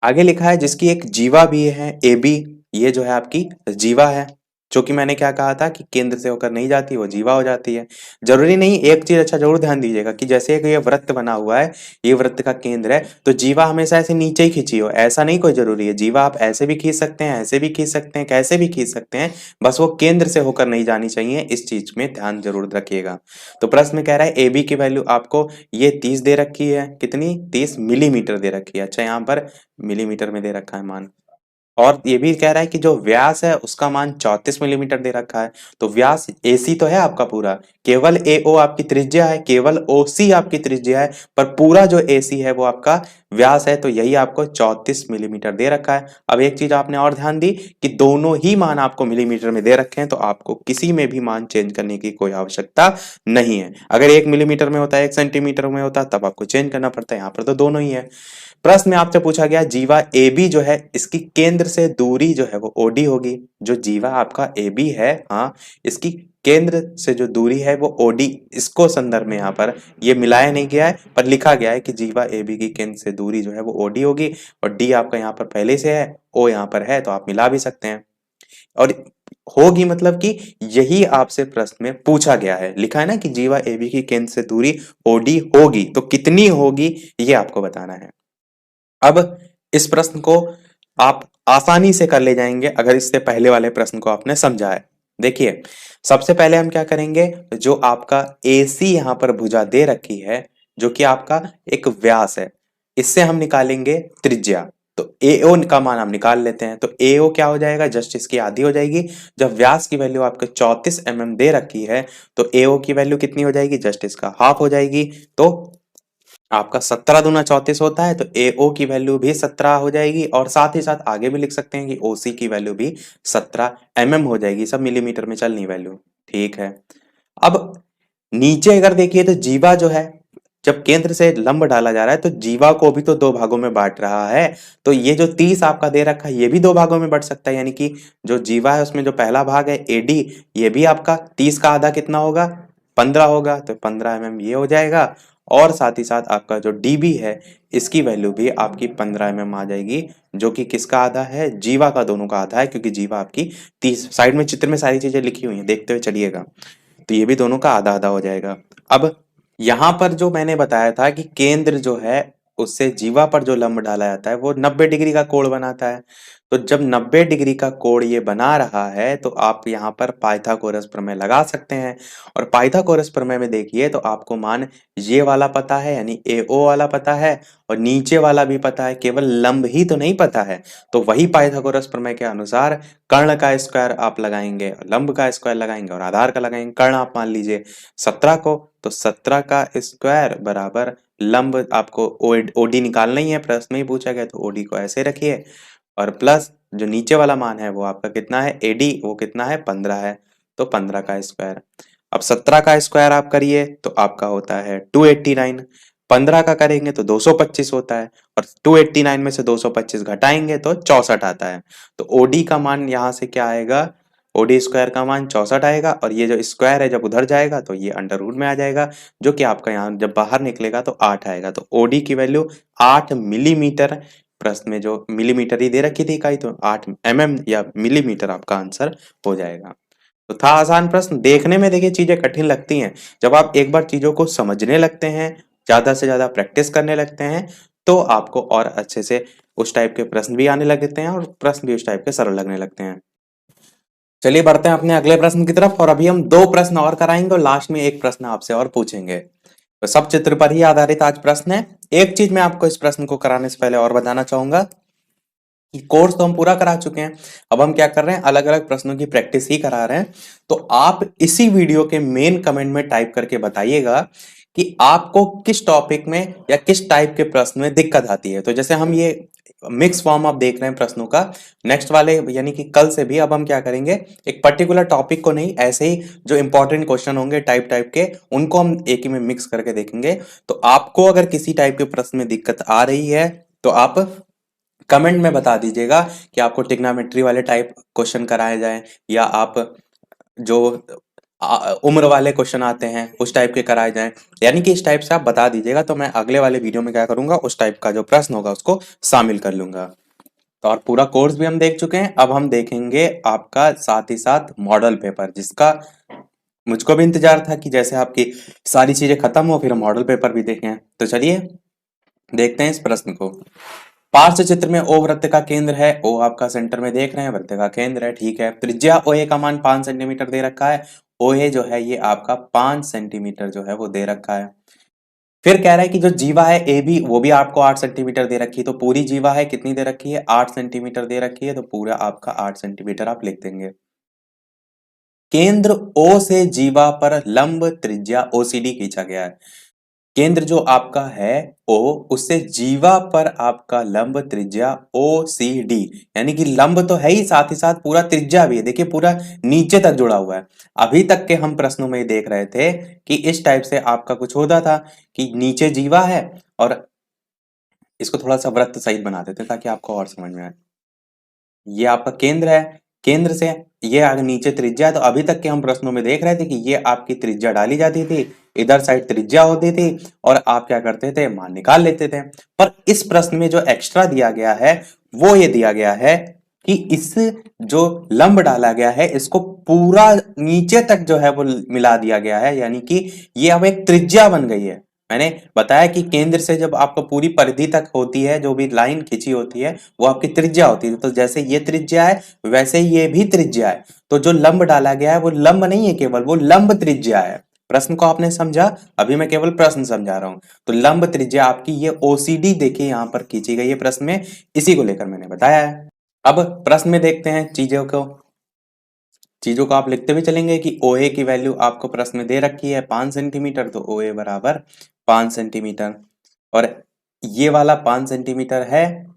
आगे लिखा है जिसकी एक जीवा भी है ए बी, ये जो है आपकी जीवा है, जो कि मैंने क्या कहा था कि केंद्र से होकर नहीं जाती, वो जीवा हो जाती है। जरूरी नहीं, एक चीज अच्छा जरूर ध्यान दीजिएगा कि जैसे कि ये वृत्त बना हुआ है, ये वृत्त का केंद्र है, तो जीवा हमेशा ऐसे नीचे ही खींची हो, ऐसा नहीं कोई जरूरी है। जीवा आप ऐसे भी खींच सकते हैं, ऐसे भी खींच सकते हैं, कैसे भी खींच सकते हैं, बस वो केंद्र से होकर नहीं जानी चाहिए, इस चीज में ध्यान जरूर रखिएगा। तो प्रश्न में कह रहा है ए बी की वैल्यू आपको ये 30 दे रखी है, कितनी 30 मिलीमीटर दे रखी है। अच्छा, यहाँ पर मिलीमीटर में दे रखा है मान, और ये भी कह रहा है कि जो व्यास है उसका मान 34 मिलीमीटर दे रखा है। तो व्यास एसी तो है आपका पूरा, केवल एओ आपकी त्रिज्या है, केवल ओसी आपकी त्रिज्या है, पर पूरा जो एसी है वो आपका व्यास है, तो यही आपको 34 मिलीमीटर दे रखा है। अब एक चीज आपने और ध्यान दी कि दोनों ही मान आपको मिलीमीटर में दे रखे हैं, तो आपको किसी में भी मान चेंज करने की कोई आवश्यकता नहीं है। अगर 1 मिलीमीटर में होता है, 1 सेंटीमीटर में होता, तब आपको चेंज करना पड़ता है। यहाँ पर तो दोनों ही है। प्रश्न में आपसे पूछा गया जीवा ए बी जो है इसकी केंद्र से दूरी जो है वो ओडी होगी। जो जीवा आपका ए बी है, हाँ, इसकी केंद्र से जो दूरी है वो ओडी, इसको संदर्भ में यहाँ पर ये मिलाया नहीं गया है, पर लिखा गया है कि जीवा ए बी की केंद्र से दूरी जो है वो ओडी होगी। और डी आपका यहाँ पर पहले से है, ओ यहाँ पर है, तो आप मिला भी सकते हैं। और होगी मतलब कि यही आपसे प्रश्न में पूछा गया है, लिखा है ना कि जीवा ए बी की केंद्र से दूरी ओडी होगी, तो कितनी होगी ये आपको बताना है। अब इस प्रश्न को आप आसानी से कर ले जाएंगे अगर इससे पहले वाले प्रश्न को आपने समझा है। देखिए, सबसे पहले हम क्या करेंगे, जो आपका AC यहां पर भुजा दे रखी है, जो कि आपका एक व्यास है, इससे हम निकालेंगे त्रिज्या। तो AO का मान हम निकाल लेते हैं, तो AO क्या हो जाएगा, जस्ट इसकी आधी हो जाएगी। जब व्यास की वैल्यू आपके 34 mm दे रखी है, तो AO की वैल्यू कितनी हो जाएगी, जस्ट इसका हाफ हो जाएगी। तो आपका 17 दूना 34 होता है, तो AO की वैल्यू भी 17 हो जाएगी, और साथ ही साथ आगे भी लिख सकते हैं कि OC की वैल्यू भी 17 mm हो जाएगी। सब मिलीमीटर में चलनी वैल्यू, ठीक है। अब नीचे अगर देखिए तो जीवा जो है, जब केंद्र से लंब डाला जा रहा है तो जीवा को भी तो दो भागों में बांट रहा है। तो ये जो 30 आपका दे रखा है ये भी दो भागों में बढ़ सकता है, यानी कि जो जीवा है उसमें जो पहला भाग है AD, ये भी आपका 30 का आधा कितना होगा, 15 होगा, तो 15 mm ये हो जाएगा। और साथ ही साथ आपका जो DB है इसकी वैल्यू भी आपकी 15 mm आ जाएगी, जो कि किसका आधा है, जीवा का, दोनों का आधा है, क्योंकि जीवा आपकी 30, साइड में चित्र में सारी चीजें लिखी हुई हैं, देखते हुए चलिएगा। तो ये भी दोनों का आधा आधा हो जाएगा। अब यहाँ पर जो मैंने बताया था कि केंद्र जो है उससे जीवा पर जो लंब डाला जाता है वो 90 डिग्री का कोण बनाता है। तो जब 90 डिग्री का कोण ये बना रहा है तो आप यहाँ पर पाइथागोरस प्रमेय लगा सकते हैं। और पाइथागोरस प्रमेय में देखिए तो आपको मान ये वाला पता है, यानी AO वाला पता है, और नीचे वाला भी पता है, केवल लंब ही तो नहीं पता है। तो वही पाइथागोरस प्रमेय के अनुसार कर्ण का स्क्वायर आप लगाएंगे, लंब का स्क्वायर लगाएंगे, और आधार का लगाएंगे। कर्ण आप मान लीजिए 17 को, तो 17 का स्क्वायर बराबर लंब, आपको ओडी निकालना ही है, प्रश्न में ही पूछा गया, तो ओडी को ऐसे रखिए, और प्लस जो नीचे वाला मान है वो आपका कितना है, एडी, वो कितना है, 15 है, तो 15 का स्क्वायर। अब 17 का स्क्वायर आप करिए तो आपका होता है 289, 15 का करेंगे तो 225 होता है, और 289 में से 225 घटाएंगे तो 64 आता है। तो ओडी का मान यहाँ से क्या आएगा, ओडी स्क्वायर का मान 64 आएगा, और ये जो स्क्वायर है जब उधर जाएगा तो ये अंडर रूट में आ जाएगा, जो कि आपका यहाँ जब बाहर निकलेगा तो 8 आएगा। तो ओडी की वैल्यू 8 मिलीमीटर, प्रश्न में जो मिलीमीटर ही दे रखी थी इकाई, तो 8 mm या मिलीमीटर आपका आंसर हो जाएगा। तो था आसान प्रश्न। देखने में देखिए चीजें कठिन लगती हैं, जब आप एक बार चीजों को समझने लगते हैं, ज्यादा से ज्यादा प्रैक्टिस करने लगते हैं, तो आपको और अच्छे से उस टाइप के प्रश्न भी आने लगते हैं, और प्रश्न भी उस टाइप के सरल लगने लगते हैं। चलिए बढ़ते हैं अपने अगले प्रश्न की तरफ, और अभी हम दो प्रश्न और कराएंगे और लास्ट में एक प्रश्न आपसे और पूछेंगे। तो सब चित्र पर ही आधारित आज प्रश्न है। एक चीज मैं आपको इस प्रश्न को कराने से पहले और बताना चाहूंगा कि कोर्स तो हम पूरा करा चुके हैं, अब हम क्या कर रहे हैं, अलग अलग प्रश्नों की प्रैक्टिस ही करा रहे हैं। तो आप इसी वीडियो के मेन कमेंट में टाइप करके बताइएगा कि आपको किस टॉपिक में या किस टाइप के प्रश्न में दिक्कत आती है। तो जैसे हम ये मिक्स फॉर्म आप देख रहे हैं प्रश्नों का, नेक्स्ट वाले यानी कि कल से भी अब हम क्या करेंगे, एक पर्टिकुलर टॉपिक को नहीं, ऐसे ही जो इंपॉर्टेंट क्वेश्चन होंगे टाइप टाइप के, उनको हम एक ही में मिक्स करके देखेंगे। तो आपको अगर किसी टाइप के प्रश्न में दिक्कत आ रही है तो आप कमेंट में बता दीजिएगा कि आपको ट्रिग्नोमेट्री वाले टाइप क्वेश्चन कराए जाएं, या आप जो उम्र वाले क्वेश्चन आते हैं उस टाइप के कराए जाएं। यानी कि इस टाइप से आप बता दीजिएगा, तो मैं अगले वाले वीडियो में क्या करूंगा, उस टाइप का जो प्रश्न होगा उसको शामिल कर लूंगा। तो और पूरा कोर्स भी हम देख चुके हैं, अब हम देखेंगे आपका साथ ही साथ मॉडल पेपर, जिसका मुझको भी इंतजार था कि जैसे आपकी सारी चीजें खत्म हो फिर हम मॉडल पेपर भी देखें। तो चलिए देखते हैं इस प्रश्न को। पार्श्व चित्र में ओ वृत्त का केंद्र है, ओ आपका सेंटर में देख रहे हैं, वृत्त का केंद्र है, ठीक है। त्रिज्या ओ ए का मान 5 सेंटीमीटर दे रखा है, ओ ए जो है ये आपका 5 सेंटीमीटर जो है वो दे रखा है। फिर कह रहा है कि जो जीवा है ए बी वो भी आपको 8 सेंटीमीटर दे रखी है, तो पूरी जीवा है कितनी दे रखी है, 8 सेंटीमीटर दे रखी है, तो पूरा आपका 8 सेंटीमीटर आप लिख देंगे। केंद्र ओ से जीवा पर लंब त्रिज्या ओसीडी खींचा गया है। केंद्र जो आपका है ओ, उससे जीवा पर आपका लंब त्रिज्या ओ सी डी, यानी कि लंब तो है ही साथ पूरा त्रिज्या भी है, देखिए पूरा नीचे तक जुड़ा हुआ है। अभी तक के हम प्रश्नों में देख रहे थे कि इस टाइप से आपका कुछ होता था कि नीचे जीवा है और इसको थोड़ा सा वृत्त सहित बना देते ताकि आपको और समझ में आए। ये आपका केंद्र है, केंद्र से ये आगे नीचे त्रिज्या है, तो अभी तक के हम प्रश्नों में देख रहे थे कि ये आपकी त्रिज्या डाली जाती थी, इधर साइड त्रिज्या होती थी और आप क्या करते थे, मान निकाल लेते थे। पर इस प्रश्न में जो एक्स्ट्रा दिया गया है वो ये दिया गया है कि इस जो लंब डाला गया है इसको पूरा नीचे तक जो है वो मिला दिया गया है, यानी कि ये अब एक त्रिज्या बन गई है। मैंने बताया कि केंद्र से जब आपको पूरी परिधि तक होती है, जो भी लाइन खींची होती है वो आपकी त्रिज्या होती है, तो जैसे ये त्रिज्या है वैसे ये भी त्रिज्या है। तो जो लंब डाला गया है वो लंब नहीं है केवल, वो लंब त्रिज्या है। प्रश्न को आपने समझा, अभी मैं केवल प्रश्न समझा रहा हूं। तो लंब त्रिज्या आपकी ये ओसीडी देखिए यहां पर खींची गई है प्रश्न में, इसी को लेकर मैंने बताया है। अब प्रश्न में देखते हैं चीजों को आप लिखते हुए चलेंगे कि OA की वैल्यू आपको प्रश्न में दे रखी है 5 सेंटीमीटर, तो OA बराबर 5 सेंटीमीटर और ये वाला 5 सेंटीमीटर है।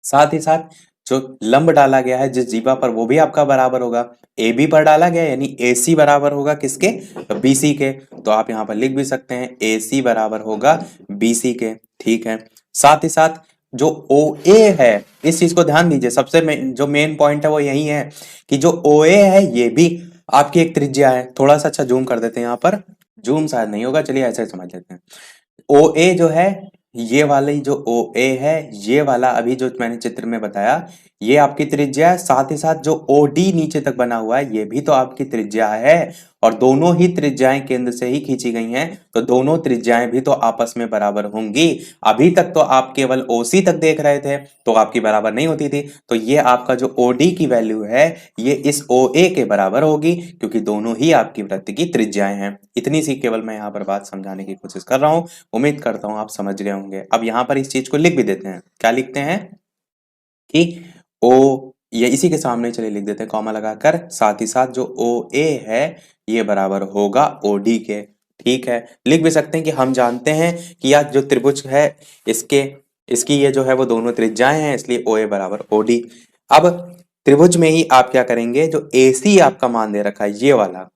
साथ ही साथ जो लंब डाला गया है जिस जीवा पर वो भी आपका बराबर होगा, AB पर डाला गया यानी AC बराबर होगा किसके, तो BC के। तो आप यहाँ पर लिख भी सकते हैं AC बराबर होगा BC के, ठीक है। साथ ही साथ जो OA है, इस चीज को ध्यान दीजिए, सबसे जो मेन पॉइंट है वो यही है कि जो OA है ये भी आपकी एक त्रिज्या है। थोड़ा सा अच्छा जूम कर देते हैं, यहाँ पर जूम शायद नहीं होगा, चलिए ऐसे समझ लेते हैं। OA जो है, ये वाली जो OA है, ये वाला अभी जो मैंने चित्र में बताया ये आपकी त्रिज्या है। साथ ही साथ जो OD नीचे तक बना हुआ है ये भी तो आपकी त्रिज्या है और दोनों ही त्रिज्याएं केंद्र से ही खींची गई हैं, तो दोनों त्रिज्याएं भी तो आपस में बराबर होंगी। अभी तक तो आप केवल OC तक देख रहे थे तो आपकी बराबर नहीं होती थी, तो ये आपका जो OD की वैल्यू है ये इस OA के बराबर होगी क्योंकि दोनों ही आपकी वृत्त की त्रिज्याएं हैं। इतनी सी केवल मैं यहाँ पर बात समझाने की कोशिश कर रहा हूँ, उम्मीद करता हूँ आप समझ गए होंगे। अब यहाँ पर इस चीज को लिख भी देते हैं, क्या लिखते हैं कि ओ, ये इसी के सामने चलिए लिख देते हैं कॉमा लगाकर, साथ ही साथ जो OA है ये बराबर होगा OD के, ठीक है। लिख भी सकते हैं कि हम जानते हैं कि यह जो त्रिभुज है इसके इसकी ये जो है वो दोनों त्रिज्याएं हैं, इसलिए OA बराबर OD। अब त्रिभुज में ही आप क्या करेंगे, जो AC आपका मान दे रखा है ये वाला,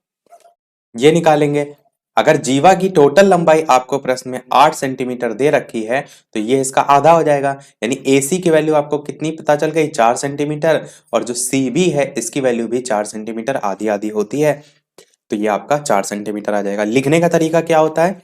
ये निकालेंगे। अगर जीवा की टोटल लंबाई आपको प्रश्न में 8 सेंटीमीटर दे रखी है तो ये इसका आधा हो जाएगा, यानी AC की वैल्यू आपको कितनी पता चल गई, 4 सेंटीमीटर, और जो CB है इसकी वैल्यू भी 4 सेंटीमीटर आधी आधी होती है, तो ये आपका 4 सेंटीमीटर आ जाएगा। लिखने का तरीका क्या होता है,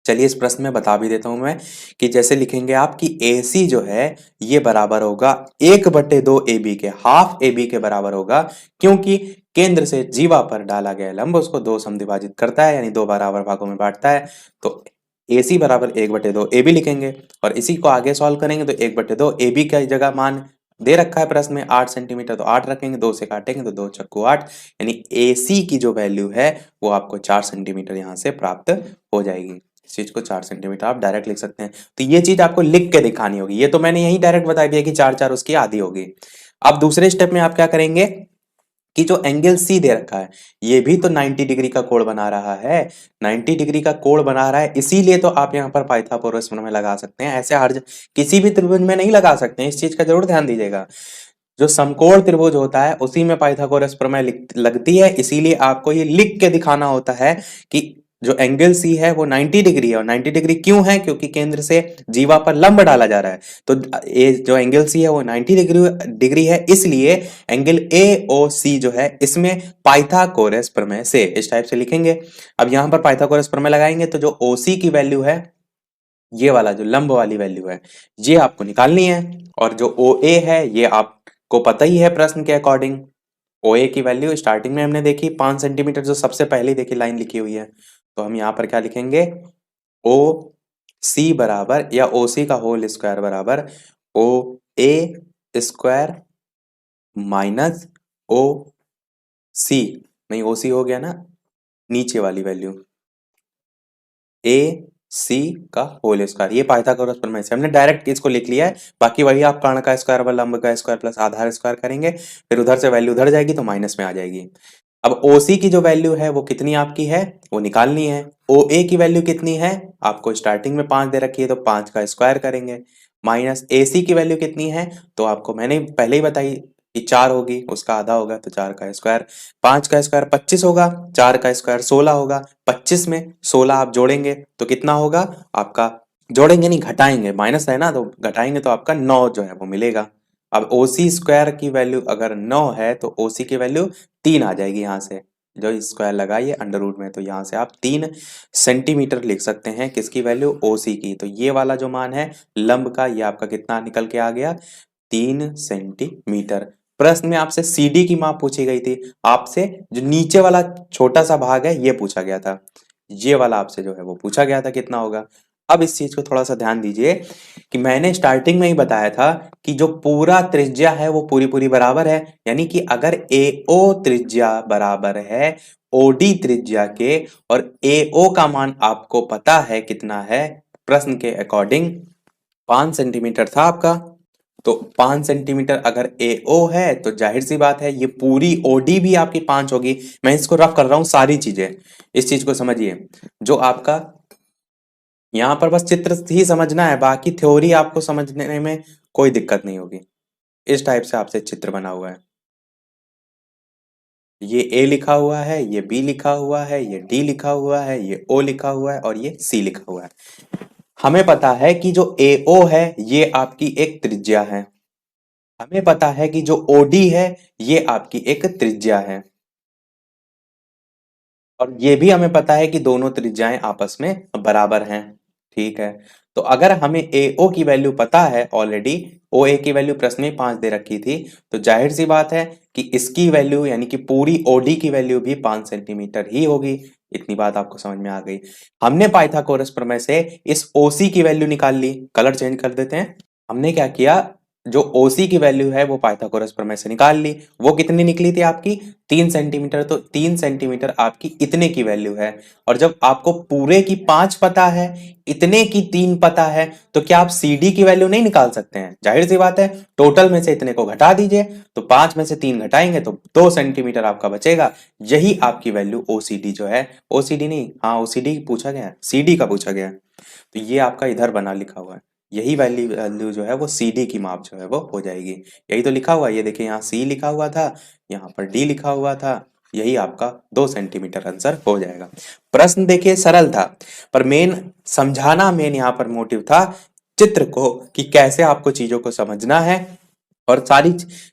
चलिए इस प्रश्न में बता भी देता हूं मैं कि जैसे लिखेंगे आप कि AC जो है ये बराबर होगा 1/2 AB के, हाफ AB के बराबर होगा, क्योंकि केंद्र से जीवा पर डाला गया लंब उसको 2 समद्विभाजित करता है यानी 2 बराबर भागों में बांटता है, तो AC बराबर 1/2 AB लिखेंगे और इसी को आगे सॉल्व करेंगे तो 1/2 AB का जगह मान दे रखा है प्रश्न में 8 सेंटीमीटर, तो 8 रखेंगे, 2 से काटेंगे तो 2 चक्कू 8, यानी AC की जो वैल्यू है वो आपको 4 सेंटीमीटर यहाँ से प्राप्त हो जाएगी। इस चीज को 4 सेंटीमीटर आप डायरेक्ट लिख सकते हैं, तो ये चीज आपको लिख के दिखानी होगी। ये तो मैंने यही डायरेक्ट बता दिया कि 4 उसकी आधी होगी। अब दूसरे स्टेप में आप क्या करेंगे कि जो एंगल C दे रखा है ये भी तो 90 डिग्री का कोण बना रहा है, 90 डिग्री का कोण बना रहा है, इसीलिए तो आप यहाँ पर पाइथागोरस प्रमेय लगा सकते हैं। ऐसे किसी भी त्रिभुज में नहीं लगा सकते हैं, इस चीज का जरूर ध्यान दीजिएगा। जो समकोण त्रिभुज होता है उसी में पाइथागोरस प्रमेय लगती है, इसीलिए आपको ये लिख के दिखाना होता है कि जो एंगल C है वो 90 डिग्री है। और 90 डिग्री क्यों है, क्योंकि केंद्र से जीवा पर लंब डाला जा रहा है, तो ये जो एंगल C है वो 90 डिग्री है, इसलिए एंगल AOC जो है इसमें पाइथागोरस प्रमेय से, इस टाइप से लिखेंगे। अब यहां पर पाइथागोरस प्रमेय लगाएंगे तो जो OC की वैल्यू है, ये वाला जो लंब वाली वैल्यू है ये आपको निकालनी है, और जो OA है ये आपको पता ही है प्रश्न के अकॉर्डिंग। OA की वैल्यू स्टार्टिंग में हमने देखी 5 सेंटीमीटर, जो सबसे पहले देखी लाइन लिखी हुई है, तो हम यहाँ पर क्या लिखेंगे, OC बराबर या OC का होल स्क्वायर बराबर OA स्क्वायर माइनस OC, नहीं OC हो गया ना, नीचे वाली वैल्यू सी का होल स्क्वायर। ये पाइथागोरस प्रमेय से हमने डायरेक्ट इसको लिख लिया है। बाकी वही आप कर्ण का स्क्वायर व लंब का स्क्वायर प्लस आधार स्क्वायर करेंगे, फिर उधर से वैल्यू उधर जाएगी तो माइनस में आ जाएगी। अब ओसी की जो वैल्यू है वो कितनी आपकी है वो निकालनी है। ओ ए की वैल्यू कितनी है, आपको स्टार्टिंग में 5 दे रखी है तो 5 का स्क्वायर करेंगे। माइनस ए सी की वैल्यू कितनी है, तो आपको मैंने पहले ही बताई कि 4 होगी, उसका आधा होगा तो 4 का स्क्वायर। 5 का स्क्वायर 25 होगा, 4 का स्क्वायर 16 होगा। 25 में 16 आप जोड़ेंगे तो कितना होगा आपका, जोड़ेंगे नहीं घटाएंगे, माइनस है ना तो घटाएंगे तो आपका 9 जो है वो मिलेगा। अब ओसी स्क्वायर की वैल्यू अगर 9 है तो ओसी की वैल्यू 3 आ जाएगी। यहाँ से जो स्क्वायर लगाइए अंडर रूट में, तो यहाँ से आप 3 सेंटीमीटर लिख सकते हैं किसकी वैल्यू, ओसी की। तो ये वाला जो मान है लंब का, ये आपका कितना निकल के आ गया, 3 सेंटीमीटर। प्रश्न में आपसे सीडी की माप पूछी गई थी, आपसे जो नीचे वाला छोटा सा भाग है ये पूछा गया था, ये वाला आपसे जो है वो पूछा गया था कितना होगा। अब इस चीज को थोड़ा सा ध्यान दीजिए कि मैंने स्टार्टिंग में ही बताया था कि जो पूरा त्रिज्या है वो पूरी पूरी बराबर है, यानी कि अगर एओ त्रिज्या बराबर है ओडी त्रिज्या के, और एओ का मान आपको पता है कितना है, प्रश्न के अकॉर्डिंग 5 सेंटीमीटर था आपका, तो 5 सेंटीमीटर अगर एओ है तो जाहिर सी बात है ये पूरी ओडी भी आपकी 5 होगी। मैं इसको रफ कर रहा हूं सारी चीजें, इस चीज को समझिए। जो आपका यहाँ पर बस चित्र ही समझना है, बाकी थ्योरी आपको समझने में कोई दिक्कत नहीं होगी। इस टाइप से आपसे चित्र बना हुआ है, ये ए लिखा हुआ है, ये बी लिखा हुआ है, ये डी लिखा हुआ है, ये ओ लिखा हुआ है और ये सी लिखा हुआ है। हमें पता है कि जो एओ है ये आपकी एक त्रिज्या है, हमें पता है कि जो ओडी है ये आपकी एक त्रिज्या है, और ये भी हमें पता है कि दोनों त्रिज्याएं आपस में बराबर हैं। ठीक है, तो अगर हमें एओ की वैल्यू पता है ऑलरेडी, ओ ए की वैल्यू प्रश्न में 5 दे रखी थी, तो जाहिर सी बात है कि इसकी वैल्यू यानी कि पूरी ओडी की वैल्यू भी 5 सेंटीमीटर ही होगी। इतनी बात आपको समझ में आ गई। हमने पाइथागोरस प्रमेय से इस ओसी की वैल्यू निकाल ली, कलर चेंज कर देते हैं। हमने क्या किया, जो ओसी की वैल्यू है वो पाइथागोरस प्रमेय से निकाल ली। वो कितनी निकली थी आपकी, 3 सेंटीमीटर, तो 3 सेंटीमीटर आपकी इतने की वैल्यू है। और जब आपको पूरे की 5 पता है, इतने की 3 पता है, तो क्या आप सीडी की वैल्यू नहीं निकाल सकते हैं, जाहिर सी बात है। टोटल में से इतने को घटा दीजिए, तो 5 में से 3 घटाएंगे तो 2 सेंटीमीटर आपका बचेगा। यही आपकी वैल्यू ओसीडी जो है, ओसीडी नहीं, हाँ ओसीडी पूछा गया है, सीडी का पूछा गया है, तो ये आपका इधर बना लिखा हुआ है। यही वैल्यू जो है वो सीडी की माप जो है वो हो जाएगी। यही तो लिखा हुआ है, ये देखिए यहाँ सी लिखा हुआ था, यहाँ पर डी लिखा हुआ था, यही आपका 2 सेंटीमीटर आंसर हो जाएगा। प्रश्न देखिए सरल था, पर मेन यहाँ पर मोटिव था चित्र को, कि कैसे आपको चीजों को समझना है, और सारी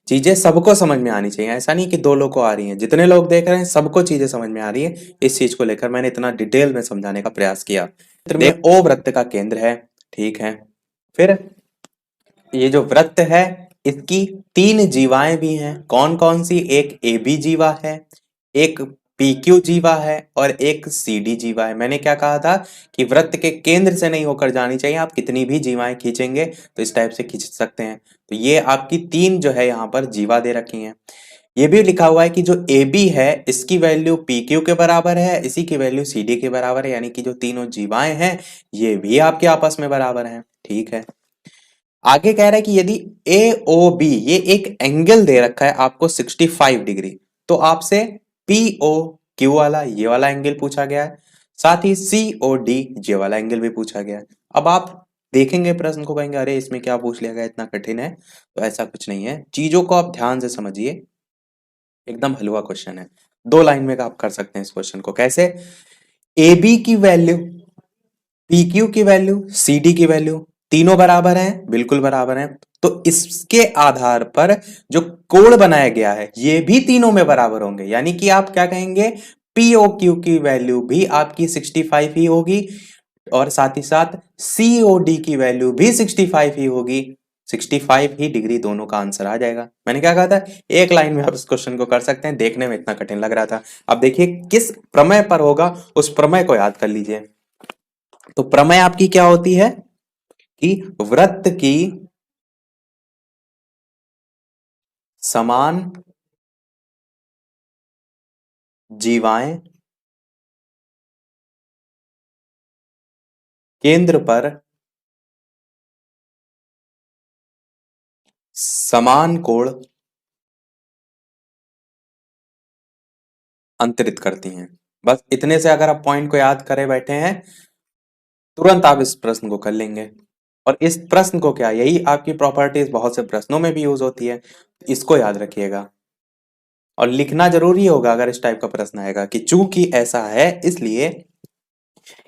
चीजें सबको समझ में आनी चाहिए। ऐसा नहीं कि 2 लोग को आ रही हैं, जितने लोग देख रहे हैं सबको चीजें समझ में आ रही है। इस चीज को लेकर मैंने इतना डिटेल में समझाने का प्रयास किया। चित्र में ओ वृत्त का केंद्र है, ठीक है। फिर ये जो वृत्त है इसकी 3 जीवाएं भी हैं, कौन कौन सी, एक ए बी जीवा है, एक पी क्यू जीवा है और एक सी डी जीवा है। मैंने क्या कहा था कि वृत्त के केंद्र से नहीं होकर जानी चाहिए, आप कितनी भी जीवाएं खींचेंगे तो इस टाइप से खींच सकते हैं। तो ये आपकी 3 जो है यहाँ पर जीवा दे रखी हैं। ये भी लिखा हुआ है कि जो ए बी है इसकी वैल्यू पी क्यू के बराबर है, इसी की वैल्यू सी डी के बराबर है, यानी कि जो तीनों जीवाएं हैं ये भी आपके आपस में बराबर हैं। ठीक है, आगे कह रहा है कि यदि ए ओ बी, ये एक एंगल दे रखा है आपको 65 डिग्री, तो आपसे पी ओ क्यू वाला ये वाला एंगल पूछा गया है, साथ ही सी ओ डी ये वाला एंगल भी पूछा गया है। अब आप देखेंगे प्रश्न को, कहेंगे अरे इसमें क्या पूछ लिया गया, इतना कठिन है, तो ऐसा कुछ नहीं है, चीजों को आप ध्यान से समझिए, एकदम हलवा क्वेश्चन है। 2 लाइन में आप कर सकते हैं इस क्वेश्चन को, कैसे, ए बी की वैल्यू, पी क्यू की वैल्यू, सी डी की वैल्यू, तीनों बराबर हैं, बिल्कुल बराबर हैं, तो इसके आधार पर जो कोण बनाया गया है ये भी तीनों में बराबर होंगे, यानी कि आप क्या कहेंगे, पीओ क्यू की वैल्यू भी आपकी 65 ही होगी, और साथ ही साथ सीओडी की वैल्यू भी 65 ही होगी। 65 ही डिग्री दोनों का आंसर आ जाएगा। मैंने क्या कहा था, एक लाइन में आप इस क्वेश्चन को कर सकते हैं, देखने में इतना कठिन लग रहा था। अब देखिए किस प्रमेय पर होगा, उस प्रमेय को याद कर लीजिए। तो प्रमेय आपकी क्या होती है कि वृत्त की समान जीवाएं केंद्र पर समान कोण अंतरित करती हैं। बस इतने से अगर आप पॉइंट को याद करे बैठे हैं, तुरंत आप इस प्रश्न को कर लेंगे। और इस प्रश्न को क्या, यही आपकी प्रॉपर्टीज बहुत से प्रश्नों में भी यूज होती है, इसको याद रखिएगा। और लिखना जरूरी होगा अगर इस टाइप का प्रश्न आएगा कि चूंकि ऐसा है इसलिए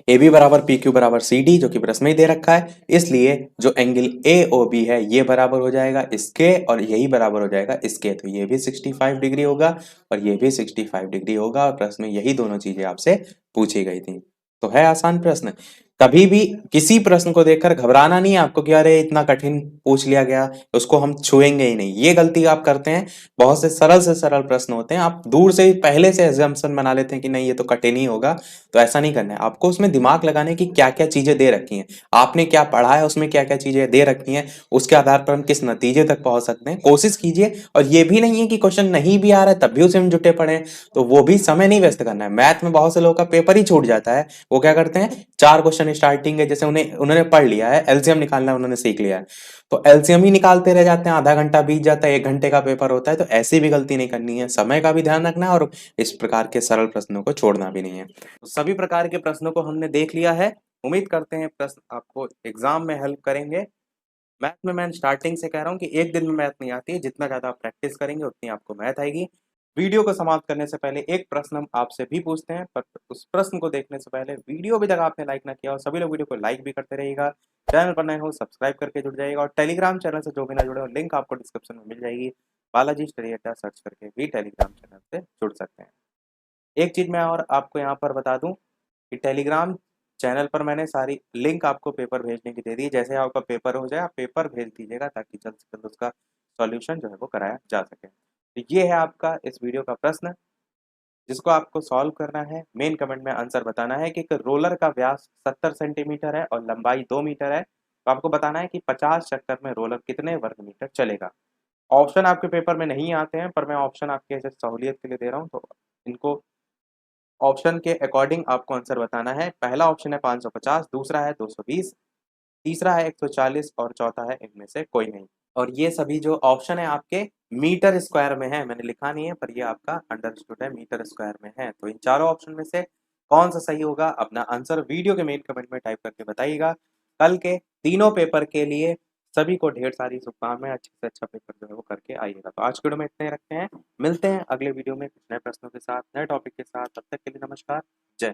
ए बी बराबर पी क्यू बराबर सी डी, जो कि प्रश्न में ही दे रखा है, इसलिए जो एंगल ए ओ बी है ये बराबर हो जाएगा इसके और यही बराबर हो जाएगा इसके, तो ये भी 65 डिग्री होगा और ये भी 65 डिग्री होगा। और प्रश्न में यही दोनों चीजें आपसे पूछी गई थी। तो है आसान प्रश्न। कभी भी किसी प्रश्न को देखकर घबराना नहीं है आपको कि अरे इतना कठिन पूछ लिया गया, उसको हम छुएंगे ही नहीं, ये गलती आप करते हैं। बहुत से सरल प्रश्न होते हैं, आप दूर से ही पहले से एजम्पशन बना लेते हैं कि नहीं ये तो कठिन ही होगा। तो ऐसा नहीं करना है आपको, उसमें दिमाग लगाने की क्या क्या चीजें दे रखी हैं, आपने क्या पढ़ा है उसमें क्या क्या चीजें दे रखी हैं, उसके आधार पर हम किस नतीजे तक पहुंच सकते हैं, कोशिश कीजिए। और ये भी नहीं है कि क्वेश्चन नहीं भी आ रहा है तब भी उसे हम जुटे पड़े हैं, तो वो भी समय नहीं व्यस्त करना है। मैथ में बहुत से लोगों का पेपर ही छूट जाता है, वो क्या करते हैं, 4 क्वेश्चन स्टार्टिंग है जैसे उन्होंने पढ़ लिया है, एलसीएम निकालना उन्होंने सीख लिया है, तो एलसीएम ही निकालते रह जाते हैं, आधा घंटा बीत जाता है, 1 घंटे का पेपर होता है। तो ऐसी भी गलती नहीं करनी है, समय का भी ध्यान रखना है और इस प्रकार के सरल प्रश्नों को छोड़ना भी नहीं है। तो सभी प्रकार के प्रश्नों को हमने देख लिया है। उम्मीद करते हैं प्रश्न आपको एग्जाम में हेल्प करेंगे। मैथ में मैं स्टार्टिंग से कह रहा हूँ कि एक दिन में मैथ नहीं आती है, जितना ज्यादा आप प्रैक्टिस करेंगे उतनी आपको मैथ आएगी। वीडियो को समाप्त करने से पहले एक प्रश्न हम आपसे भी पूछते हैं, पर उस प्रश्न को देखने से पहले वीडियो भी तक आपने लाइक ना किया और सभी लोग वीडियो को लाइक भी करते रहिएगा। चैनल पर नए हो सब्सक्राइब करके जुड़ जाइएगा और टेलीग्राम चैनल से जो भी ना जुड़े हो लिंक आपको डिस्क्रिप्शन में मिल जाएगी। बालाजी स्टडी अड्डा सर्च करके भी टेलीग्राम चैनल से जुड़ सकते हैं। एक चीज मैं और आपको यहाँ पर बता दूं कि टेलीग्राम चैनल पर मैंने सारी लिंक आपको पेपर भेजने की दे दी है। जैसे आपका पेपर हो जाए आप पेपर भेज दीजिएगा ताकि जल्द से जल्द उसका सॉल्यूशन जो है वो कराया जा सके। तो ये है आपका इस वीडियो का प्रश्न, जिसको आपको सॉल्व करना है। मेन कमेंट में आंसर बताना है कि एक रोलर का व्यास 70 सेंटीमीटर है और लंबाई 2 मीटर है, तो आपको बताना है कि 50 चक्कर में रोलर कितने वर्ग मीटर चलेगा। ऑप्शन आपके पेपर में नहीं आते हैं, पर मैं ऑप्शन आपके ऐसे सहूलियत के लिए दे रहा हूँ, तो इनको ऑप्शन के अकॉर्डिंग आपको आंसर बताना है। पहला ऑप्शन है 550, दूसरा है 220, तीसरा है 140 और चौथा है इनमें से कोई नहीं। और ये सभी जो ऑप्शन है आपके मीटर स्क्वायर में है, मैंने लिखा नहीं है पर ये आपका अंडरस्टूड है, मीटर स्क्वायर में है। तो इन चारों ऑप्शन में से कौन सा सही होगा, अपना आंसर वीडियो के मेन कमेंट में टाइप करके बताइएगा। कल के तीनों पेपर के लिए सभी को ढेर सारी शुभकामनाएं, अच्छे से अच्छा पेपर जो है वो करके आइएगा। तो आज के वीडियो में इतने रखते हैं, मिलते हैं अगले वीडियो में कुछ नए प्रश्नों के साथ, नए टॉपिक के साथ। तब तक के लिए नमस्कार, जय।